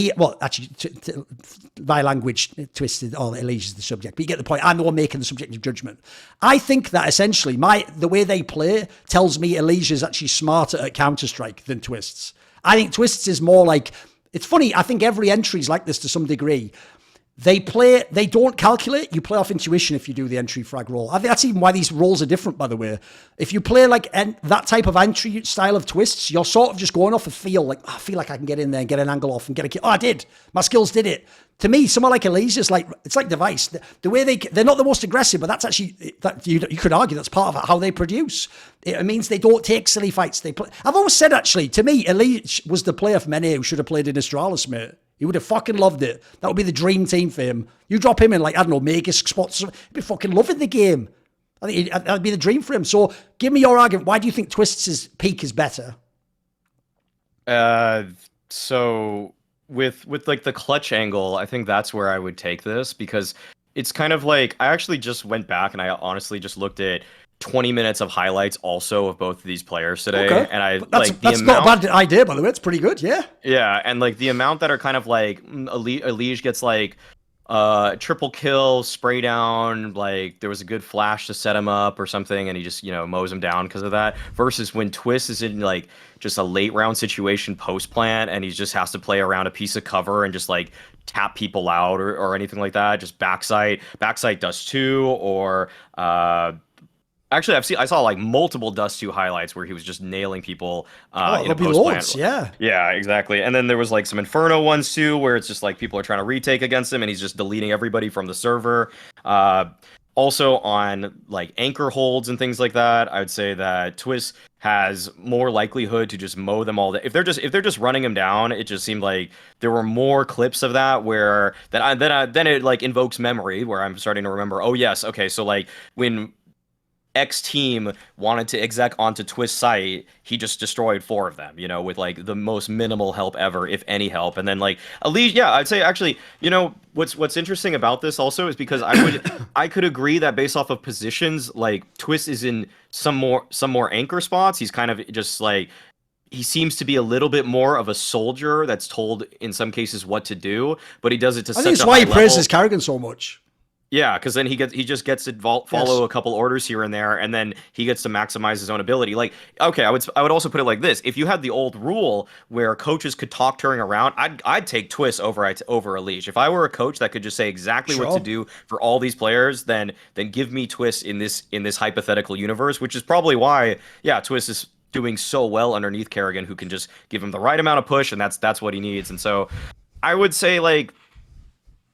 by language, Twistzz or EliGE is the subject, but you get the point. I'm the one making the subjective judgment. I think that essentially the way they play tells me EliGE is actually smarter at Counter-Strike than Twistzz. I think Twistzz is more like, it's funny, I think every entry is like this to some degree. They don't calculate. You play off intuition if you do the entry frag roll. I think that's even why these rolls are different, by the way. If you play like that type of entry style of Twistzz, you're sort of just going off a feel, like, I feel like I can get in there and get an angle off and get a kill. Oh, I did. My skills did it. To me, someone like EliGE is like, it's like Device. The way they're not the most aggressive, but that's actually, you could argue that's part of how they produce. It means they don't take silly fights. They play. I've always said, actually, to me, EliGE was the player from NA who should have played in Astralis, mate. He would have fucking loved it. That would be the dream team for him. You drop him in, like, I don't know, Magisk spots. He'd be fucking loving the game. I think that'd be the dream for him. So give me your argument. Why do you think Twistz's peak is better? So with like the clutch angle, I think that's where I would take this, because it's kind of like, I actually just went back and I honestly just looked at 20 minutes of highlights also of both of these players today. Okay. And that's not a bad idea, by the way. It's pretty good, yeah. Yeah, and like the amount that are kind of like EliGE gets like triple kill, spray down, like there was a good flash to set him up or something, and he just, mows him down because of that, versus when Twistzz is in like just a late round situation post plant and he just has to play around a piece of cover and just like tap people out or anything like that, just backside dust 2, or actually, I saw like multiple Dust 2 highlights where he was just nailing people in a post plant. Yeah. Yeah, exactly. And then there was like some Inferno ones too, where it's just like people are trying to retake against him and he's just deleting everybody from the server. Also on like anchor holds and things like that, I would say that Twistzz has more likelihood to just mow them all. If they're just running him down, it just seemed like there were more clips of that where then it like invokes memory where I'm starting to remember. Oh yes, okay, so like when X team wanted to exec onto Twistzz site, he just destroyed 4 of them, with like the most minimal help ever, if any help. And then like EliGE, yeah, I'd say actually, what's interesting about this also is because I could agree that based off of positions, like Twistzz is in some more anchor spots. He's kind of just like, he seems to be a little bit more of a soldier that's told in some cases what to do, but he does it to such a high level. I think it's why he praises Karrigan so much. Yeah, because then he just gets to follow a couple orders here and there, and then he gets to maximize his own ability. Like, okay, I would also put it like this: if you had the old rule where coaches could talk turning around, I'd take Twistzz over EliGE. If I were a coach that could just say exactly what to do for all these players, then give me Twistzz in this hypothetical universe, which is probably why Twistzz is doing so well underneath Karrigan, who can just give him the right amount of push, and that's what he needs. And so I would say like.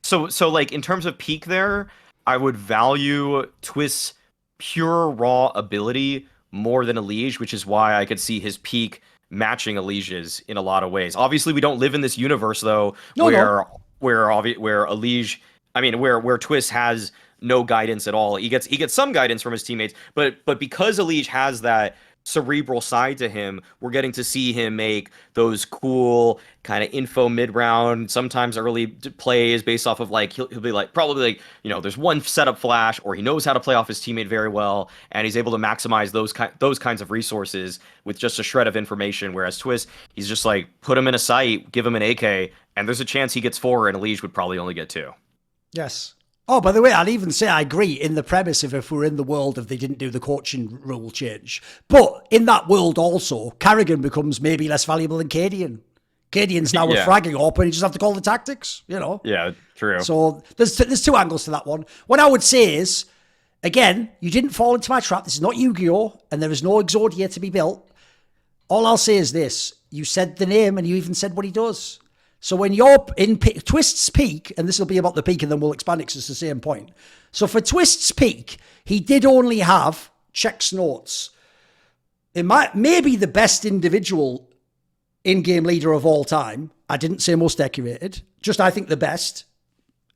So like in terms of peak there, I would value Twistz's pure raw ability more than EliGE, which is why I could see his peak matching EliGE's in a lot of ways. Obviously, we don't live in this universe though, where EliGE, where Twistzz has no guidance at all. He gets some guidance from his teammates, but because EliGE has that cerebral side to him, we're getting to see him make those cool kind of info mid-round, sometimes early plays based off of like he'll be like probably like there's one setup flash, or he knows how to play off his teammate very well, and he's able to maximize those kinds of resources with just a shred of information. Whereas Twistzz, he's just like put him in a site, give him an AK, and there's a chance he gets 4, and EliGE would probably only get 2. Yes. Oh, by the way, I'd even say I agree in the premise of if we're in the world of they didn't do the coaching rule change. But in that world also, Karrigan becomes maybe less valuable than Cadian. Cadian's now a fragging op, and you just have to call the tactics, Yeah, true. So there's 2 angles to that one. What I would say is, again, you didn't fall into my trap. This is not Yu-Gi-Oh! And there is no Exodia to be built. All I'll say is this. You said the name, and you even said what he does. So when you're in Twistz's peak, and this will be about the peak and then we'll expand it because it's the same point. So for Twistz's peak, he did only have checks notes. It might maybe the best individual in-game leader of all time. I didn't say most decorated. Just I think the best.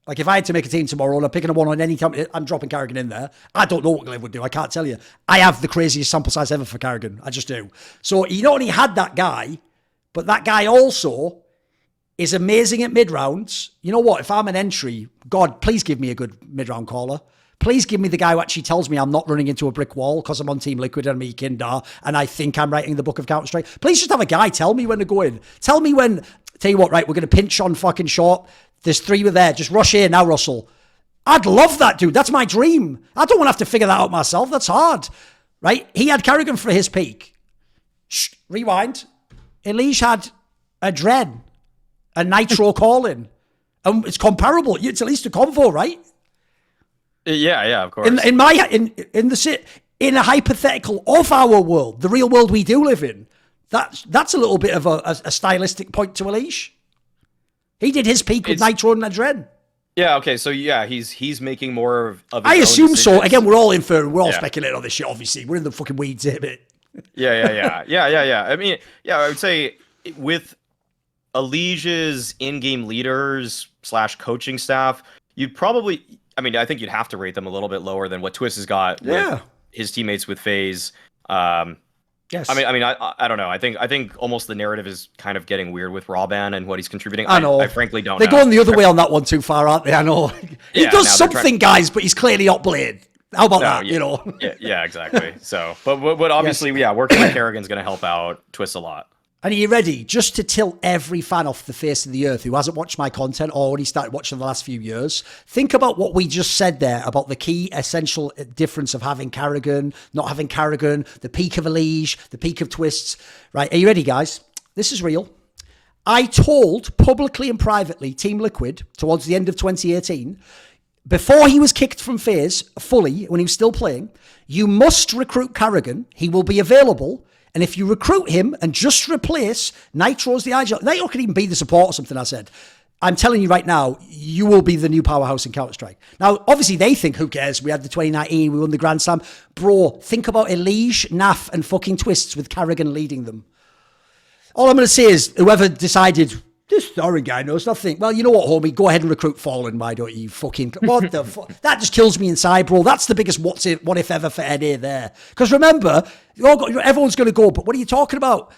Like if I had to make a team tomorrow and I'm picking a one on any time, I'm dropping Karrigan in there. I don't know what Glenn would do. I can't tell you. I have the craziest sample size ever for Karrigan. I just do. So he not only had that guy, but that guy also is amazing at mid-rounds. You know what? If I'm an entry, God, please give me a good mid-round caller. Please give me the guy who actually tells me I'm not running into a brick wall because I'm on Team Liquid and me Kindar and I think I'm writing the book of Counter-Strike. Please just have a guy tell me when to go in. Tell me when, tell you what, right, we're going to pinch on fucking short. There's 3 were there. Just rush in now, Russell. I'd love that, dude. That's my dream. I don't want to have to figure that out myself. That's hard, right? He had Karrigan for his peak. Shh, rewind. EliGE had a Dren. A Nitro call-in. It's comparable. It's at least a convo, right? Yeah, of course. In a hypothetical of our world, the real world we do live in, that's a little bit of a stylistic point to EliGE. He did his peak with Nitro and Adren. Yeah, okay, so yeah, he's making more of his I own assume decisions. so. Again, we're all inferring, we're all speculating on this shit, obviously. We're in the fucking weeds here, bit. Yeah. I mean, I would say with EliGE's in-game leaders / coaching staff, you'd probably, I mean, I think you'd have to rate them a little bit lower than what Twistzz has got with his teammates with FaZe. Yes. I don't know. I think almost the narrative is kind of getting weird with Rawban and what he's contributing. I know. I frankly don't know. They're going the other way on that one too far, aren't they? I know. He does something, guys, but he's clearly not played. How about that, you know? Yeah, exactly. So, but obviously, working with Kerrigan's going to help out Twistzz a lot. And are you ready? Just to tilt every fan off the face of the earth who hasn't watched my content or only started watching the last few years, think about what we just said there about the key essential difference of having Kerrigan, not having Kerrigan, the peak of EliGE, the peak of Twistzz. Right, are you ready, guys? This is real. I told publicly and privately Team Liquid towards the end of 2018, before he was kicked from FaZe fully, when he was still playing, you must recruit Kerrigan. He will be available. And if you recruit him and just replace Nitro's the IGL, Nitro could even be the support or something, I said. I'm telling you right now, you will be the new powerhouse in Counter-Strike. Now, obviously, they think, who cares? We had the 2019, we won the Grand Slam. Bro, think about EliGE, NAF, and fucking Twistzz with Kerrigan leading them. All I'm going to say is, whoever decided, this Thorin guy knows nothing. Well, you know what, homie? Go ahead and recruit Fallen. Why don't you fucking... What the fuck? That just kills me inside, bro. That's the biggest what if ever for NA there. Because remember, everyone's going to go, but what are you talking about?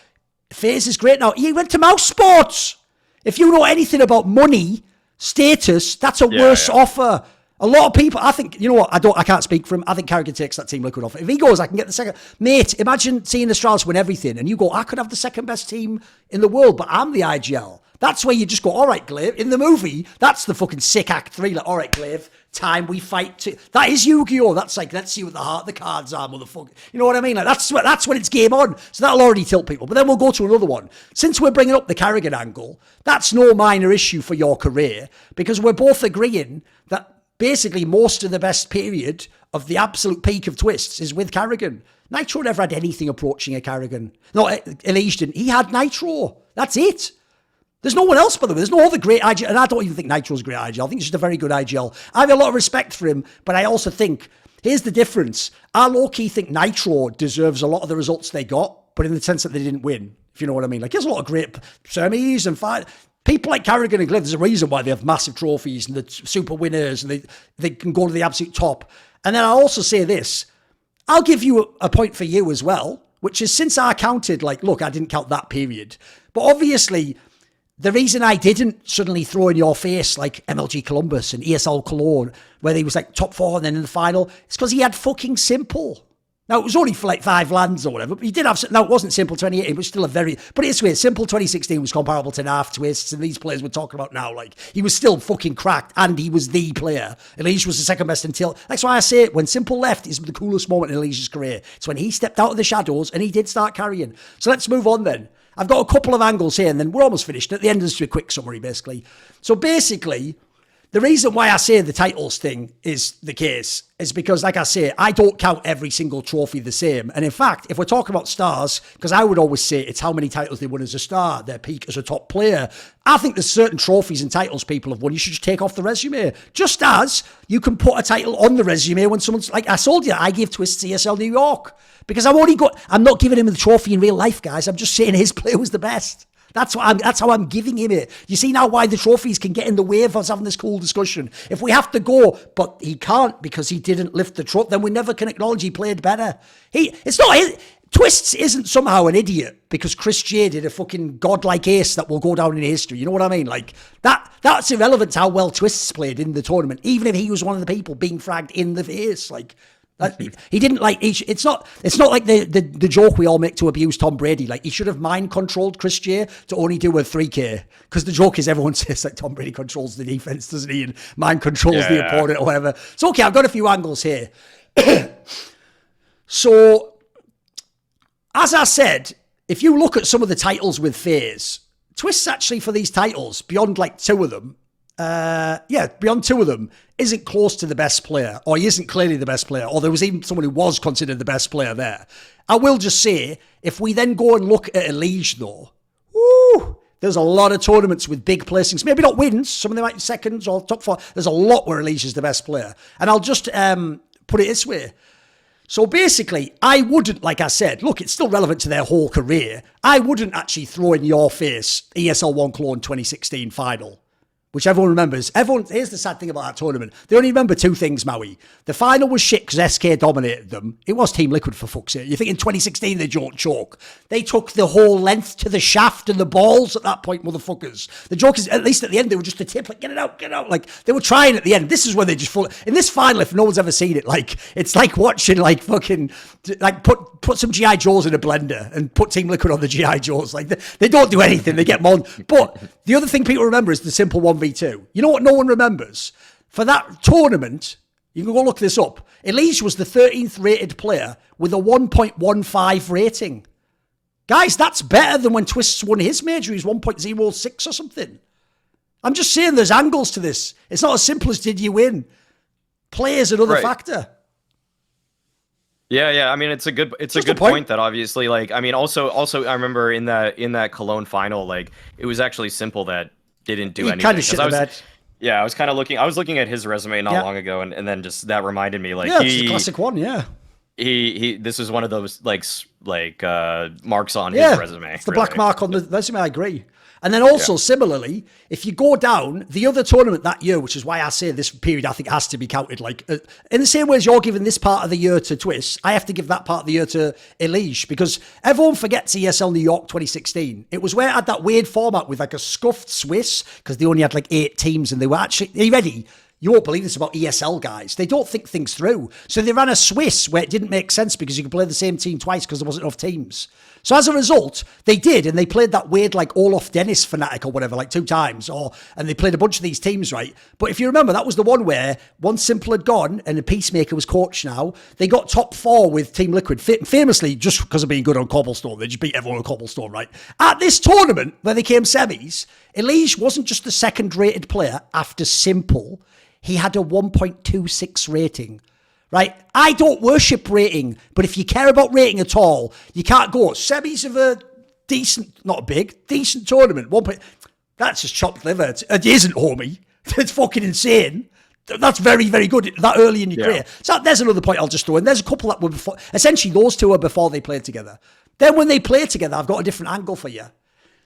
FaZe is great now. He went to Mouse Sports. If you know anything about money, status, that's a worse offer. A lot of people, I think, you know what, I can't speak for him. I think Kerrigan takes that Team Liquid offer. If he goes, I can get the second. Mate, imagine seeing Astralis win everything and you go, I could have the second best team in the world, but I'm the IGL. That's where you just go, all right, Glaive. In the movie, that's the fucking sick Act 3. Like, all right, Glaive, time we fight. That is Yu-Gi-Oh! That's like, let's see what the heart of the cards are, motherfucker. You know what I mean? Like, that's when it's game on. So that'll already tilt people. But then we'll go to another one. Since we're bringing up the Kerrigan angle, that's no minor issue for your career because we're both agreeing that basically most of the best period of the absolute peak of Twistzz is with Kerrigan. Nitro never had anything approaching a Kerrigan. No, EliGE didn't. He had Nitro. That's it. There's no one else, by the way. There's no other great IGL. And I don't even think Nitro's a great IGL. I think he's just a very good IGL. I have a lot of respect for him, but I also think, here's the difference. I low-key think Nitro deserves a lot of the results they got, but in the sense that they didn't win, if you know what I mean. Like, there's a lot of great semis and fight. People like Kerrigan and Glaive, there's a reason why they have massive trophies and the super winners and they can go to the absolute top. And then I'll also say this. I'll give you a point for you as well, which is since I counted, like, look, I didn't count that period. But obviously... the reason I didn't suddenly throw in your face like MLG Columbus and ESL Cologne, where he was like top 4 and then in the final, it's because he had fucking Simple. Now, it was only for like 5 lands or whatever, but he did have... Now, it wasn't Simple 2018, it was still a very... But it's weird, Simple 2016 was comparable to NAF, Twistzz, and these players we're talking about now. Like, he was still fucking cracked, and he was the player. EliGE was the second best until... That's why I say it, when Simple left, it's the coolest moment in EliGE's career. It's when he stepped out of the shadows, and he did start carrying. So let's move on then. I've got a couple of angles here, and then we're almost finished. At the end, just a quick summary, basically. So basically, the reason why I say the titles thing is the case is because, like I say, I don't count every single trophy the same. And in fact, if we're talking about stars, because I would always say it's how many titles they won as a star, their peak as a top player. I think there's certain trophies and titles people have won you should just take off the resume. Just as you can put a title on the resume when someone's... Like I told you, I gave Twistzz ESL New York. Because I'm not giving him the trophy in real life, guys. I'm just saying his play was the best. That's how I'm giving him it. You see now why the trophies can get in the way of us having this cool discussion. If we have to go, but he can't because he didn't lift the trophy, then we never can acknowledge he played better. Twistzz isn't somehow an idiot because Chris J did a fucking godlike ace that will go down in history. You know what I mean? Like that's irrelevant to how well Twistzz played in the tournament, even if he was one of the people being fragged in the face. Like, he didn't like. It's not like the joke we all make to abuse Tom Brady. Like he should have mind controlled Chris J to only do a 3K because the joke is everyone says like Tom Brady controls the defense, doesn't he, and mind controls the opponent or whatever. So okay, I've got a few angles here. So as I said, if you look at some of the titles with FaZe, Twistzz actually for these titles beyond like 2 of them. Beyond 2 of them, isn't close to the best player, or he isn't clearly the best player, or there was even someone who was considered the best player there. I will just say, if we then go and look at EliGE though, there's a lot of tournaments with big placings, maybe not wins, some of them might be seconds or top 4. There's a lot where EliGE is the best player. And I'll just put it this way. So basically, I wouldn't, like I said, look, it's still relevant to their whole career. I wouldn't actually throw in your face ESL One Cologne 2016 final, which everyone remembers. Here's the sad thing about that tournament. They only remember two things, Maui. The final was shit because SK dominated them. It was Team Liquid, for fuck's sake. You think in 2016 they don't choke? They took the whole length to the shaft and the balls at that point, motherfuckers. The joke is, at least at the end, they were just a tip, like, get it out. Like, they were trying at the end. This is where they just fall. In this final, if no one's ever seen it, like, it's like watching, like, fucking, like, put some G.I. Joes in a blender and put Team Liquid on the G.I. Joes. Like, they don't do anything. They get more. But the other thing people remember is the simple 1v2. You know what no one remembers? For that tournament, you can go look this up, EliGE was the 13th rated player with a 1.15 rating. Guys, that's better than when Twistzz won his major. He's 1.06 or something. I'm just saying there's angles to this. It's not as simple as did you win. Play is another factor. Yeah. I mean, it's a good point that obviously, like, I mean, also, I remember in that Cologne final, like, it was actually simple that didn't do anything. Kind of shit the bed. Yeah, I was looking at his resume not long ago, and then just that reminded me, like, it's the classic one, this is one of those marks on his resume. It's the black mark on the resume, I agree. And then also, similarly, if you go down, the other tournament that year, which is why I say this period, I think, has to be counted. Like, in the same way as you're giving this part of the year to Twistzz, I have to give that part of the year to EliGE, because everyone forgets ESL New York 2016. It was where it had that weird format with, like, a scuffed Swiss, because they only had, like, 8 teams, and they were actually... Are you ready? You won't believe this about ESL guys. They don't think things through. So they ran a Swiss where it didn't make sense because you could play the same team twice because there wasn't enough teams. So as a result, they did, and they played that weird, like, Olaf Dennis fanatic or whatever, like 2 times, and they played a bunch of these teams, right? But if you remember, that was the one where once Simple had gone and the Peacemaker was coach now, they got top 4 with Team Liquid, famously just because of being good on Cobblestone. They just beat everyone on Cobblestone, right? At this tournament, where they came semis, EliGE wasn't just the second-rated player after Simple. He had a 1.26 rating, right? I don't worship rating, but if you care about rating at all, you can't go semis of a decent, not big, decent tournament. That's just chopped liver. It isn't, homie. It's fucking insane. That's very, very good that early in your career. So there's another point I'll just throw in. There's a couple that were before. Essentially, those two were before they played together. Then when they played together, I've got a different angle for you.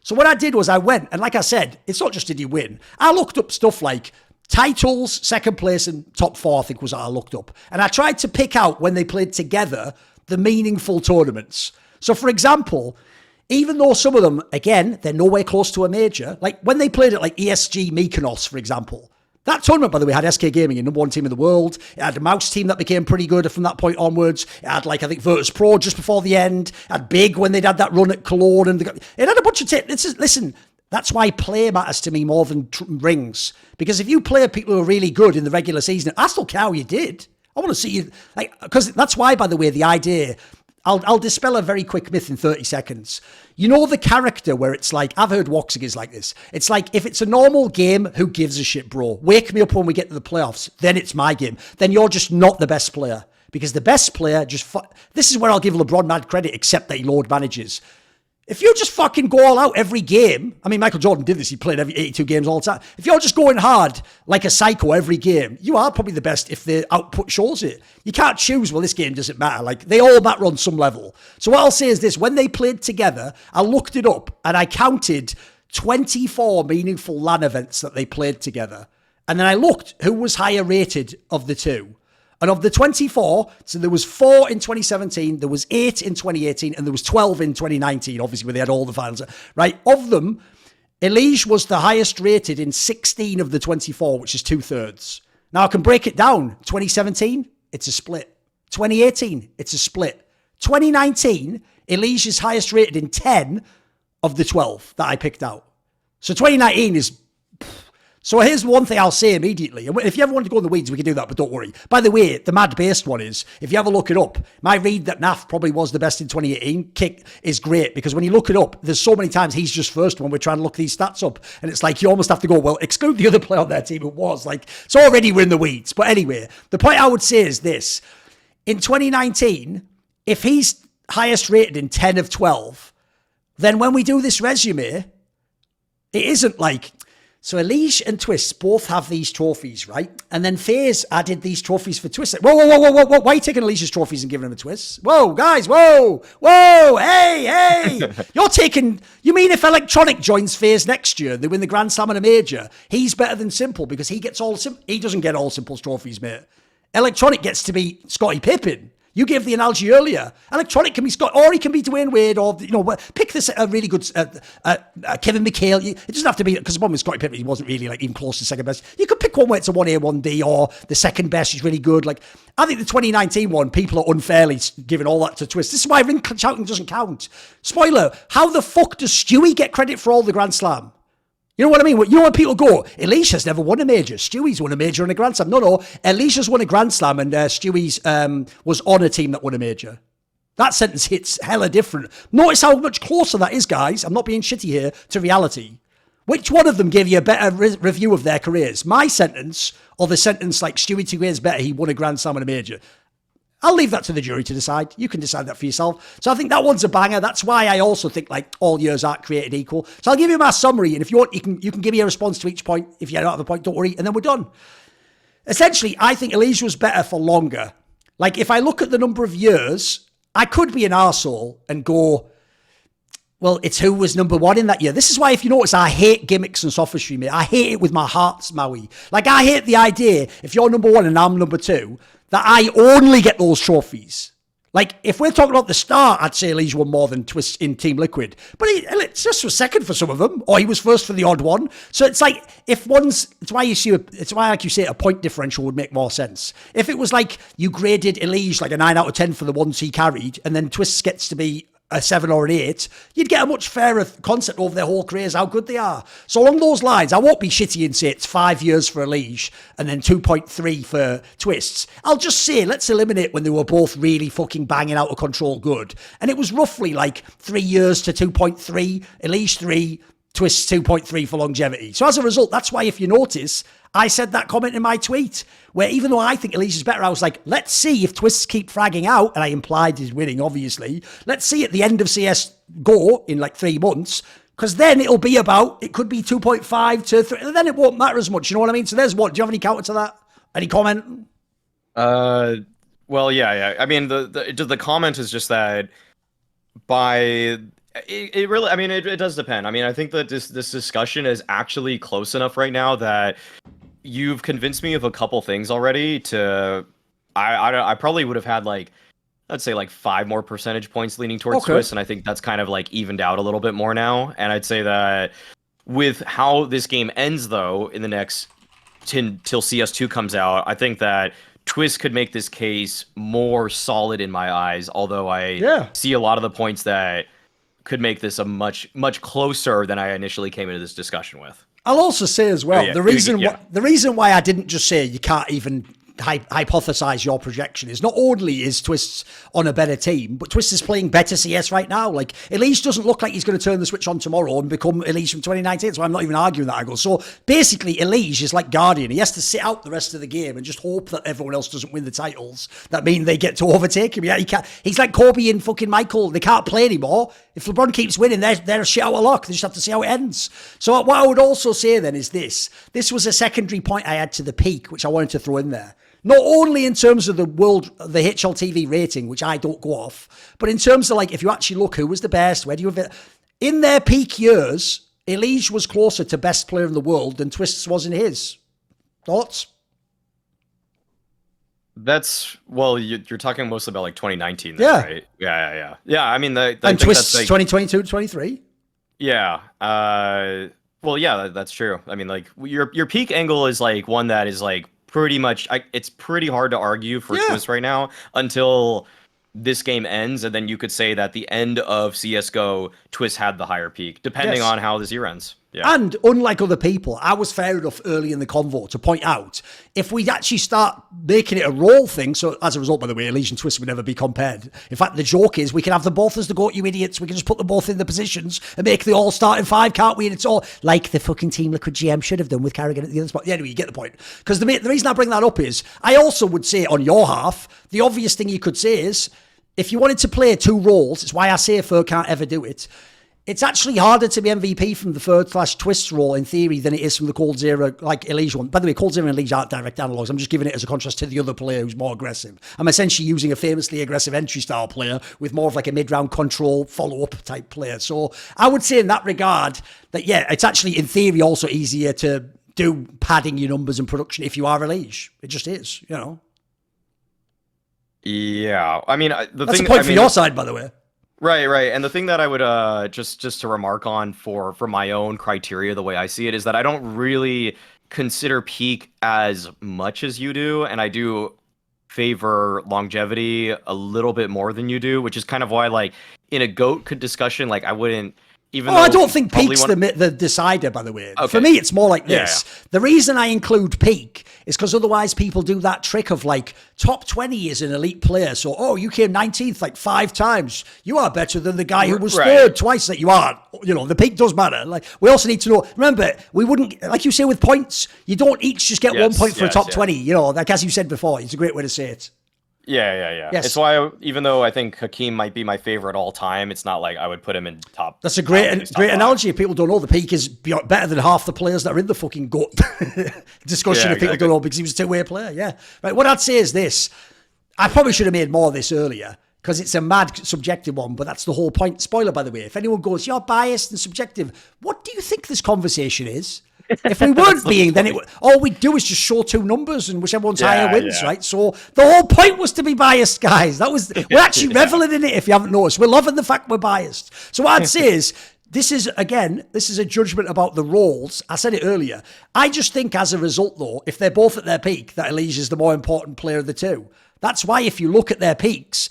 So what I did was I went, and like I said, it's not just did you win. I looked up stuff like titles, second place, and top 4, I think was what I looked up. And I tried to pick out, when they played together, the meaningful tournaments. So, for example, even though some of them, again, they're nowhere close to a major, like when they played at like ESG Mykonos, for example, that tournament, by the way, had SK Gaming, a number 1 team in the world. It had a Mouse team that became pretty good from that point onwards. It had, like, I think, Virtus Pro just before the end. It had Big when they'd had that run at Cologne. And it had a bunch of teams. Listen, that's why play matters to me more than rings. Because if you play people who are really good in the regular season, I still care how you did. I want to see you, like, because that's why, by the way, the idea, I'll dispel a very quick myth in 30 seconds. You know the character where it's like, I've heard Woxigas like this. It's like, if it's a normal game, who gives a shit, bro? Wake me up when we get to the playoffs. Then it's my game. Then you're just not the best player. Because the best player this is where I'll give LeBron mad credit, except that he load manages. If you just fucking go all out every game, I mean, Michael Jordan did this. He played every 82 games all the time. If you're just going hard like a psycho every game, you are probably the best if the output shows it. You can't choose, well, this game doesn't matter. Like, they all matter on some level. So what I'll say is this. When they played together, I looked it up and I counted 24 meaningful LAN events that they played together. And then I looked who was higher rated of the two. And of the 24, so there was 4 in 2017, there was 8 in 2018, and there was 12 in 2019, obviously, where they had all the finals. Right? Of them, EliGE was the highest rated in 16 of the 24, which is 2/3. Now, I can break it down. 2017, it's a split. 2018, it's a split. 2019, EliGE is highest rated in 10 of the 12 that I picked out. So 2019 is... So here's one thing I'll say immediately. And if you ever want to go in the weeds, we can do that, but don't worry. By the way, the mad-based one is, if you ever look it up, my read that NAF probably was the best in 2018 kick is great, because when you look it up, there's so many times he's just first when we're trying to look these stats up. And it's like, you almost have to go, well, exclude the other player on their team who was. Like, it's already we're in the weeds. But anyway, the point I would say is this. In 2019, if he's highest rated in 10 of 12, then when we do this resume, it isn't like... So EliGE and Twistzz both have these trophies, right? And then FaZe added these trophies for Twistzz. Whoa. Why are you taking EliGE's trophies and giving them to Twistzz? Whoa, guys, whoa. Hey. You mean if Electronic joins FaZe next year, they win the Grand Slam and a major, he's better than Simple because he doesn't get all Simple's trophies, mate. Electronic gets to be Scottie Pippen. You gave the analogy earlier. Electronic can be Scott, or he can be Dwayne Wade, or pick this a really good Kevin McHale. It doesn't have to be, because the problem with Scottie Pippen, he wasn't really like even close to second best. You could pick one where it's a 1A, 1B, or the second best is really good. Like I think the 2019 one, people are unfairly giving all that to Twistzz. This is why ring shouting doesn't count. Spoiler: how the fuck does Stewie get credit for all the Grand Slam? You know what I mean? You know when people go, EliGE has never won a major. Stewie's won a major and a Grand Slam. No. EliGE has won a Grand Slam and Stewie's was on a team that won a major. That sentence hits hella different. Notice how much closer that is, guys. I'm not being shitty here, to reality. Which one of them gave you a better review of their careers? My sentence or the sentence like Stewie 2 years better, he won a Grand Slam and a major? I'll leave that to the jury to decide. You can decide that for yourself. So I think that one's a banger. That's why I also think like all years aren't created equal. So I'll give you my summary, and if you want, you can give me a response to each point. If you don't have a point, don't worry, and then we're done. Essentially, I think EliGE was better for longer. Like if I look at the number of years, I could be an arsehole and go, well, it's who was number one in that year. This is why, if you notice, I hate gimmicks and sophistry, mate. I hate it with my heart, Maui. Like I hate the idea, if you're number one and I'm number two, that I only get those trophies. Like, if we're talking about the start, I'd say EliGE won more than Twistzz in Team Liquid. But it's just was second for some of them, or he was first for the odd one. So it's like, it's why like you say, a point differential would make more sense. If it was like, you graded EliGE like a 9 out of 10 for the ones he carried, and then Twistzz gets to be a 7 or an 8, you'd get a much fairer concept over their whole careers, how good they are. So along those lines, I won't be shitty and say it's 5 years for EliGE and then 2.3 for Twistzz. I'll just say, let's eliminate when they were both really fucking banging out of control good. And it was roughly like 3 years to 2.3, EliGE 3, Twistzz 2.3 for longevity. So as a result, that's why if you notice, I said that comment in my tweet, where even though I think EliGE is better, I was like, let's see if Twistzz keep fragging out, and I implied he's winning, obviously. Let's see at the end of CS GO in like 3 months, because then it'll be about, it could be 2.5 to 3, and then it won't matter as much, you know what I mean? So there's what, do you have any counter to that? Any comment? Well, yeah. I mean, the comment is just that it really, I mean, it does depend. I mean, I think that this discussion is actually close enough right now that you've convinced me of a couple things already I probably would have had like, let's say like 5 more percentage points leaning towards Twistzz, and I think that's kind of like evened out a little bit more now. And I'd say that with how this game ends though, in the next till CS2 comes out, I think that Twistzz could make this case more solid in my eyes, although I see a lot of the points that could make this a much closer than I initially came into this discussion with. I'll also say as well, the reason why I didn't just say you can't even hypothesize your projection is not only is Twistzz on a better team, but Twistzz is playing better CS right now. Like, EliGE doesn't look like he's going to turn the switch on tomorrow and become EliGE from 2019, so I'm not even arguing that angle. So basically, EliGE is like Guardian. He has to sit out the rest of the game and just hope that everyone else doesn't win the titles. That mean they get to overtake him. Yeah, he's like Kobe and fucking Michael. They can't play anymore. If LeBron keeps winning, they're shit out of luck. They just have to see how it ends. So what I would also say then is this. This was a secondary point I had to the peak, which I wanted to throw in there. Not only in terms of the HLTV rating, which I don't go off, but in terms of like, if you actually look who was the best, where do you have it? In their peak years, EliGE was closer to best player in the world than Twistzz was in his. Thoughts? That's, well, you're talking mostly about like 2019, then, right? Yeah. Yeah, I mean, and Twistzz like, 2022 to 23? Yeah. Well, yeah, that's true. I mean, like, your peak angle is like one that is like, pretty much, it's pretty hard to argue for Twistzz right now until this game ends, and then you could say that the end of CSGO, Twistzz had the higher peak, depending on how this year ends. Yeah. And unlike other people, I was fair enough early in the convo to point out, if we actually start making it a role thing, so as a result, by the way, EliGE and Twistzz would never be compared. In fact, the joke is we can have them both as the GOAT, you idiots. We can just put them both in the positions and make the all starting 5, can't we? And it's all like the fucking Team Liquid GM should have done with Carrigan at the other spot. Yeah, anyway, you get the point. Because the reason I bring that up is, I also would say on your half, the obvious thing you could say is, if you wanted to play 2 roles, it's why I say Fur can't ever do it. It's actually harder to be MVP from the third/Twistzz role in theory than it is from the Cold Era, like EliGE one. By the way, Cold Era and EliGE aren't direct analogs. I'm just giving it as a contrast to the other player who's more aggressive. I'm essentially using a famously aggressive entry style player with more of like a mid-round control follow-up type player. So I would say in that regard that, yeah, it's actually in theory also easier to do padding your numbers in production if you are EliGE. It just is, you know. Yeah, I mean, That's a point for your side, by the way. Right. And the thing that I would just to remark on for my own criteria, the way I see it, is that I don't really consider peak as much as you do, and I do favor longevity a little bit more than you do, which is kind of why, like, in a GOAT discussion, like, I wouldn't. Even I don't think peak's the decider, by the way. Okay. For me, it's more like this. Yeah. The reason I include peak is because otherwise people do that trick of like top 20 is an elite player. So, you came 19th like 5 times. You are better than the guy who was third twice that you aren't. You know, the peak does matter. Like, we also need to know, remember, we wouldn't, like you say with points, you don't each just get 1 point for a top 20. You know, like as you said before, it's a great way to say it. Yeah. Yes. It's why, even though I think Hakeem might be my favorite all time, it's not like I would put him in top. That's a great analogy. If people don't know, the peak is better than half the players that are in the fucking GOAT discussion. If people don't know, because he was a two-way player. Yeah. Right. What I'd say is this. I probably should have made more of this earlier because it's a mad subjective one, but that's the whole point. Spoiler, by the way. If anyone goes, you're biased and subjective, what do you think this conversation is? If we weren't being, then all we'd do is just show 2 numbers and whichever one's higher wins, right? So the whole point was to be biased, guys. We're actually reveling in it if you haven't noticed. We're loving the fact we're biased. So what I'd say is, this is a judgment about the roles. I said it earlier. I just think as a result, though, if they're both at their peak, that EliGE is the more important player of the two. That's why if you look at their peaks,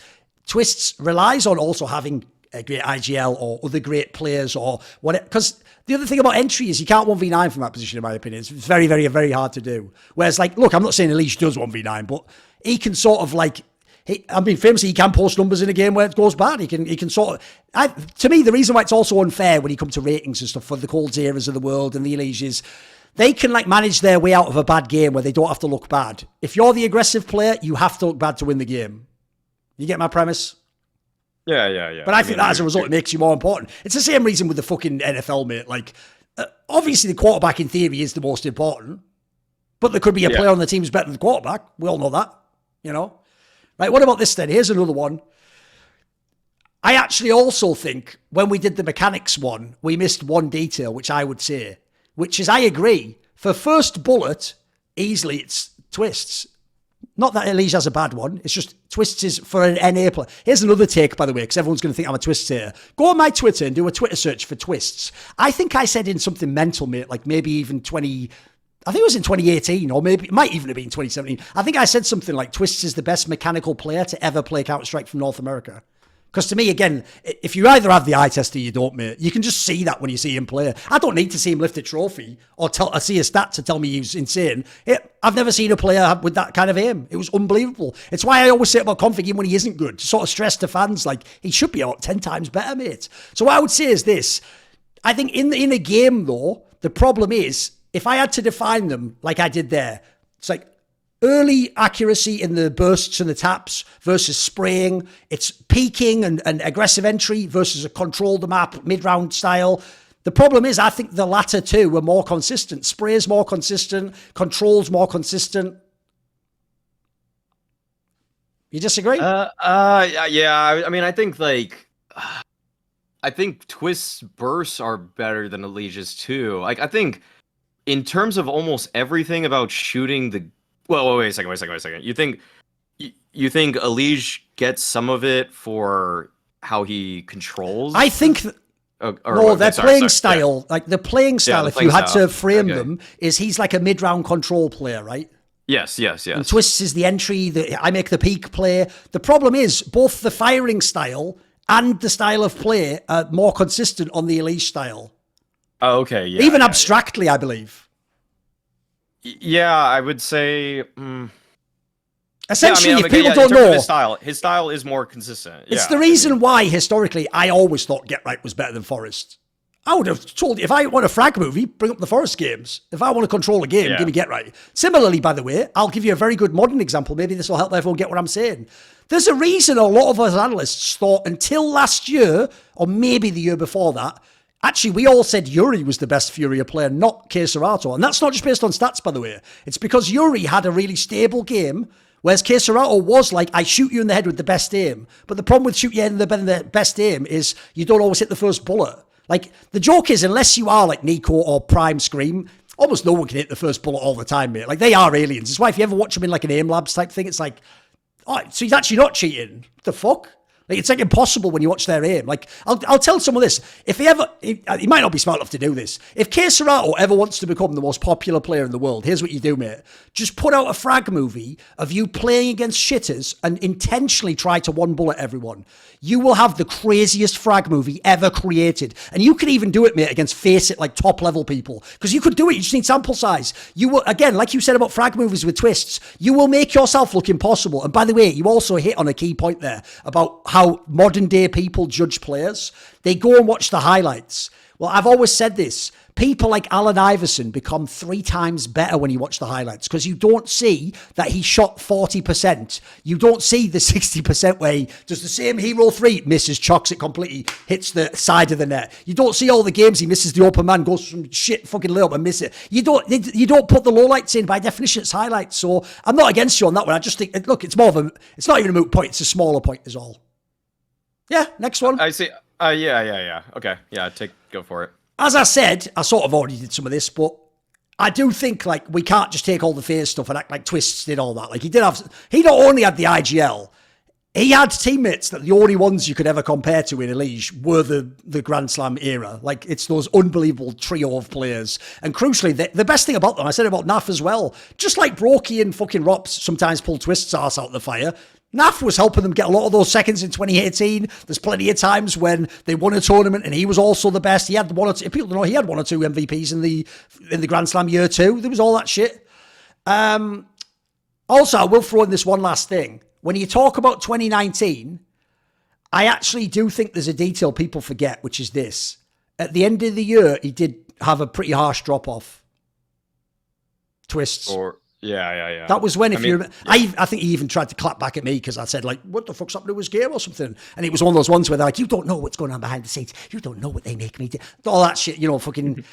Twistzz relies on also having a great IGL or other great players or whatever, because the other thing about entry is you can't 1v9 from that position, in my opinion. It's very, very, very hard to do. Whereas, like, look, I'm not saying EliGE does 1v9, but he can sort of like, famously, he can post numbers in a game where it goes bad. He can sort of, to me, the reason why it's also unfair when you come to ratings and stuff for the Cold Eras of the world and the EliGE is they can like manage their way out of a bad game where they don't have to look bad. If you're the aggressive player, you have to look bad to win the game. You get my premise? Yeah. But I think that as a result, it makes you more important. It's the same reason with the fucking NFL, mate. Like, obviously the quarterback in theory is the most important, but there could be a player on the team who's better than the quarterback. We all know that, you know? Right, what about this then? Here's another one. I actually also think when we did the mechanics one, we missed one detail, which I would say, which is, I agree, for first bullet, easily it's Twistzz. Not that EliGE has a bad one. It's just Twistzz is for an NA player. Here's another take, by the way, because everyone's going to think I'm a Twistzz hater. Go on my Twitter and do a Twitter search for Twistzz. I think I said in something mental, mate, like maybe even I think it was in 2018, or maybe it might even have been 2017. I think I said something like Twistzz is the best mechanical player to ever play Counter-Strike from North America. Because to me, again, if you either have the eye test or you don't, mate, you can just see that when you see him play. I don't need to see him lift a trophy or see a stat to tell me he's insane. I've never seen a player with that kind of aim. It was unbelievable. It's why I always say about config even when he isn't good, to sort of stress to fans, like, he should be about 10 times better, mate. So what I would say is this. I think in a game, though, the problem is, if I had to define them like I did there, it's like, early accuracy in the bursts and the taps versus spraying. It's peaking and aggressive entry versus a control the map mid-round style. The problem is I think the latter two were more consistent. Spray's more consistent. Control's more consistent. You disagree? Yeah. I mean, I think Twistzz bursts are better than EliGE's too. Like, I think in terms of almost everything about shooting the Well, wait a second. You think EliGE gets some of it for how he controls? I think their playing style, like the playing style, if you had to frame them, is he's like a mid-round control player, right? Yes. And Twistzz is the entry, I make the peak play. The problem is both the firing style and the style of play are more consistent on the EliGE style. Oh, okay, yeah. Even abstractly, I believe. Yeah, I would say. Essentially, if people don't know, his style is more consistent. It's the reason why historically I always thought Get Right was better than Forest. I would have told you if I want a frag movie, bring up the Forest games. If I want to control a game, give me Get Right. Similarly, by the way, I'll give you a very good modern example. Maybe this will help everyone get what I'm saying. There's a reason a lot of us analysts thought until last year, or maybe the year before that, actually, we all said Yuri was the best Furia player, not Keserato. And that's not just based on stats, by the way. It's because Yuri had a really stable game, whereas Keserato was like, I shoot you in the head with the best aim. But the problem with shoot you in the best aim is you don't always hit the first bullet. Like, the joke is, unless you are like Nico or Prime Scream, almost no one can hit the first bullet all the time, mate. Like, they are aliens. That's why if you ever watch them in like an aim labs type thing, it's like, oh, so he's actually not cheating. What the fuck? Like, it's like impossible when you watch their aim. Like, I'll tell someone this. If he might not be smart enough to do this. If Keserato ever wants to become the most popular player in the world, here's what you do, mate. Just put out a frag movie of you playing against shitters and intentionally try to one bullet everyone. You will have the craziest frag movie ever created. And you can even do it, mate, against face it like top level people. Because you could do it, you just need sample size. You will, again, like you said about frag movies with Twistzz, you will make yourself look impossible. And by the way, you also hit on a key point there about how modern day people judge players. They go and watch the highlights. Well, I've always said this. People like Allen Iverson become 3 times better when you watch the highlights because you don't see that he shot 40%. You don't see the 60% where he does the same hero 3, misses, chocks it completely, hits the side of the net. You don't see all the games he misses the open man, goes from shit fucking lit up and miss it. You don't put the lowlights in. By definition, it's highlights. So I'm not against you on that one. I just think, look, it's it's not even a moot point. It's a smaller point is all. Yeah, next one. I see. Yeah. Okay. Yeah, go for it. As I said, I sort of already did some of this, but I do think like we can't just take all the phase stuff and act like Twistzz did all that. Like he not only had the IGL, he had teammates that the only ones you could ever compare to in EliGE were the Grand Slam era. Like it's those unbelievable trio of players. And crucially, the best thing about them, I said about Naf as well, just like Brokey and fucking Rops sometimes pull Twistz's arse out of the fire, Naf was helping them get a lot of those seconds in 2018. There's plenty of times when they won a tournament and he was also the best. He had one or two, people don't know, he had 1 or 2 MVPs in the Grand Slam year 2. There was all that shit. Also, I will throw in this one last thing. When you talk about 2019, I actually do think there's a detail people forget, which is this. At the end of the year, he did have a pretty harsh drop-off. Twistzz. Yeah. That was when, I think he even tried to clap back at me because I said, like, what the fuck's happened to his game or something? And it was one of those ones where they're like, you don't know what's going on behind the scenes. You don't know what they make me do. All that shit, fucking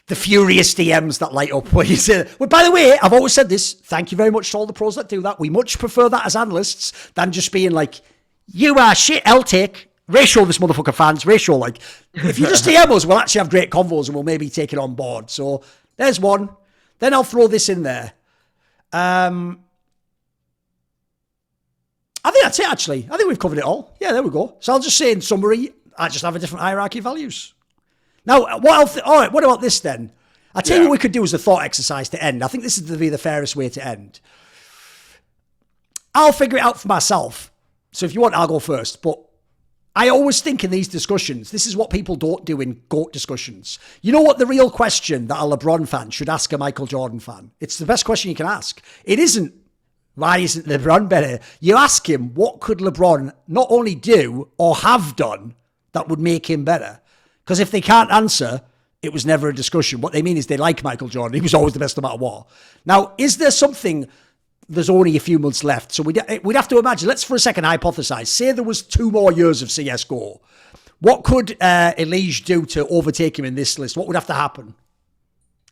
the furious DMs that light up. Where you say, well, by the way, I've always said this. Thank you very much to all the pros that do that. We much prefer that as analysts than just being like, you are shit, I'll take. Ratio this motherfucker fans. Ratio, like, if you just DM us, we'll actually have great convos and we'll maybe take it on board. So there's one. Then I'll throw this in there. I think that's it, actually. I think we've covered it all. Yeah, there we go. So I'll just say in summary, I just have a different hierarchy of values. Now, all right, what about this then? I'll tell you what we could do as a thought exercise to end. I think this is to be the fairest way to end. I'll figure it out for myself. So if you want, I'll go first. But I always think in these discussions, this is what people don't do in GOAT discussions. You know what the real question that a LeBron fan should ask a Michael Jordan fan? It's the best question you can ask. It isn't, why isn't LeBron better? You ask him, what could LeBron not only do or have done that would make him better? Because if they can't answer, it was never a discussion. What they mean is they like Michael Jordan. He was always the best no matter what. Now, is there something... There's only a few months left. So we'd have to imagine, let's for a second hypothesize. Say there was 2 more years of CSGO. What could EliGE do to overtake him in this list? What would have to happen?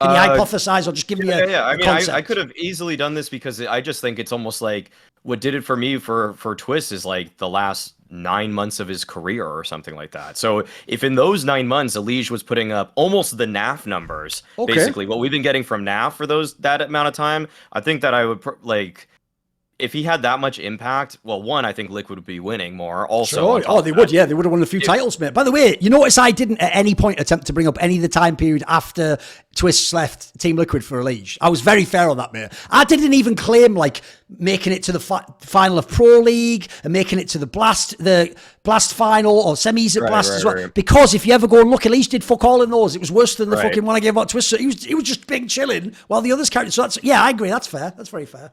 Can you hypothesize or just give me a I mean, concept? I could have easily done this because I just think it's almost like what did it for me for Twistzz is like the last 9 months of his career or something like that. So if in those 9 months, EliGE was putting up almost the NAF numbers, basically what we've been getting from NAF for that amount of time, I think that I would if he had that much impact, well, one, I think Liquid would be winning more. Also, sure. They would. Yeah, they would have won a few titles, mate. By the way, you notice I didn't at any point attempt to bring up any of the time period after Twistzz left Team Liquid for EliGE. I was very fair on that, mate. I didn't even claim like making it to the final of Pro League and making it to the Blast final or semis at Blast as well. Right. Because if you ever go and look, EliGE did fuck all in those. It was worse than the fucking one I gave out Twistzz. So he was just big chilling while the others carried. So I agree. That's fair. That's very fair.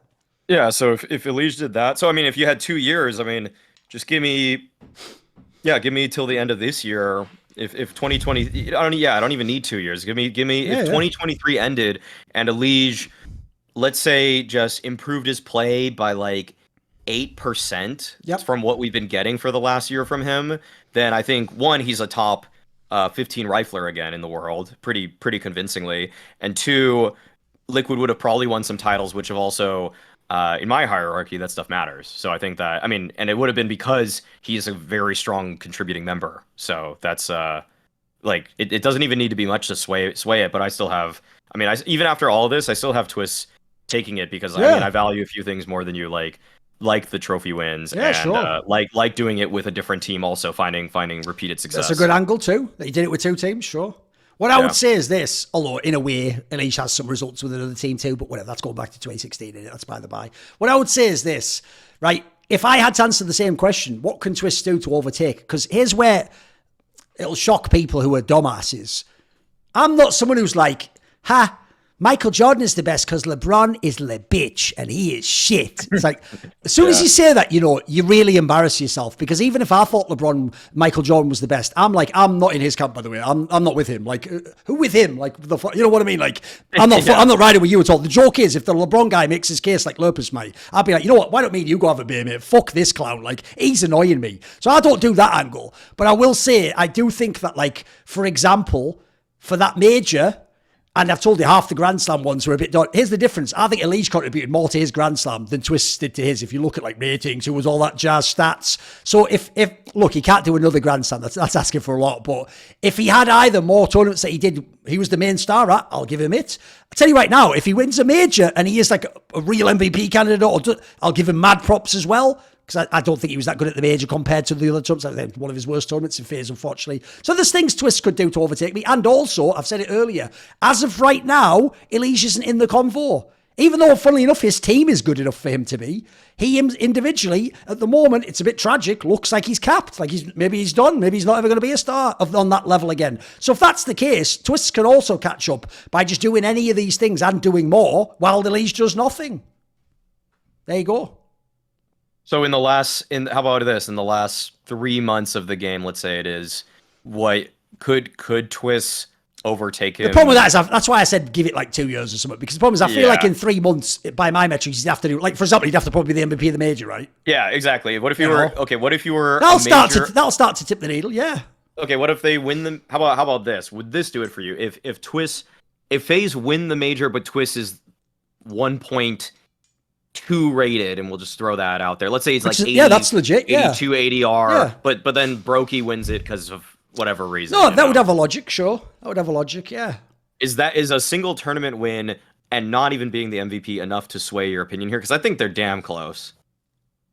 Yeah, so if EliGE did that, so I mean, if you had 2 years, I mean, just give me till the end of this year. If 2020, I don't even need 2 years. Give me if 2023 ended and EliGE, let's say, just improved his play by like 8% Yep. from what we've been getting for the last year from him, then I think one, he's a top 15 rifler again in the world, pretty convincingly, and two, Liquid would have probably won some titles, which have also, in my hierarchy, that stuff matters. So I think that, I mean, and it would have been because he's a very strong contributing member. So that's like it doesn't even need to be much to sway it, but I still have. I mean, even after all of this, I still have Twistzz taking it because I mean, I value a few things more than you, like the trophy wins, and like doing it with a different team, also finding repeated success. That's a good angle too. That you did it with two teams, sure. What I would say is this, although in a way, EliGE has some results with another team too, but whatever, that's going back to 2016, and that's by the by. What I would say is this, right? If I had to answer the same question, what can Twistzz do to overtake? Because here's where it'll shock people who are dumbasses. I'm not someone who's like, Michael Jordan is the best because LeBron is le bitch and he is shit. It's like, as soon as you say that, you know, you really embarrass yourself, because even if I thought Michael Jordan was the best, I'm like, I'm not in his camp, by the way. I'm not with him. Like, who with him? Like, you know what I mean? Like, I'm not riding with you at all. The joke is, if the LeBron guy makes his case like Lurpus might, I'd be like, you know what? Why don't me and you go have a beer, mate? Fuck this clown. Like, he's annoying me. So I don't do that angle. But I will say, I do think that, like, for example, for that major, and I've told you half the Grand Slam ones were a bit done. Here's the difference. I think EliGE contributed more to his Grand Slam than Twistzz did to his. If you look at like ratings, who was all that jazz stats. So if look, he can't do another Grand Slam. That's asking for a lot. But if he had either more tournaments that he did, he was the main star at, I'll give him it. I tell you right now, if he wins a major and he is like a real MVP candidate, I'll give him mad props as well. Because I don't think he was that good at the major compared to the other tournaments. I think one of his worst tournaments in phase, unfortunately. So there's things Twistzz could do to overtake me. And also, I've said it earlier, as of right now, EliGE isn't in the convo. Even though, funnily enough, his team is good enough for him to be. He individually, at the moment, it's a bit tragic, looks like he's capped. Like maybe he's done. Maybe he's not ever going to be a star on that level again. So if that's the case, Twistzz can also catch up by just doing any of these things and doing more, while EliGE does nothing. There you go. So how about this? In the last 3 months of the game, let's say it is, what could Twistzz overtake him? The problem with that is that's why I said give it like 2 years or something, because the problem is I feel like in 3 months, by my metrics, you'd have to do, like, for example, you'd have to probably be the MVP of the major, right? Yeah, exactly. What if you were that'll start to tip the needle, yeah. Okay, what if they win them? How about this? Would this do it for you? If FaZe win the major, but Twistzz is 1.2 rated, and we'll just throw that out there. Let's say he's like 80, that's legit. 82 ADR, but then Brokey wins it because of whatever reason. No, that would have a logic, sure. That would have a logic, yeah. Is a single tournament win and not even being the MVP enough to sway your opinion here? Because I think they're damn close.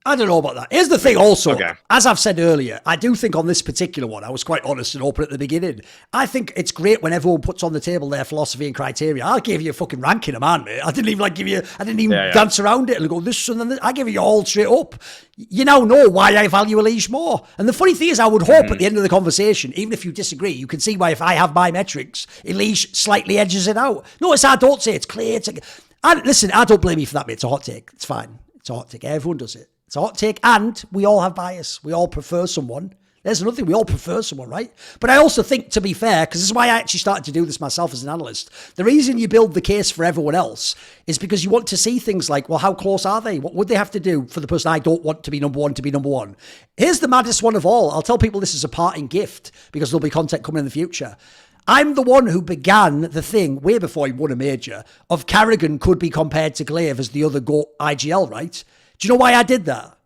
I don't know about that. Here's the thing also, Okay. As I've said earlier, I do think on this particular one, I was quite honest and open at the beginning. I think it's great when everyone puts on the table their philosophy and criteria. I gave you a fucking ranking, man, mate. I didn't even dance around it and go this and then this. I gave you all straight up. You now know why I value EliGE more. And the funny thing is, I would hope at the end of the conversation, even if you disagree, you can see why if I have my metrics, EliGE slightly edges it out. Notice I don't say it's clear. Listen, I don't blame you for that, mate. It's a hot take. It's fine. It's a hot take. Everyone does it. It's a hot take, and we all have bias. We all prefer someone. There's another thing, we all prefer someone, right? But I also think, to be fair, because this is why I actually started to do this myself as an analyst, the reason you build the case for everyone else is because you want to see things like, well, how close are they? What would they have to do for the person I don't want to be number one to be number one? Here's the maddest one of all. I'll tell people this is a parting gift, because there'll be content coming in the future. I'm the one who began the thing, way before he won a major, of Carrigan could be compared to Glaive as the other GOAT IGL, right? Do you know why I did that?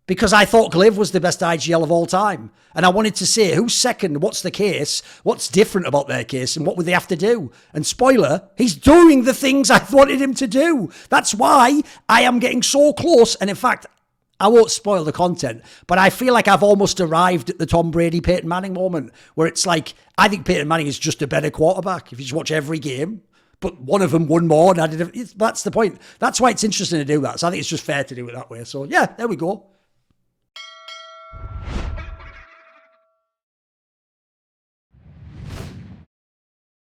Because I thought Glaive was the best IGL of all time. And I wanted to say, who's second? What's the case? What's different about their case? And what would they have to do? And spoiler, he's doing the things I wanted him to do. That's why I am getting so close. And in fact, I won't spoil the content, but I feel like I've almost arrived at the Tom Brady, Peyton Manning moment, where it's like, I think Peyton Manning is just a better quarterback. If you just watch every game, but one of them won more. And that's the point. That's why it's interesting to do that. So I think it's just fair to do it that way. So yeah, there we go.